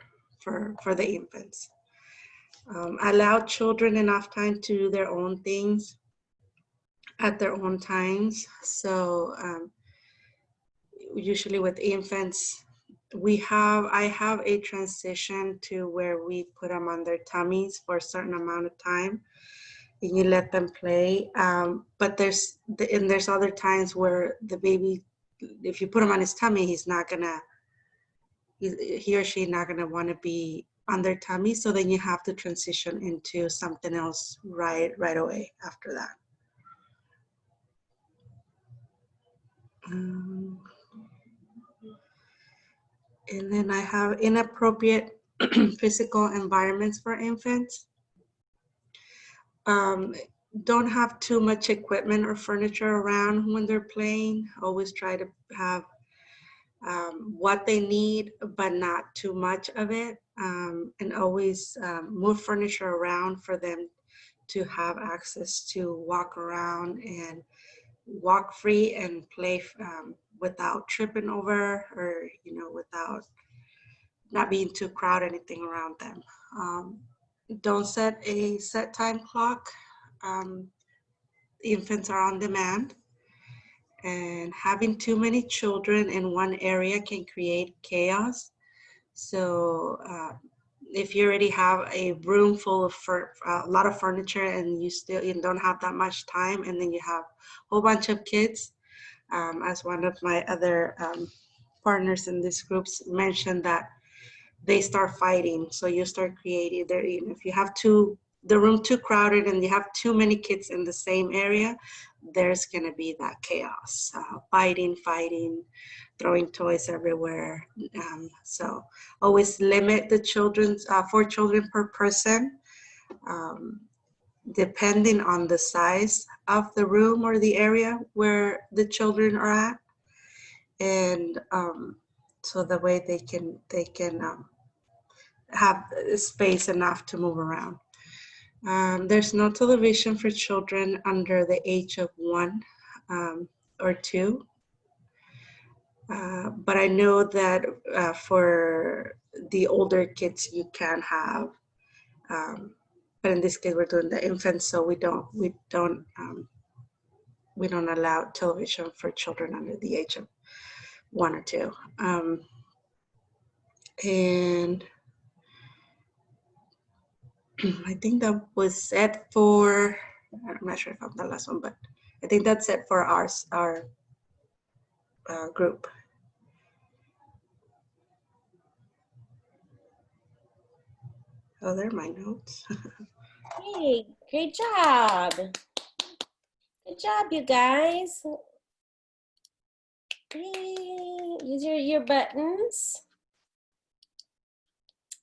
the infants. Allow children enough time to do their own things at their own times. So usually with infants, I have a transition to where we put them on their tummies for a certain amount of time, and you let them play. But there's other times where the baby, if you put him on his tummy, he or she not gonna want to be on their tummy. So then you have to transition into something else right away after that. And then I have inappropriate physical environments for infants. Don't have too much equipment or furniture around when they're playing. Always try to have what they need, but not too much of it. And always move furniture around for them to have access to walk around and walk free and play without tripping over, or without not being too crowded, anything around them. Don't set a set time clock. Infants are on demand, and having too many children in one area can create chaos. So if you already have a room full of a lot of furniture and you don't have that much time, and then you have a whole bunch of kids, as one of my other partners in this groups mentioned, that they start fighting. So you start creating there. If you have the room too crowded and you have too many kids in the same area, there's gonna be that chaos, fighting, throwing toys everywhere. So always limit the children's 4 children per person, depending on the size of the room or the area where the children are at, and so the way they can have space enough to move around. There's no television for children under the age of 1 or 2. But I know that for the older kids you can have, but in this case we're doing the infants, so we don't allow television for children under the age of 1 or 2. And I think that was it for, I'm not sure if I'm the last one, but I think that's it for our group. Oh, there are my notes. Hey, great job. Good job, you guys. Hey, use your buttons.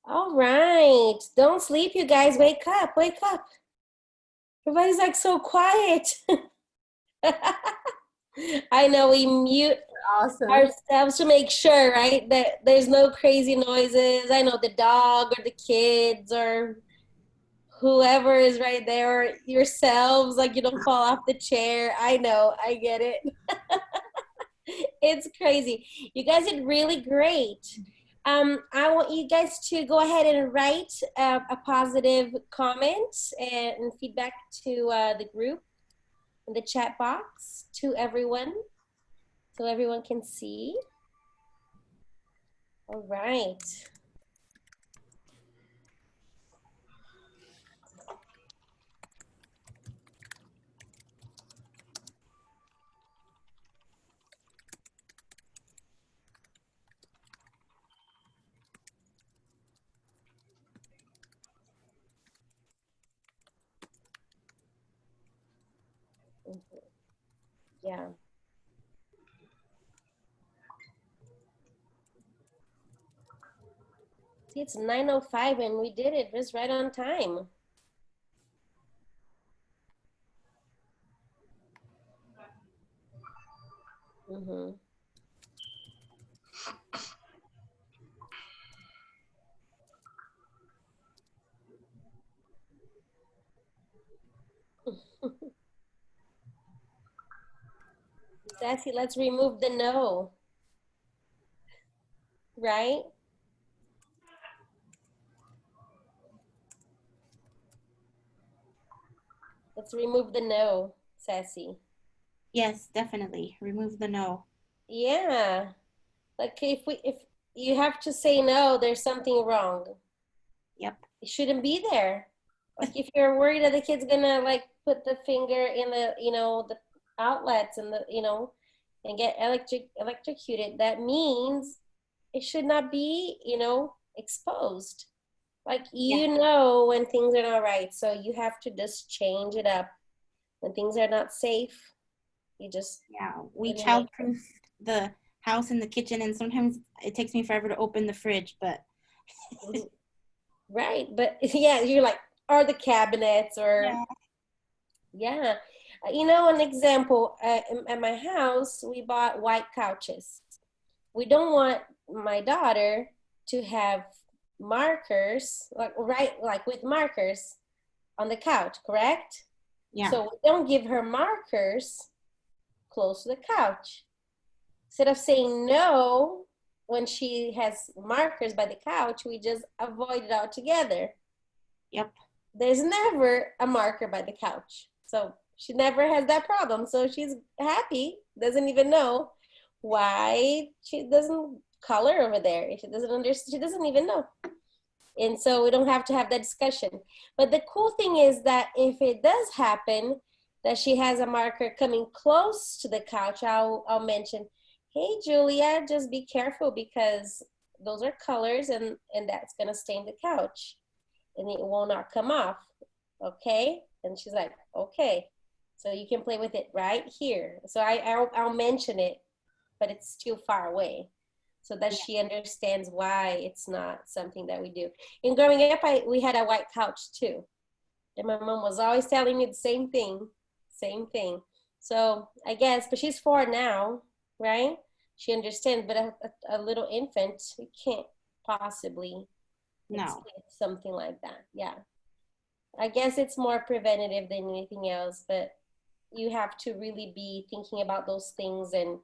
All right. Don't sleep, you guys. Wake up, wake up. Everybody's like so quiet. I know we mute ourselves to make sure, right, that there's no crazy noises. I know the dog or the kids or whoever is right there, or yourselves, like you don't fall off the chair. I know, I get it. It's crazy. You guys did really great. I want you guys to go ahead and write a positive comment and feedback to the group in the chat box to everyone, so everyone can see. All right. Yeah. See, it's 9:05 and we did it just right on time. Mm-hmm. Sassy, let's remove the no. Right? Let's remove the no, Sassy. Yes, definitely. Remove the no. Yeah. Like if you have to say no, there's something wrong. Yep. It shouldn't be there. Like if you're worried that the kid's gonna like put the finger in the, the outlets and and get electrocuted, that means it should not be, exposed. Like, when things are not right. So you have to just change it up. When things are not safe, you just. Yeah, we childproof the house and the kitchen, and sometimes it takes me forever to open the fridge, but Right, but yeah, you're like, or the cabinets, or yeah. You know, an example, at my house, we bought white couches. We don't want my daughter to have markers, like with markers on the couch, correct? Yeah. So we don't give her markers close to the couch. Instead of saying no when she has markers by the couch, we just avoid it altogether. Yep. There's never a marker by the couch. So she never has that problem. So she's happy, doesn't even know why she doesn't color over there. She doesn't understand, she doesn't even know. And so we don't have to have that discussion. But the cool thing is that if it does happen, that she has a marker coming close to the couch, I'll mention, hey, Julia, just be careful because those are colors and that's gonna stain the couch and it will not come off, okay? And she's like, okay. So you can play with it right here. So I'll mention it, but it's too far away so that she understands why it's not something that we do. And growing up, we had a white couch too. And my mom was always telling me the same thing. So I guess, but she's 4 now, right? She understands, but a little infant, you can't possibly explain something like that. Yeah. I guess it's more preventative than anything else, but you have to really be thinking about those things. And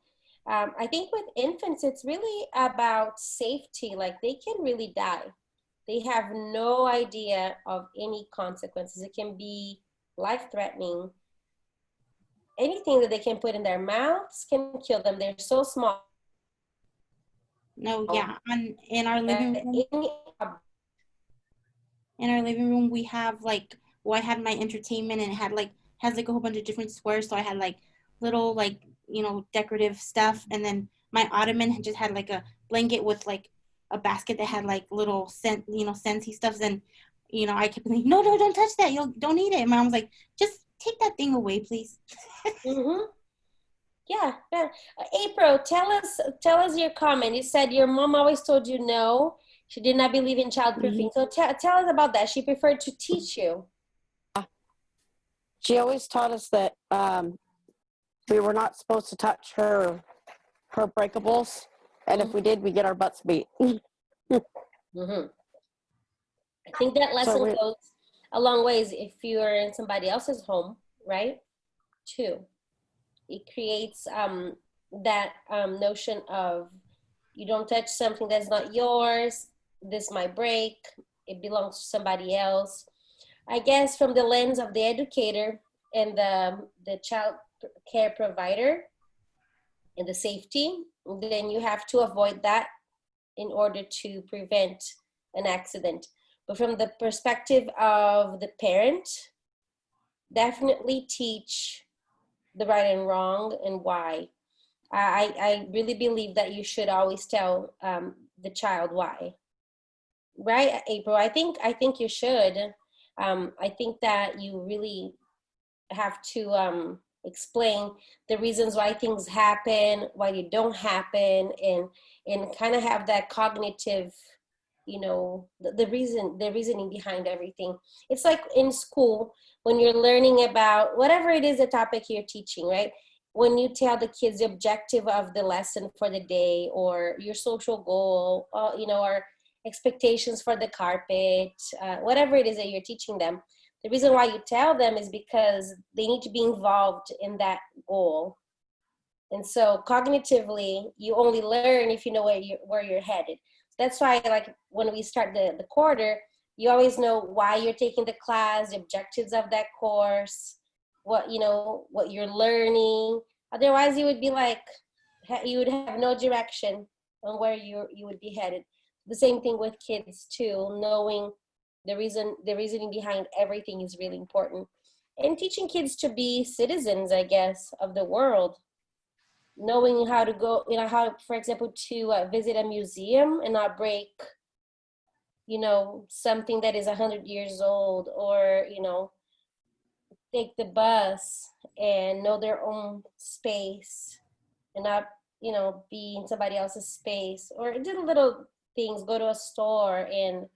I think with infants, it's really about safety. Like they can really die. They have no idea of any consequences. It can be life-threatening. Anything that they can put in their mouths can kill them. They're so small. No, yeah. In our living room, we have like, well, I had my entertainment and it had like, has like a whole bunch of different squares. So I had like little like, you know, decorative stuff. And then my ottoman just had like a blanket with like a basket that had like little scentsy stuff. And, you know, I kept thinking, no, don't touch that. Don't eat it. And my mom was like, just take that thing away, please. Yeah. April, tell us your comment. You said your mom always told you no. She did not believe in childproofing. So tell us about that. She preferred to teach you. She always taught us that we were not supposed to touch her breakables, and if we did, we get our butts beat. I think that lesson goes a long ways if you're in somebody else's home, right? Too. It creates that notion of you don't touch something that's not yours. This might break. It belongs to somebody else. I guess from the lens of the educator and the child care provider and the safety, then you have to avoid that in order to prevent an accident. But from the perspective of the parent, definitely teach the right and wrong and why. I really believe that you should always tell the child why. Right, April? I think you should. I think that you really have to explain the reasons why things happen, why they don't happen, and kind of have that cognitive, you know, the reasoning behind everything. It's like in school when you're learning about whatever it is the topic you're teaching, right? When you tell the kids the objective of the lesson for the day or your social goal, you know, or expectations for the carpet, whatever it is that you're teaching them, the reason why you tell them is because they need to be involved in that goal. And so cognitively, you only learn if you know where you're headed. That's why, like, when we start the quarter, you always know why you're taking the class, the objectives of that course, what you're learning. Otherwise, you would be like, you would have no direction on where you would be headed. The same thing with kids too, knowing the reasoning behind everything is really important. And teaching kids to be citizens, I guess, of the world. Knowing how to go, you know, how, for example, to visit a museum and not break, you know, something that is 100 years old, or, you know, take the bus and know their own space and not, you know, be in somebody else's space, or do little things, go to a store and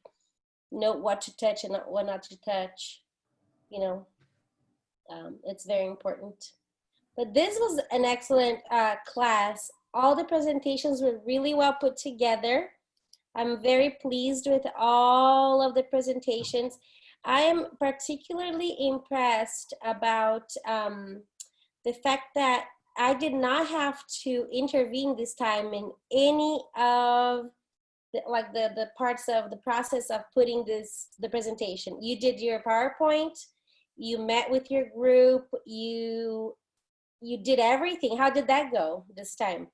know what to touch and what not to touch. You know, it's very important. But this was an excellent class. All the presentations were really well put together. I'm very pleased with all of the presentations. I am particularly impressed about the fact that I did not have to intervene this time in any of the parts of the process of putting the presentation. You did your PowerPoint, you met with your group, you did everything. How did that go this time?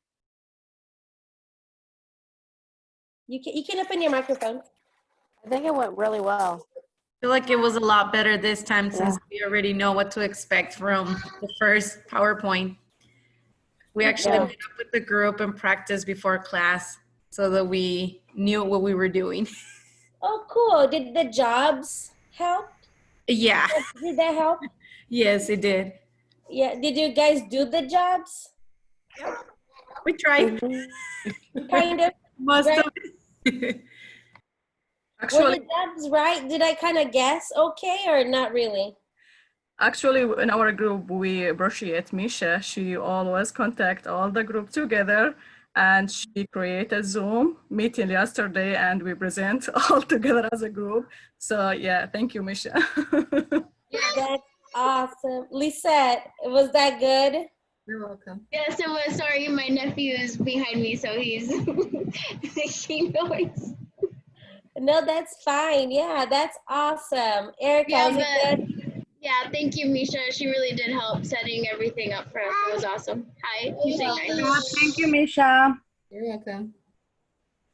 You can open your microphone. I think it went really well. I feel like it was a lot better this time since we already know what to expect from the first PowerPoint. We actually met up with the group and practiced before class so that we knew what we were doing. Oh, cool. Did the jobs help? Yeah. Did that help? Yes, it did. Yeah. Did you guys do the jobs? We tried. Kind of. Most right? of it. Were the jobs right? Did I kind of guess okay or not really? Actually, in our group, we appreciate Misha. She always contact all the group together, and she created Zoom meeting yesterday, and we present all together as a group. So yeah, thank you, Misha. That's awesome. Lisette, was that good? You're welcome. Yes, it was. Sorry, my nephew is behind me, so he's making noise. No, that's fine. Yeah, that's awesome. Erica, Yeah, was it good? Yeah, thank you, Misha. She really did help setting everything up for us. It was awesome. Hi, you saying hi? Thank you, Misha. You're welcome.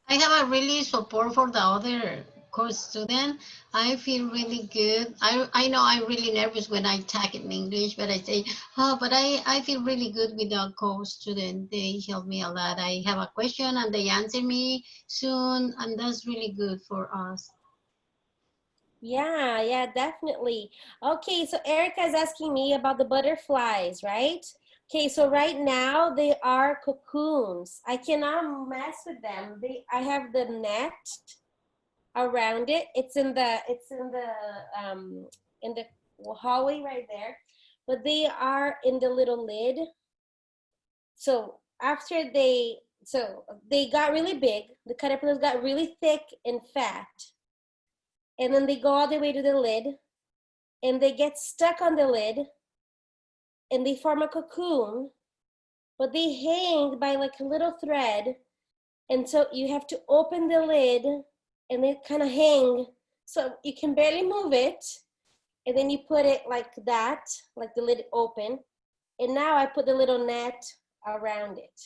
I have a really support for the other course student. I feel really good. I know I'm really nervous when I talk in English, but I say, oh, but I feel really good with the course student. They help me a lot. I have a question and they answer me soon, and that's really good for us. Yeah, definitely. Okay, so Erica is asking me about the butterflies, right? Okay, so right now they are cocoons. I cannot mess with them. I have the net around it. It's in the hallway right there, but they are in the little lid. So after they got really big, the caterpillars got really thick and fat. And then they go all the way to the lid and they get stuck on the lid and they form a cocoon, but they hang by like a little thread. And so you have to open the lid and they kind of hang. So you can barely move it. And then you put it like that, like the lid open. And now I put the little net around it.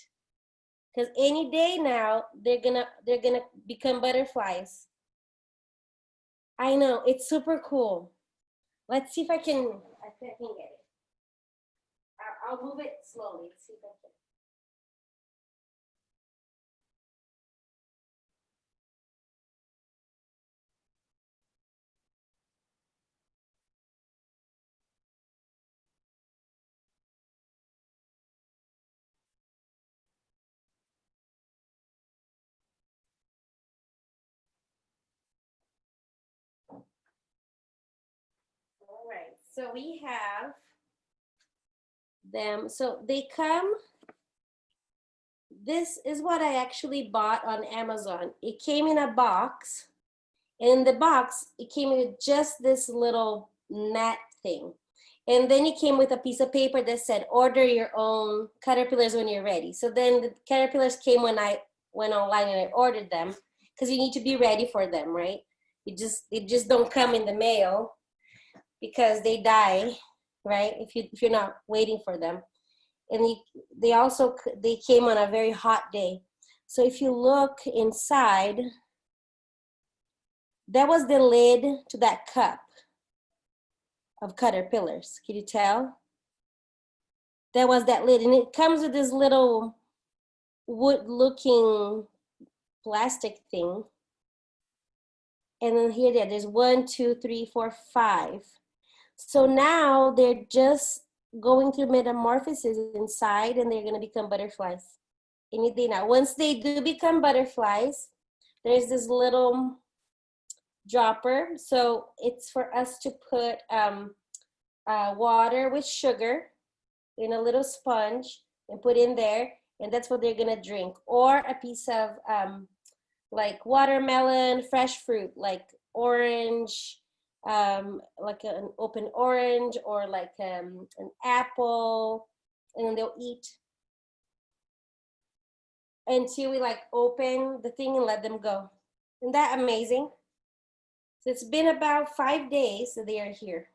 Because any day now, they're gonna become butterflies. I know, it's super cool. Let's see if I can get it. I'll move it slowly. Let's see if I can. All right, so we have them. So they come, this is what I actually bought on Amazon. It came in a box. And in the box, it came with just this little net thing. And then it came with a piece of paper that said, order your own caterpillars when you're ready. So then the caterpillars came when I went online and I ordered them, because you need to be ready for them, right? They just don't come in the mail because they die, right? If you're not waiting for them. And they came on a very hot day. So if you look inside, that was the lid to that cup of caterpillars. Can you tell? That was that lid. And it comes with this little wood-looking plastic thing. And then here, there's 1, 2, 3, 4, 5. So now they're just going through metamorphosis inside and they're gonna become butterflies. Any day now. Once they do become butterflies, there's this little dropper. So it's for us to put water with sugar in a little sponge and put in there, and that's what they're gonna drink. Or a piece of like watermelon, fresh fruit, like orange, like an open orange, or like an apple, and then they'll eat until we like open the thing and let them go. Isn't that amazing? So it's been about 5 days that they are here.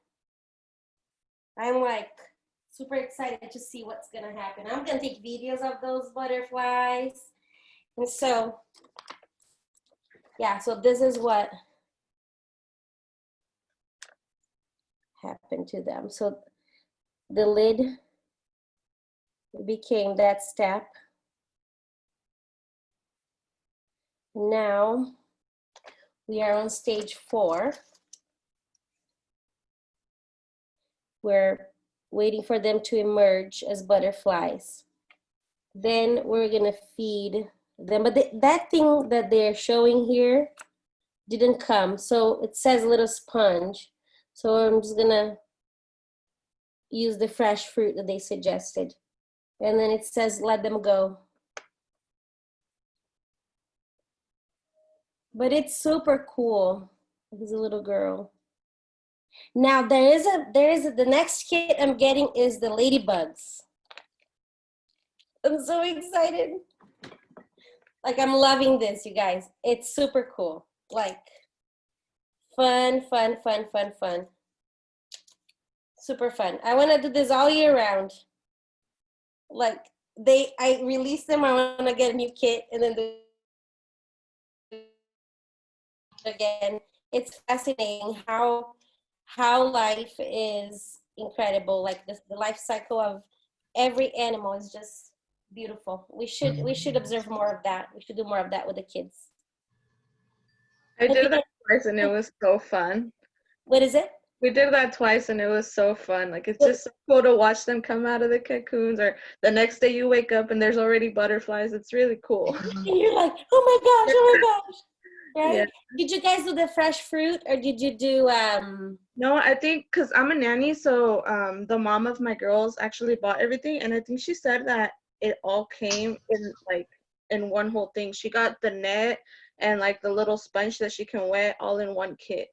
I'm like super excited to see what's gonna happen. I'm gonna take videos of those butterflies. And so, yeah, so this is what happened to them. So the lid became that step. Now we are on stage 4. We're waiting for them to emerge as butterflies. Then we're gonna feed them, but that thing that they're showing here didn't come. So it says little sponge. So I'm just gonna use the fresh fruit that they suggested. And then it says, let them go. But it's super cool. There's a little girl. Now the next kit I'm getting is the ladybugs. I'm so excited. Like, I'm loving this, you guys. It's super cool. Like, fun. Super fun. I want to do this all year round. Like, I release them, I want to get a new kit, and then do again. It's fascinating how life is incredible. Like, the life cycle of every animal is just beautiful. We should observe more of that. We should do more of that with the kids. I did that twice and it was so fun. What is it? We did that twice and it was so fun. Like, it's just so cool to watch them come out of the cocoons, or the next day you wake up and there's already butterflies. It's really cool. And you're like, oh my gosh. Right? Yeah. Did you guys do the fresh fruit, or did you do No, I think because I'm a nanny, so the mom of my girls actually bought everything, and I think she said that it all came in one whole thing. She got the net and like the little sponge that she can wet all in one kit.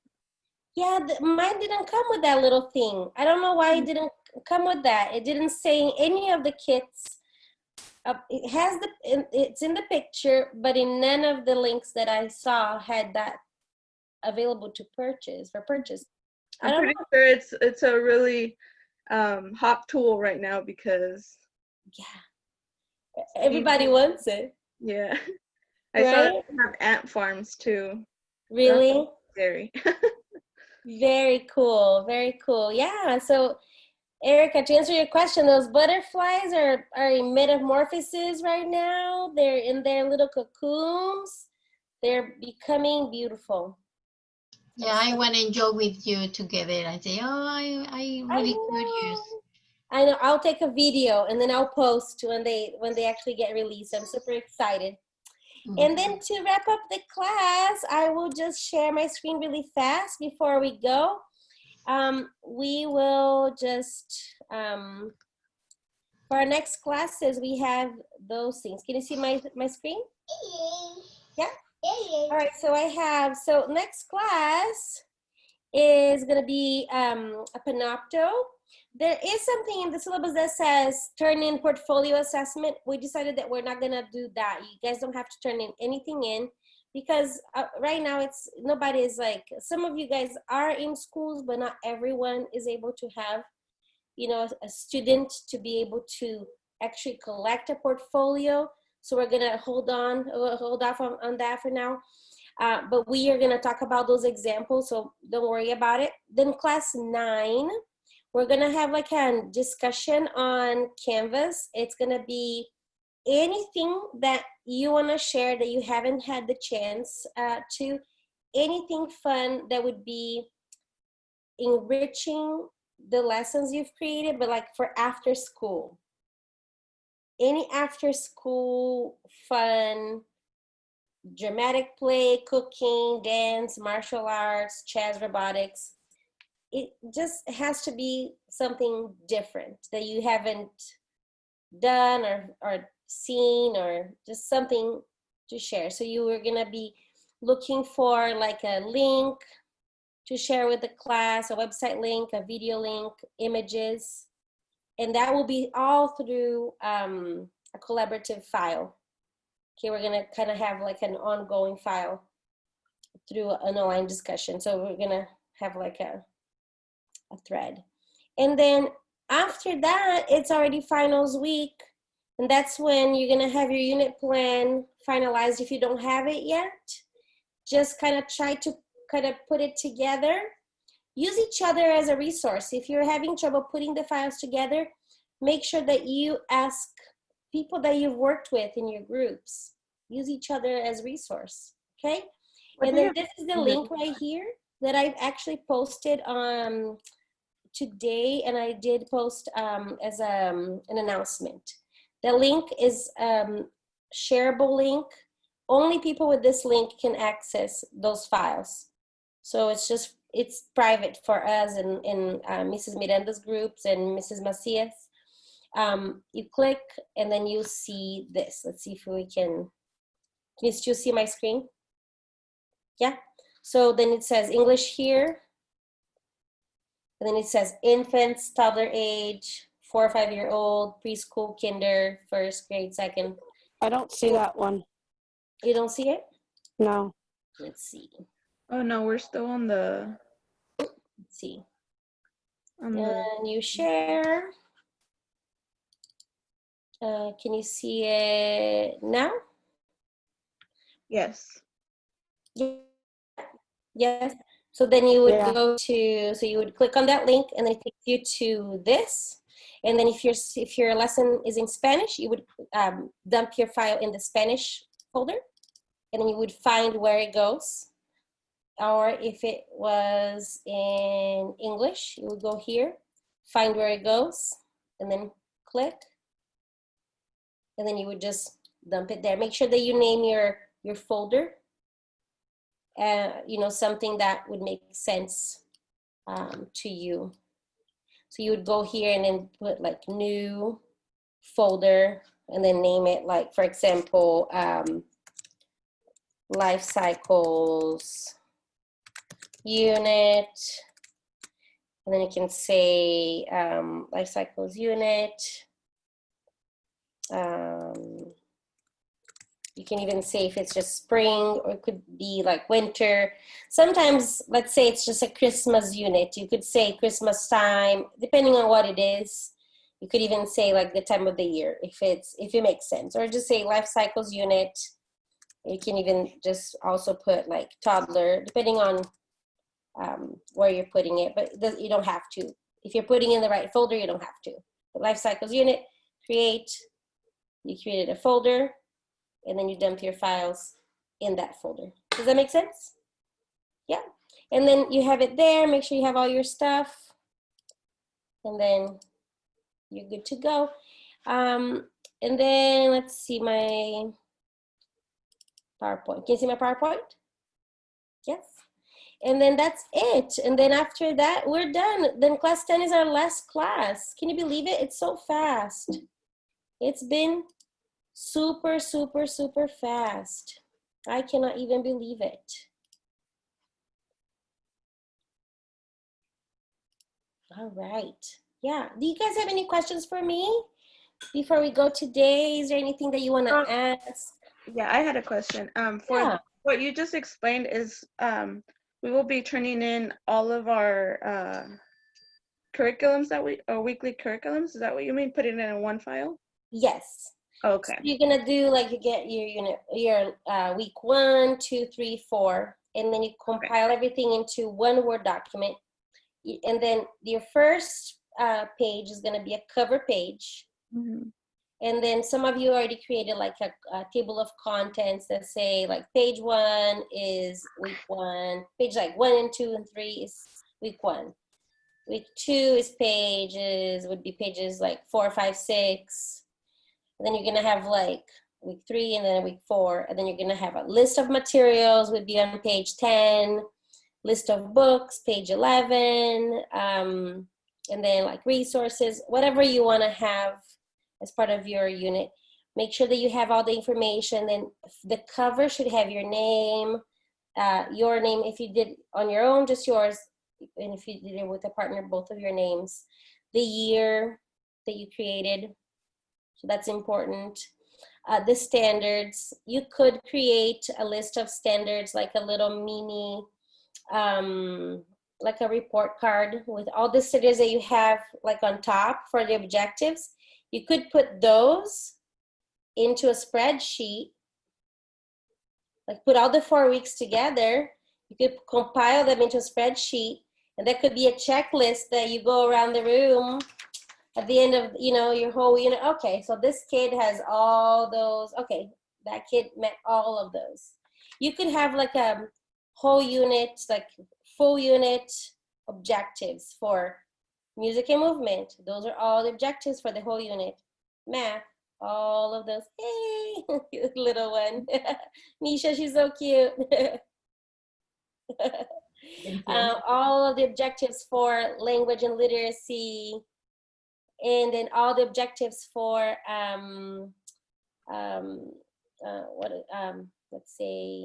Yeah, mine didn't come with that little thing. I don't know why it didn't come with that. It didn't say in any of the kits. It has it's in the picture, but in none of the links that I saw had that available to purchase. I'm pretty sure it's a really hot tool right now because everybody wants it. Yeah, I saw that they have ant farms too. Really? That's scary. Very cool. Very cool. Yeah. So, Erica, to answer your question, those butterflies are in metamorphosis right now. They're in their little cocoons. They're becoming beautiful. Yeah, I want to enjoy with you together. I say, oh, I really curious. I know. I'll take a video and then I'll post when they actually get released. I'm super excited. And then to wrap up the class, I will just share my screen really fast before we go. We will just, for our next classes, we have those things. Can you see my screen? Yeah? All right, so next class is gonna be a panopto. There is something in the syllabus that says turn in portfolio assessment. We decided that we're not gonna do that. You guys don't have to turn in anything in, because right now nobody is like, some of you guys are in schools, but not everyone is able to have, a student to be able to actually collect a portfolio. So we're gonna hold off on that for now. But we are gonna talk about those examples, so don't worry about it. Then class 9, we're gonna have like a discussion on Canvas. It's gonna be anything that you wanna share that you haven't had the chance to, anything fun that would be enriching the lessons you've created, but like for after school. Any after school fun dramatic play, cooking, dance, martial arts, chess, robotics. It just has to be something different that you haven't done or seen, or just something to share. So you were gonna be looking for like a link to share with the class, a website link, a video link, images, and that will be all through a collaborative file. Okay, we're gonna kind of have like an ongoing file through an online discussion. So we're gonna have like a thread. And then after that, it's already finals week. And that's when you're gonna have your unit plan finalized. If you don't have it yet, just kind of try to kind of put it together. Use each other as a resource. If you're having trouble putting the files together, make sure that you ask people that you've worked with in your groups. Use each other as resource, okay? And then this is the link right here that I've actually posted on today, and I did post as an announcement. The link is shareable link. Only people with this link can access those files. So it's private for us and Mrs. Miranda's groups and Mrs. Macias. You click and then you see this. Let's see if we can you still see my screen? Yeah. So then it says English here. And then it says infants, toddler age, 4 or 5 year old, preschool, kinder, first grade, second. I don't see that one. You don't see it? No. Let's see. Oh no, we're still on the. Let's see. And you share. Can you see it now? Yes. Yes. So then you would go to, so you would click on that link and then it takes you to this. And then if your lesson is in Spanish, you would dump your file in the Spanish folder and then you would find where it goes. Or if it was in English, you would go here, find where it goes, and then click. And then you would just dump it there. Make sure that you name your folder. You know, something that would make sense to you. So you would go here and then put like new folder and then name it, like, for example, life cycles unit. And then you can say life cycles unit. You can even say if it's just spring, or it could be like winter. Sometimes, let's say it's just a Christmas unit. You could say Christmas time, depending on what it is. You could even say like the time of the year, if it makes sense. Or just say life cycles unit. You can even just also put like toddler, depending on where you're putting it. But you don't have to. If you're putting in the right folder, you don't have to. The life cycles unit, create. You created a folder. And then you dump your files in that folder. Does that make sense? Yeah. And then you have it there. Make sure you have all your stuff. And then you're good to go. And then let's see my PowerPoint. Can you see my PowerPoint? Yes. And then that's it. And then after that, we're done. Then class 10 is our last class. Can you believe it? It's so fast. It's been super, super, super fast. I cannot even believe it. All right. Yeah. Do you guys have any questions for me before we go today? Is there anything that you want to ask? Yeah, I had a question. For what you just explained is we will be turning in all of our curriculums weekly curriculums. Is that what you mean? Putting it in one file? Yes. Okay. So you're gonna do like you get your unit, your week 1, 2, 3, 4, and then you compile everything into one Word document. And then your first page is gonna be a cover page. Mm-hmm. And then some of you already created like a table of contents that say like page 1 is week 1, page like 1 and 2 and 3 is week 1. Week 2 is would be pages like 4, 5, 6. And then you're gonna have like week 3, and then week 4. And then you're gonna have a list of materials would be on page 10, list of books, page 11, and then like resources, whatever you wanna have as part of your unit. Make sure that you have all the information. Then the cover should have your name, if you did on your own, just yours, and if you did it with a partner, both of your names, the year that you created, so that's important. The standards, you could create a list of standards, like a little mini, like a report card with all the standards that you have like on top for the objectives. You could put those into a spreadsheet, like put all the 4 weeks together. You could compile them into a spreadsheet, and that could be a checklist that you go around the room at the end of, your whole unit. Okay, so this kid has all those. Okay, that kid met all of those. You could have like a whole unit, like full unit objectives for music and movement. Those are all the objectives for the whole unit. Math, all of those. Hey, cute little one. Misha, she's so cute. All of the objectives for language and literacy, and then all the objectives for let's say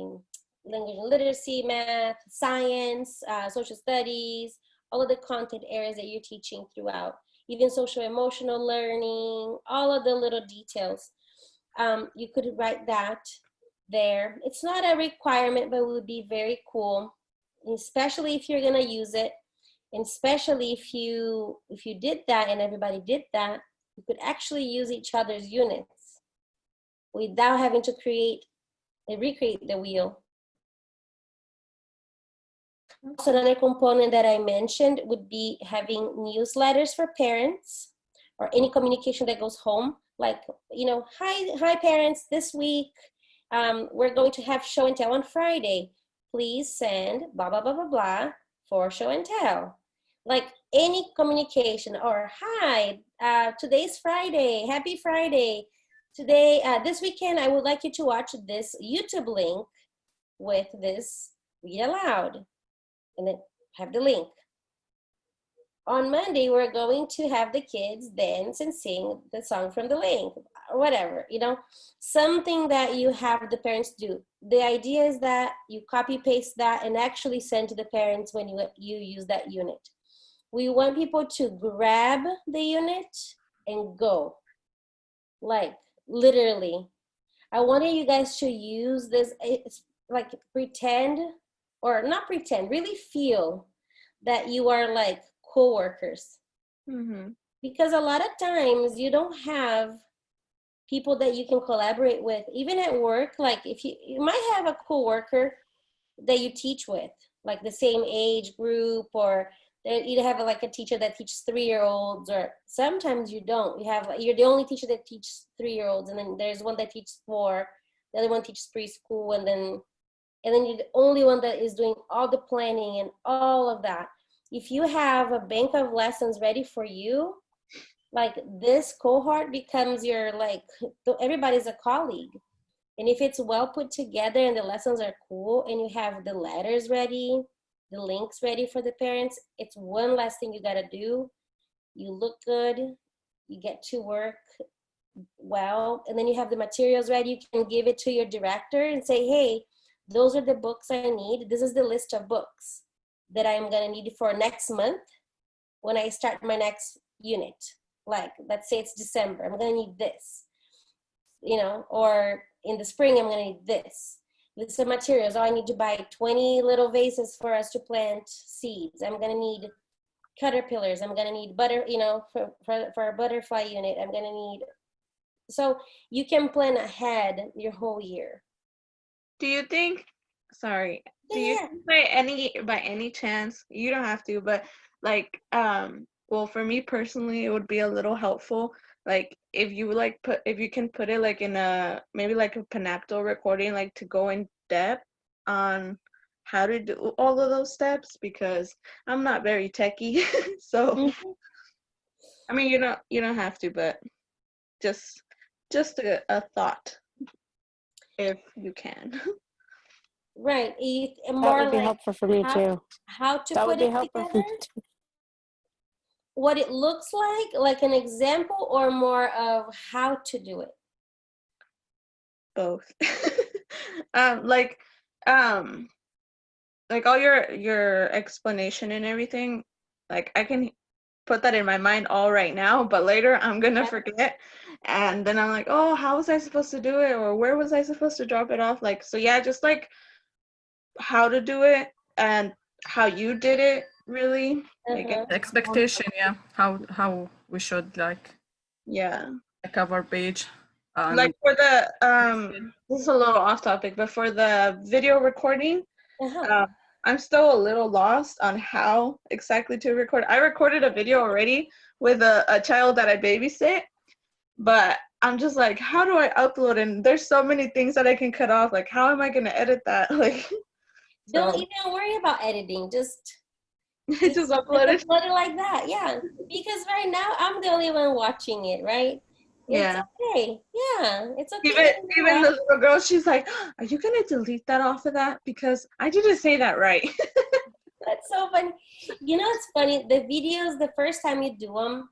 language and literacy, math, science, social studies, all of the content areas that you're teaching throughout, even social emotional learning, all of the little details. You could write that there. It's not a requirement, but it would be very cool, especially if you're gonna use it, and especially if you did that and everybody did that, you could actually use each other's units without having to recreate the wheel. So another component that I mentioned would be having newsletters for parents, or any communication that goes home, like, hi parents, this week we're going to have show and tell on Friday. Please send blah, blah, blah, blah, blah for show and tell. Like any communication, or hi, today's Friday, happy Friday. Today, this weekend, I would like you to watch this YouTube link with this Read Aloud, and then have the link. On Monday, we're going to have the kids dance and sing the song from the link, or whatever, something that you have the parents do. The idea is that you copy paste that and actually send to the parents when you use that unit. We want people to grab the unit and go, like literally. I wanted you guys to use this, like pretend, or not pretend, really feel that you are like co-workers. Mm-hmm. Because a lot of times you don't have people that you can collaborate with, even at work. Like if you might have a co-worker that you teach with, like the same age group, or you have like a teacher that teaches 3-year-olds, or sometimes you don't. You're the only teacher that teaches 3-year-olds, and then there's one that teaches 4, the other one teaches preschool, and then you're the only one that is doing all the planning and all of that. If you have a bank of lessons ready for you, like this cohort becomes everybody's a colleague. And if it's well put together and the lessons are cool, and you have the letters ready, the links ready for the parents, it's one less thing you gotta do. You look good, you get to work well, and then you have the materials ready. You can give it to your director and say, hey, those are the books I need. This is the list of books that I'm gonna need for next month when I start my next unit. Like, let's say it's December, I'm gonna need this, or in the spring, I'm gonna need this. This is the materials. I need to buy 20 little vases for us to plant seeds. I'm gonna need caterpillars. I'm gonna need for a butterfly unit. I'm gonna need, so you can plan ahead your whole year. Do you think, do you think by any chance, you don't have to, but like, well, for me personally, it would be a little helpful, like if you can put it like in maybe like a Panapto recording, like to go in depth on how to do all of those steps, because I'm not very techie. So I mean, you don't have to, but just a thought. if you can. Right. That More would be like helpful for me too. how to That would put be it helpful for together, me too. what it looks like an example, or more of how to do it. Both. Like all your explanation and everything, like I can put that in my mind all right now, but later I'm gonna forget, and then I'm like, oh, how was I supposed to do it, or where was I supposed to drop it off? Like, so yeah, just like how to do it and how you did it, really. Like, Uh-huh. The expectation, yeah, how we should like yeah, a cover page. like for the this is a little off topic, but for the video recording, I'm still a little lost on how exactly to record. I recorded a video already with a child that I babysit, but I'm just like, how do I upload? And there's so many things that I can cut off. Like, how am I gonna edit that? Like, Don't even worry about editing. Just upload it. Upload it like that. Yeah. Because right now I'm the only one watching it, right? Yeah. It's okay. Yeah. It's okay. Even the little girl, she's like, are you gonna delete that off of that? Because I didn't say that right. That's so funny. You know, it's funny. The videos, the first time you do them,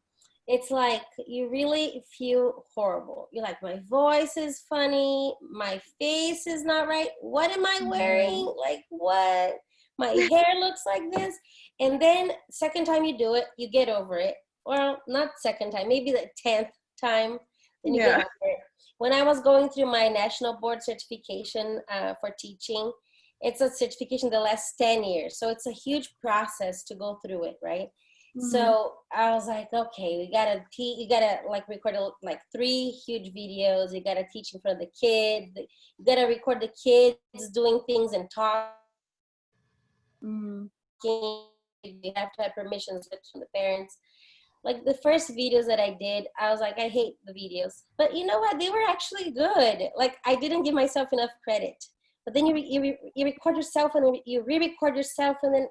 it's like you really feel horrible. You're like, my voice is funny. My face is not right. What am I wearing? Like, what? My hair looks like this. And then second time you do it, you get over it. Well, not second time, maybe the 10th time, then you get over it. When I was going through my national board certification for teaching, it's a certification that lasts 10 years. So it's a huge process to go through it, right? Mm-hmm. So I was like, okay, you gotta like record like 3 huge videos. You gotta teach in front of the kids. You gotta record the kids doing things and talking. You have to have permission slips from the parents. Like the first videos that I did, I was like, I hate the videos. But you know what? They were actually good. Like I didn't give myself enough credit. But then you record yourself and then you re-record yourself, and then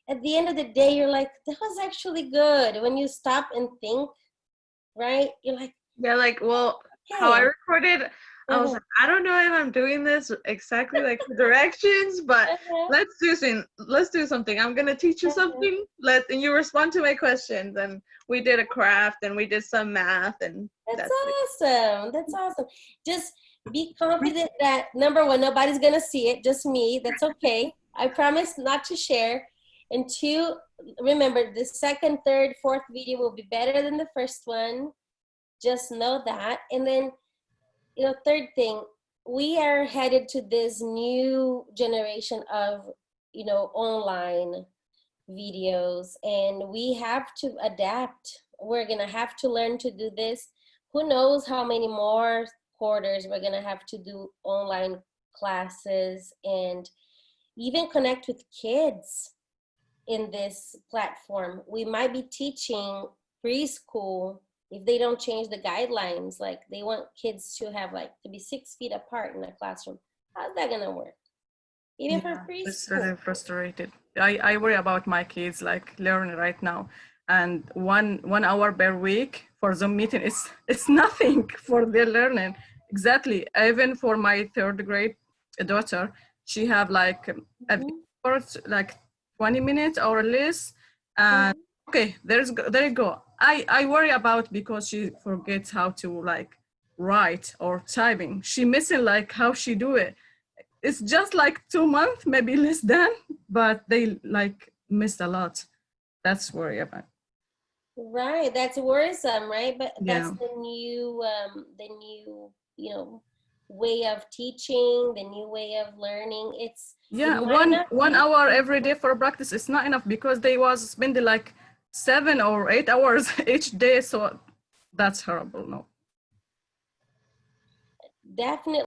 at the end of the day, you're like, that was actually good. When you stop and think, right? You're like, yeah, like, well, how I recorded, I was like, I don't know if I'm doing this exactly like the directions, but let's do something. I'm gonna teach you something. And you respond to my questions, and we did a craft and we did some math, and that's awesome. That's awesome. Just be confident that number 1, nobody's gonna see it, just me. That's okay. I promise not to share. And 2, remember the second, third, fourth video will be better than the first one. Just know that. And then, you know, third thing, we are headed to this new generation of, you know, online videos, and we have to adapt. We're gonna have to learn to do this. Who knows how many more quarters we're gonna have to do online classes and even connect with kids in this platform. We might be teaching preschool if they don't change the guidelines. Like they want kids to have like to be 6 feet apart in a classroom. How's that gonna work? Even for preschool. It's really frustrated. I worry about my kids like learning right now, and one hour per week for Zoom meeting it's nothing for their learning. Exactly. Even for my 3rd grade daughter, she have like a like 20 minutes or less, and okay, there you go. I worry about because she forgets how to like write or typing. She missing like how she do it. It's just like 2 months, maybe less than, but they like missed a lot. That's worry about. Right, that's worrisome, right? But that's Yeah. the new you know, way of teaching, the new way of learning. Yeah, one hour every day for practice is not enough because they was spending like 7 or 8 hours each day. So that's horrible. No. Definitely.